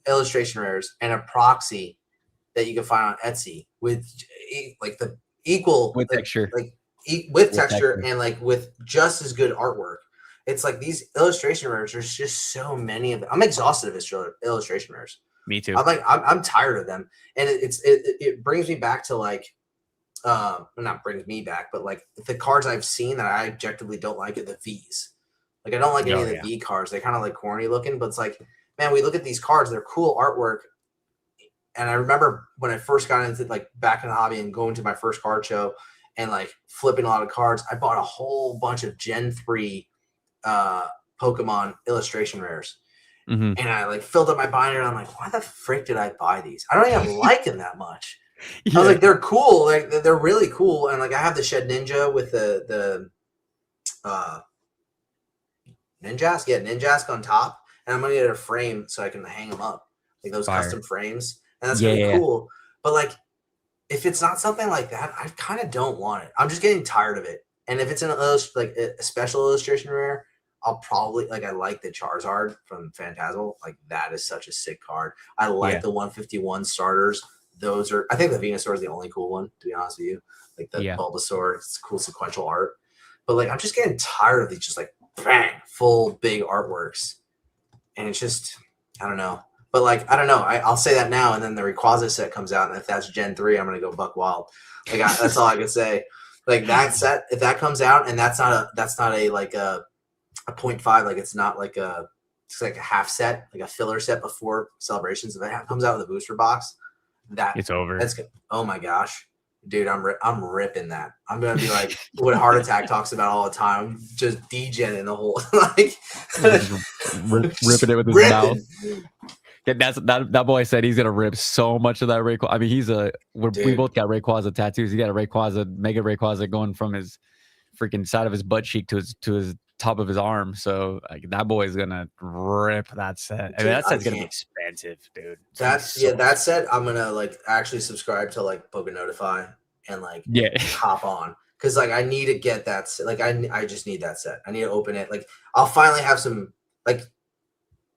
illustration rares and a proxy that you can find on Etsy with like the equal
with texture,
with texture and like with just as good artwork. It's like these illustration rares. There's just so many of them. I'm exhausted of illustration rares.
Me too.
I'm tired of them, and it brings me back to like, not brings me back, but like the cards I've seen that I objectively don't like are the V's. Like, I don't like any of the V cards. They're kind of like corny looking, but it's like, man, we look at these cards, they're cool artwork. And I remember when I first got into like back in the hobby and going to my first card show and like flipping a lot of cards, I bought a whole bunch of Gen 3 Pokemon illustration rares.
Mm-hmm.
And I like filled up my binder and I'm like, why the frick did I buy these? I don't even like them that much. I was like, they're cool. Like, they're really cool. And like, I have the Shed Ninja with the Ninjask on top. And I'm going to get a frame so I can hang them up. Like those custom frames. And that's really cool. But like, if it's not something like that, I kind of don't want it. I'm just getting tired of it. And if it's a special illustration rare, I'll probably like, I like the Charizard from Phantasmal. Like, that is such a sick card. I like the 151 starters. Those are, I think the Venusaur is the only cool one, to be honest with you. Like the Bulbasaur, it's cool sequential art. But like, I'm just getting tired of these just like bang, full big artworks. And it's just, I don't know. But like, I don't know. I'll say that now, and then the Rayquaza set comes out, and if that's Gen 3, I'm gonna go buck wild. Like, that's all I can say. Like, that set, if that comes out, and that's not a like a 0.5, like it's like a half set, like a filler set before Celebrations. If it comes out with a booster box,
it's over.
That's good. Oh my gosh. Dude, I'm ripping that. I'm gonna be like what Heart Attack talks about all the time, just degenning the whole like
Just ripping it with his mouth. Yeah, that boy said he's gonna rip so much of that Rayquaza. I mean, we both got Rayquaza tattoos. He got a Rayquaza, Mega Rayquaza going from his freaking side of his butt cheek to his top of his arm. So like, that boy's gonna rip that set. I mean, that set's gonna be expensive, dude.
That set I'm gonna like actually subscribe to like Pokénotify and like hop on because like I need to get that set. Like I just need that set. I need to open it. Like I'll finally have some like.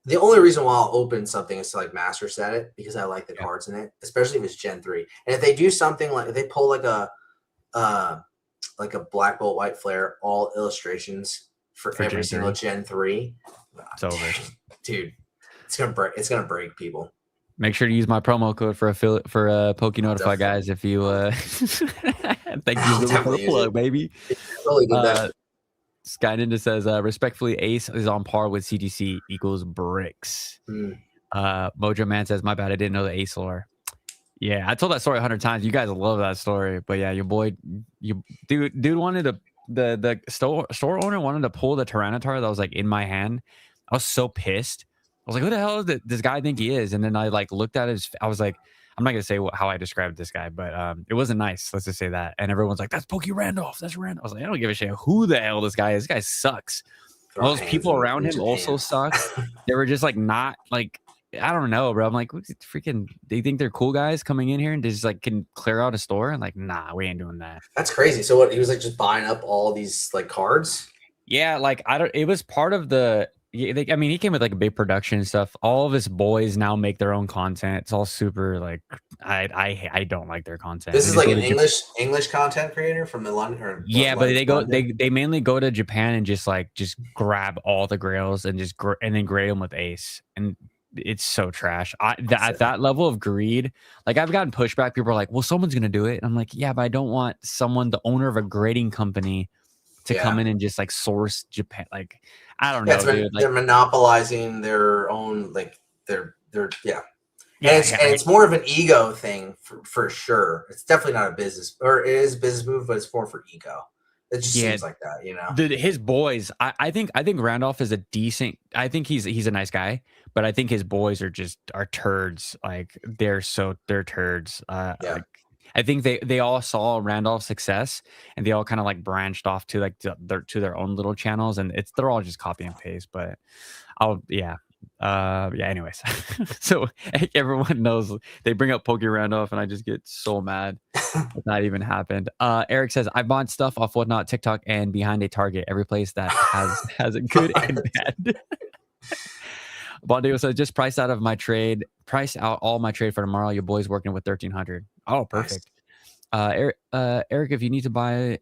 The only reason why I'll open something is to like master set it because I like the cards in it, especially if it's Gen 3. And if they do something like if they pull like a Black Bolt White Flare, all illustrations for every Gen single 3. Gen 3,
it's over.
Dude, it's gonna break people.
Make sure to use my promo code for Pokénotify, guys. If you thank you for the plug, baby.
Totally do that.
Sky Ninja says, respectfully, Ace is on par with CTC equals bricks. Mojo Man says, my bad, I didn't know the Ace lore. Yeah, I told that story 100 times. You guys love that story. But yeah, your boy, dude wanted the store owner wanted to pull the Tyranitar that was like in my hand. I was so pissed. I was like, who the hell does this guy think he is? And then I like looked at his, I was like, I'm not going to say how I described this guy, but it wasn't nice. Let's just say that. And everyone's like, that's Pokey Randolph. That's Randolph. I was like, I don't give a shit who the hell this guy is. This guy sucks. All those people around him also suck. They were just like, not like, I don't know, bro. I'm like, freaking, they think they're cool guys coming in here and just like can clear out a store. And like, nah, we ain't doing that.
That's crazy. So what, he was like just buying up all these like cards?
Yeah. Like, it was part of the, I mean, he came with like a big production and stuff. All of his boys now make their own content. It's all super like I don't like their content.
This is like an English content creator from the London. Or
yeah, but they mainly go to Japan and just grab all the grails and and then grade them with Ace, and it's so trash. At that level of greed, like I've gotten pushback. People are like, "Well, someone's gonna do it," and I'm like, "Yeah, but I don't want the owner of a grading company." To come in and just like source Japan, like I don't know, dude.
They're monopolizing their own, like they're it's more of an ego thing for sure. It's definitely not a business, or it is a business move, but it's more for ego. It just seems like that, you know.
His boys, I think Randolph is a decent. I think he's a nice guy, but I think his boys are turds. Like they're turds. Like, I think they all saw Randolph's success and they all kind of like branched off to like to their own little channels, and they're all just copy and paste. But anyways. So everyone knows they bring up Pokey Randolph and I just get so mad that not even happened. Eric says, I bought stuff off Whatnot, TikTok, and behind a Target, every place that has a good and bad. Bondego says, just price out all my trade for tomorrow. Your boy's working with 1,300. Oh, perfect. Nice. Eric, if you need to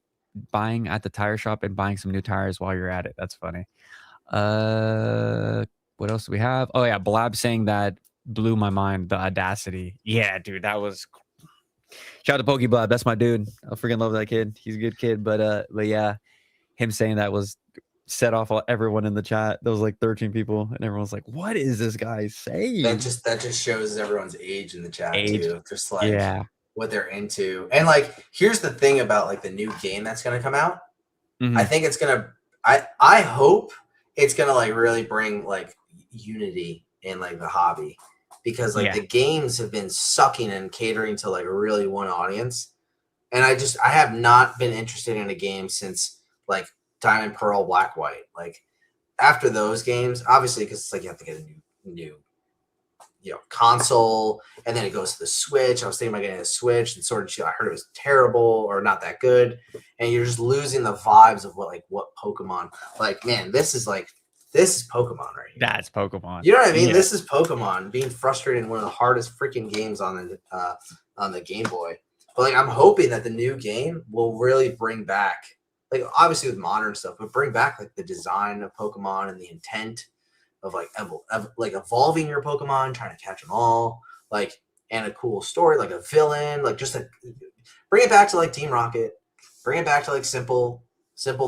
buying at the tire shop and buying some new tires while you're at it, that's funny. What else do we have? Oh yeah, Blab saying that blew my mind. The audacity. Yeah, dude, that was. Shout out to Pokey Blab. That's my dude. I freaking love that kid. He's a good kid, but yeah, him saying that was set off everyone in the chat. There was like 13 people, and everyone's like, "What is this guy saying?"
That just shows everyone's age in the chat too. Just like what they're into. And like, here's the thing about like the new game that's gonna come out. I think it's gonna. I hope it's gonna like really bring like unity in like the hobby, because like the games have been sucking and catering to like really one audience, and I have not been interested in a game since like Diamond, Pearl, Black, White. Like after those games, obviously, because it's like you have to get a new console, and then it goes to the Switch. I was thinking about getting a Switch, and Sword and Shield, I heard it was terrible or not that good, and you're just losing the vibes of what Pokemon. Like, man, this is Pokemon right here.
That's Pokemon.
You know what I mean? Yeah. This is Pokemon being frustrated in one of the hardest freaking games on the Game Boy. But like, I'm hoping that the new game will really bring back, like obviously with modern stuff, but bring back like the design of Pokemon and the intent of like evolving your Pokemon, trying to catch them all, like, and a cool story, like a villain, like just bring it back to like Team Rocket, bring it back to like simple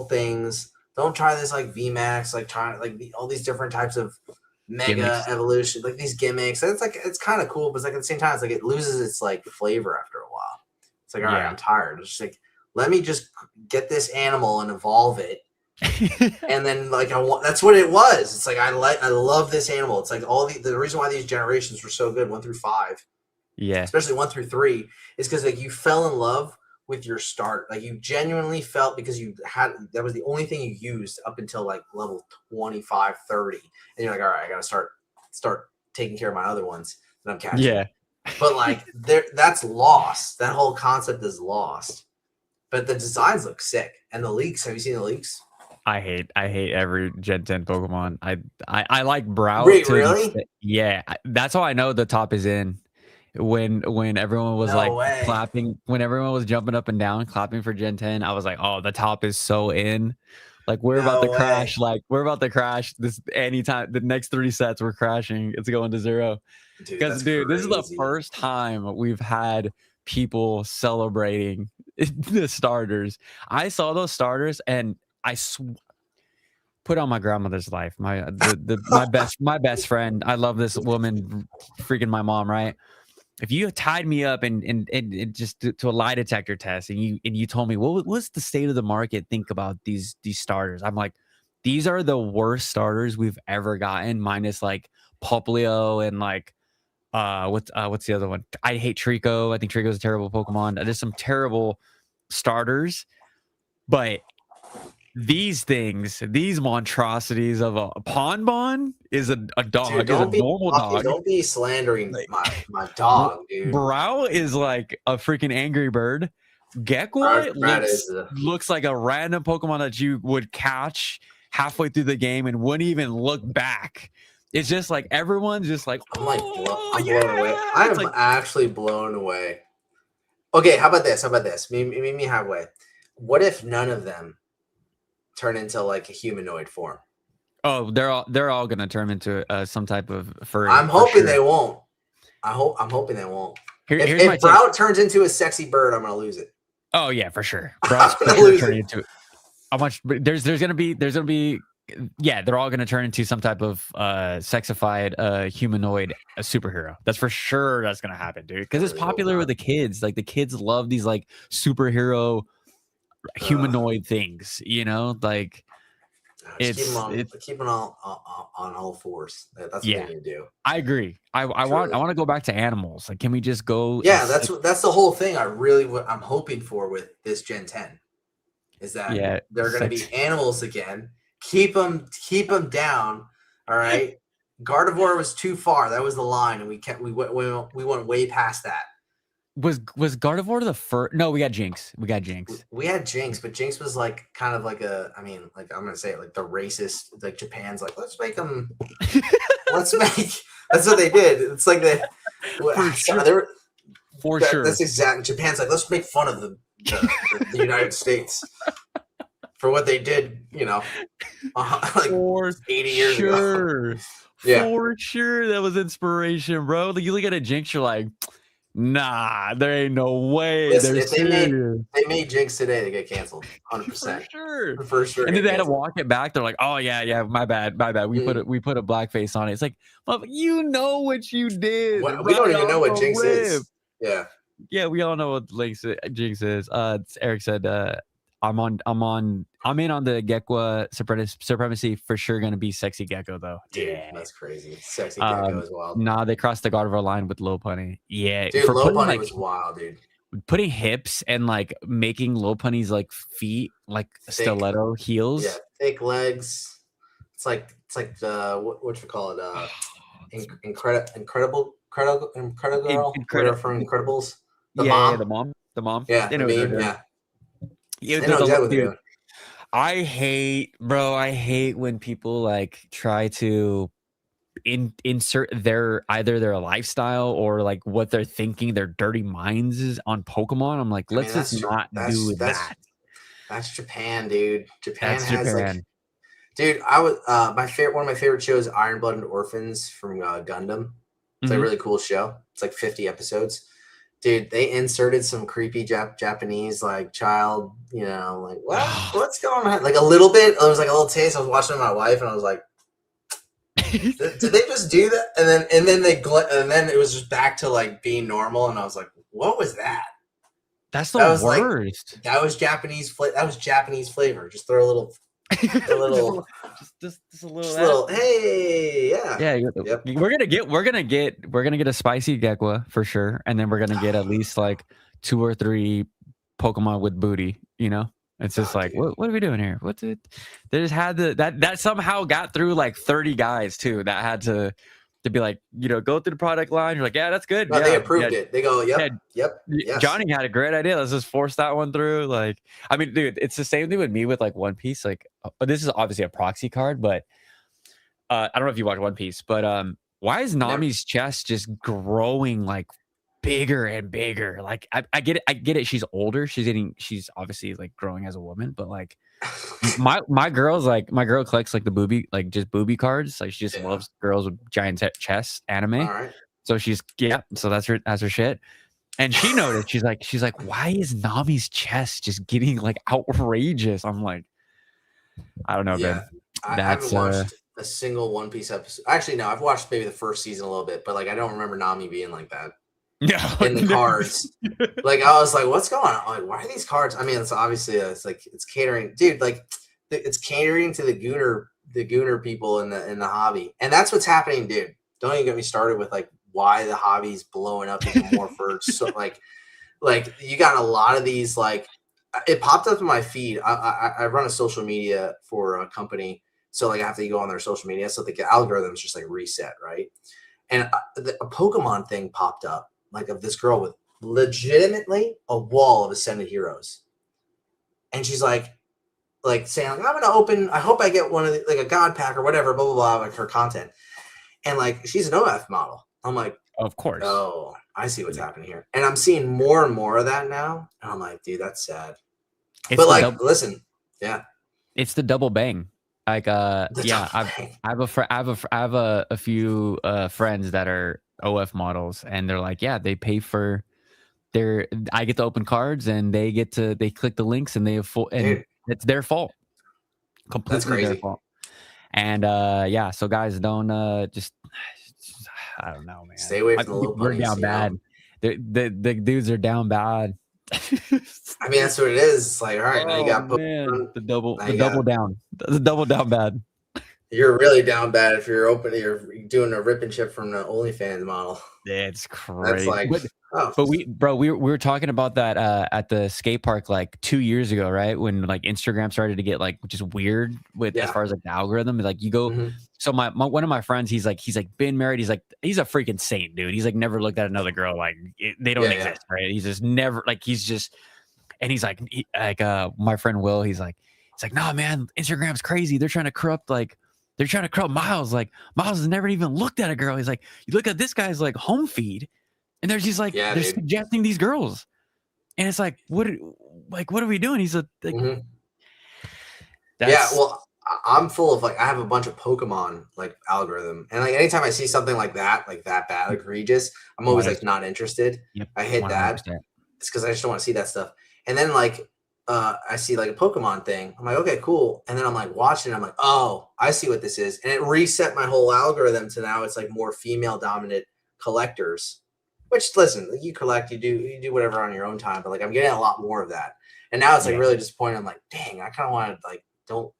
things. Don't try this like VMAX, like trying like all these different types of mega gimmicks. Evolution, like these gimmicks. And it's kind of cool, but it's like at the same time, it's like it loses its like flavor after a while. It's like, all right, I'm tired. It's just like, let me just get this animal and evolve it. And then like that's what it was. It's like I love this animal. It's like all the reason why these generations were so good, 1 through 5, especially 1 through 3, is because like you fell in love with your start. Like you genuinely felt, because that was the only thing you used up until like level 25, 30, and you're like, all right, I gotta start taking care of my other ones that I'm catching. But like that's lost. That whole concept is lost. But the designs look sick, and the leaks. Have you seen the leaks?
I hate every Gen 10 Pokemon. I like Brow.
Wait, really?
Yeah, that's how I know the top is in. When everyone was clapping, when everyone was jumping up and down, clapping for Gen 10, I was like, oh, the top is so in. Like we're about to crash. Like we're about to crash this anytime. The next 3 sets we're crashing. It's going to 0. Because dude, this is the first time we've had people celebrating the starters. I saw those starters and I put on my grandmother's life. My best friend. I love this woman, freaking my mom, right? If you tied me up and just to a lie detector test, and you told me what's the state of the market, think about these starters, I'm like, these are the worst starters we've ever gotten, minus like Poplio and like what's the other one? I hate Trico. I think Trico's a terrible Pokemon. There's some terrible starters, but these things, these monstrosities of a Ponbon is a dog, dude, is a normal dog.
Don't be slandering my dog, dude.
Brow is like a freaking Angry Bird. Gekwa looks like a random Pokemon that you would catch halfway through the game and wouldn't even look back. It's just like everyone's just like,
I'm blown away. I'm like, actually blown away. Okay, how about this? Meet me halfway. What if none of them turn into like a humanoid form?
Oh, they're all gonna turn into some type of furry.
I'm hoping they won't. I'm hoping they won't. If Brow turns into a sexy bird, I'm gonna lose it.
Oh yeah, for sure. Brow's turning into how much? There's gonna be. Yeah, they're all going to turn into some type of sexified humanoid superhero. That's for sure. That's going to happen, dude. Because it's popular with the kids. Like the kids love these like superhero humanoid things. You know, like
keep them on all fours. That's what they need to do.
I agree. I want to go back to animals. Like, can we just go?
Yeah, that's the whole thing. I'm hoping for with this Gen 10 is that they're going to be animals again. Keep them down. All right. Gardevoir was too far. That was the line, and we went way past that.
Was Gardevoir the first? No, we got Jinx. We had Jinx,
but Jinx was like kind of like I'm gonna say it, like the racist, like Japan's like, let's make them. That's what they did. It's like
for sure.
That's exactly. Japan's like, let's make fun of the United States for what they did, like 80 years ago. Yeah,
for sure, that was inspiration, bro. Like you look at a Jinx, you're like, nah, there ain't no way.
Listen, if they made Jinx today, they get canceled, 100%. For sure.
And then they had to walk it back. They're like, oh yeah, my bad. We put a blackface on it. It's like, well, you know what you did.
We don't even know what Jinx is.
Yeah, we all know what Jinx is. Eric said, I'm in on the Gekwa supremacy for sure. Going to be sexy Gecko though.
Dude, that's crazy. Sexy Gecko as well.
Nah, they crossed the Gardevoir line with Lopunny. Yeah,
dude, Lopunny was wild, dude.
Putting hips and like making Lopunny's like feet like stiletto heels.
Yeah, thick legs. It's like the what you call it? Incredible girl. Incredible from Incredibles. The
mom.
Yeah, yeah.
Dude, I hate when people like try to insert either their lifestyle or like what they're thinking, their dirty minds is on Pokemon. I'm like, let's just not do that.
That's Japan, dude. Japan has like, dude. I was one of my favorite shows, Iron Blooded Orphans from Gundam. It's a really cool show. It's like 50 episodes. Dude, they inserted some creepy Japanese like child, like what's going on? Like a little bit. It was like a little taste. I was watching with my wife, and I was like, "Did they just do that?" And then it was just back to like being normal, and I was like, "What was that?"
That's the
That was
worst.
That was Japanese flavor. Just throw a little, a little,
just a little.
just a little. Hey, yeah.
Yeah,
Yep.
we're gonna get a spicy Gekwa for sure, and then we're gonna get at least like 2 or 3 Pokemon with booty. You know, it's just like,
dude.
what are we doing here? What's it? They just had that somehow got through like 30 guys too that had to be like, you know, go through the product line. You're like, yeah, that's good.
No,
yeah,
they approved it. They go, yep,
yeah,
yes.
Johnny had a great idea. Let's just force that one through. Like, I mean, dude, it's the same thing with me with like One Piece. Like, this is obviously a proxy card, but I don't know if you watch One Piece, but why is Nami's chest just growing like bigger and bigger? Like, I get it. She's older. She's obviously like growing as a woman, but like my girl collects like the booby, like just booby cards. Like she just loves girls with giant chests, anime.
All right.
So so that's her shit. And she noticed, she's like, why is Nami's chest just getting like outrageous? I'm like, I don't know, man.
I haven't watched a single One Piece episode. Actually, no, I've watched maybe the first season a little bit, but like I don't remember Nami being like that.
Yeah,
in the cards. Like I was like, what's going on? Like, why are these cards? I mean, it's obviously it's like it's catering, dude. Like it's catering to the gooner people in the hobby, and that's what's happening, dude. Don't even get me started with like why the hobby's blowing up even more for so like you got a lot of these like it popped up in my feed. I run a social media for a company, so like I have to go on their social media, so the algorithms just like reset, right? And a Pokemon thing popped up, like of this girl with legitimately a wall of Ascended Heroes, and she's like saying like, I'm gonna open. I hope I get one of the, like a God pack or whatever, blah blah blah, like her content, and like she's an OF model. I'm like,
of course.
Oh, I see what's happening here, and I'm seeing more and more of that now. And I'm like, dude, that's sad. But like, listen, yeah,
it's the double bang. Like, yeah, I have a few friends that are OF models, and they're like, yeah, they pay for I get to open cards, and they click the links, and they have full, and dude, it's their fault, completely their fault. And yeah, so guys, don't just I don't know, man.
Stay away from the low bunnies.
We're down bad. The dudes are down bad.
I mean, that's what it is. It's like, all right, now you got
the double down. The double down bad.
You're really down bad if you're doing a rip and chip from the OnlyFans model.
Yeah, it's crazy.
That's like,
but we were talking about that at the skate park like 2 years ago, right? When like Instagram started to get like just weird with as far as like the algorithm. Like you go, so my one of my friends, he's been married. He's a freaking saint, dude. He's like never looked at another girl like they don't exist, right? He's just never like and he's like my friend Will. He's like, nah, man, Instagram's crazy. They're trying to corrupt Miles. Like Miles has never even looked at a girl. He's like, you look at this guy's like home feed, and they're just like they're suggesting these girls, and it's like, what are we doing? He's like,
yeah. Well, I'm full of like I have a bunch of Pokemon like algorithm, and like anytime I see something like that bad, egregious, I'm always like not interested.
Yep,
I hit 100%. That. It's because I just don't want to see that stuff. And then like I see like a Pokemon thing. I'm like, okay, cool. And then I'm like watching. I'm like, oh, I see what this is. And it reset my whole algorithm to now it's like more female dominant collectors. Which listen, you collect, you do whatever on your own time. But like I'm getting a lot more of that. And now it's like really disappointing. I'm like, dang, I kind of want to like don't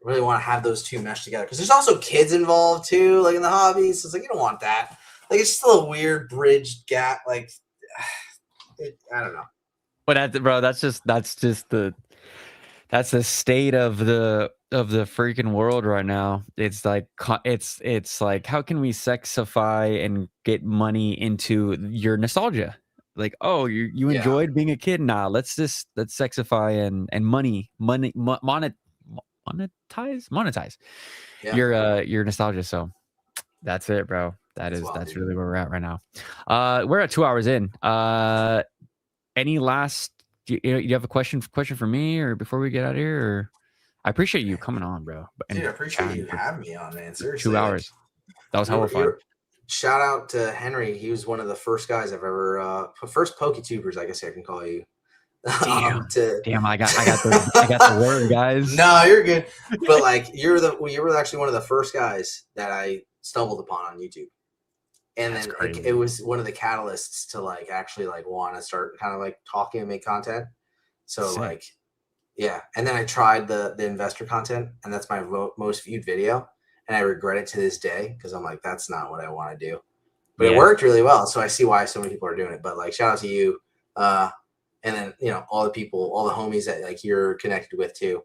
really want to have those two mesh together because there's also kids involved too, like in the hobbies. So it's like you don't want that. Like it's just a little weird bridge gap. Like I don't know.
But that's the state of the freaking world right now. It's like it's like how can we sexify and get money into your nostalgia? Like, oh, you enjoyed being a kid? Nah, let's sexify and monetize your nostalgia. So that's it, bro. That's really where we're at right now. We're at 2 hours in. Any last? Do you have a question for me, or before we get out of here? Or I appreciate you coming on, bro.
Dude, I appreciate you having me on, man. Seriously,
2 hours. That was hella fun.
Shout out to Henry. He was one of the first guys I've ever first PokeTubers, I guess I can call you.
Damn, I got the word, guys.
No, you're good. But like you were actually one of the first guys that I stumbled upon on YouTube. And
That's
then
crazy.
it was one of the catalysts to like actually like want to start kind of like talking and make content. So
Sick.
like, yeah. And then I tried the investor content, and that's my most viewed video. And I regret it to this day because I'm like, that's not what I want to do. But it
Yeah.
worked really well. So I see why so many people are doing it. But like, shout out to you. And then, you know, all the people, all the homies that like you're connected with too.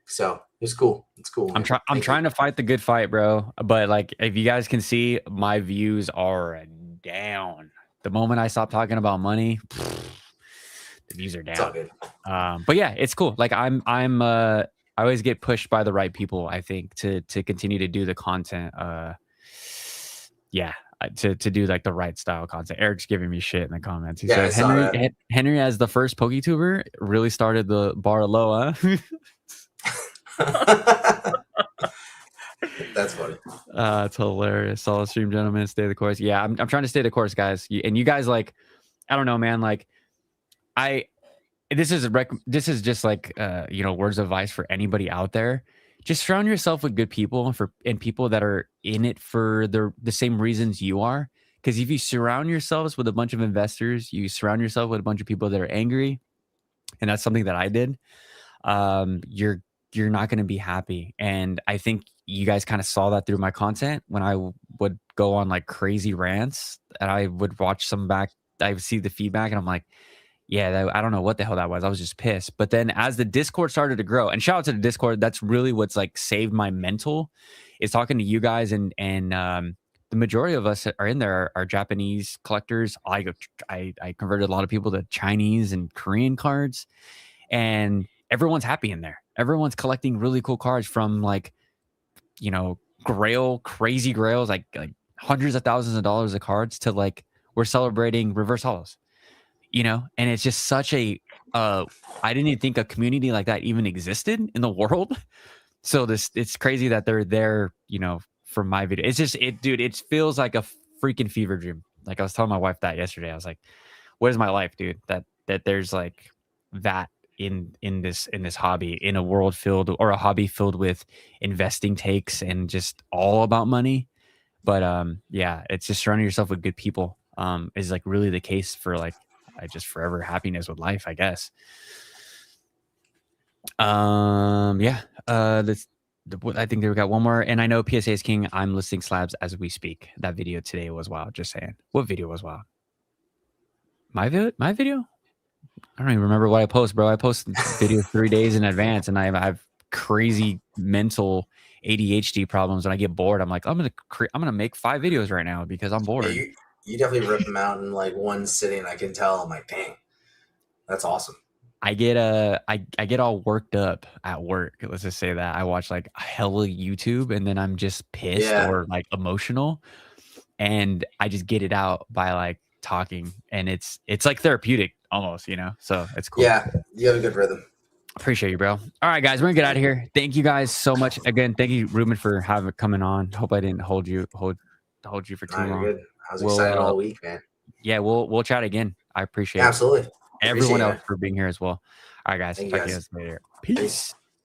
So it's cool. It's cool.
I'm trying to fight the good fight, bro. But like, if you guys can see, my views are down. The moment I stop talking about money, the views are
It's all
down.
good.
But yeah, it's cool. Like I always get pushed by the right people, I think, to continue to do the content. Yeah, to do like the right style content. Eric's giving me shit in the comments. He
Yeah, I
said
saw that.
Henry as the first PokeTuber really started the bar low, huh?
That's funny.
It's hilarious. Solid stream, gentlemen. Stay the course. Yeah, I'm trying to stay the course, guys. And you guys, like, I don't know, man. Like, this is just like you know, words of advice for anybody out there. Just surround yourself with good people and people that are in it for the same reasons you are. Because if you surround yourselves with a bunch of investors, you surround yourself with a bunch of people that are angry, and that's something that I did. You're not going to be happy. And I think you guys kind of saw that through my content when I would go on like crazy rants, and I would watch some back. I would see the feedback, and I'm like, yeah, I don't know what the hell that was. I was just pissed. But then as the Discord started to grow, and shout out to the Discord, that's really what's like saved my mental, is talking to you guys, and the majority of us are in there are Japanese collectors. I converted a lot of people to Chinese and Korean cards, and everyone's happy in there. Everyone's collecting really cool cards from like, you know, crazy grails, like hundreds of thousands of dollars of cards, to like, we're celebrating reverse holos, you know. And it's just such a I didn't even think a community like that even existed in the world. So it's crazy that they're there, you know, for my video. It's just dude, it feels like a freaking fever dream. Like I was telling my wife that yesterday. I was like, what is my life, dude? That there's like that in this hobby, in a world filled, or a hobby filled with investing takes and just all about money. But yeah, it's just surrounding yourself with good people is like really the case for like just forever happiness with life, I guess. Yeah. I think we got one more, and I know PSA is king. I'm listing slabs as we speak. That video today was wild. Just saying. What video was wild? My video? I don't even remember what I post, bro. I post videos 3 days in advance, and I have crazy mental ADHD problems. When I get bored, I'm like, I'm gonna make 5 videos right now because I'm bored.
Yeah, you definitely rip them out in like one sitting. I can tell. I'm like, dang, that's awesome.
I get I get all worked up at work. Let's just say that I watch like hella YouTube, and then I'm just pissed or like emotional, and I just get it out by like talking, and it's like therapeutic almost, you know. So it's cool.
Yeah, you have a good rhythm.
Appreciate you, bro. All right, guys, we're gonna get out of here. Thank you guys so much again. Thank you, Ruben, for coming on. Hope I didn't hold you for too long.
Good. I was excited all week, man.
Yeah, we'll chat again. I appreciate
absolutely.
Everyone else for being here as well. All right, guys. Talk to you guys later. Peace.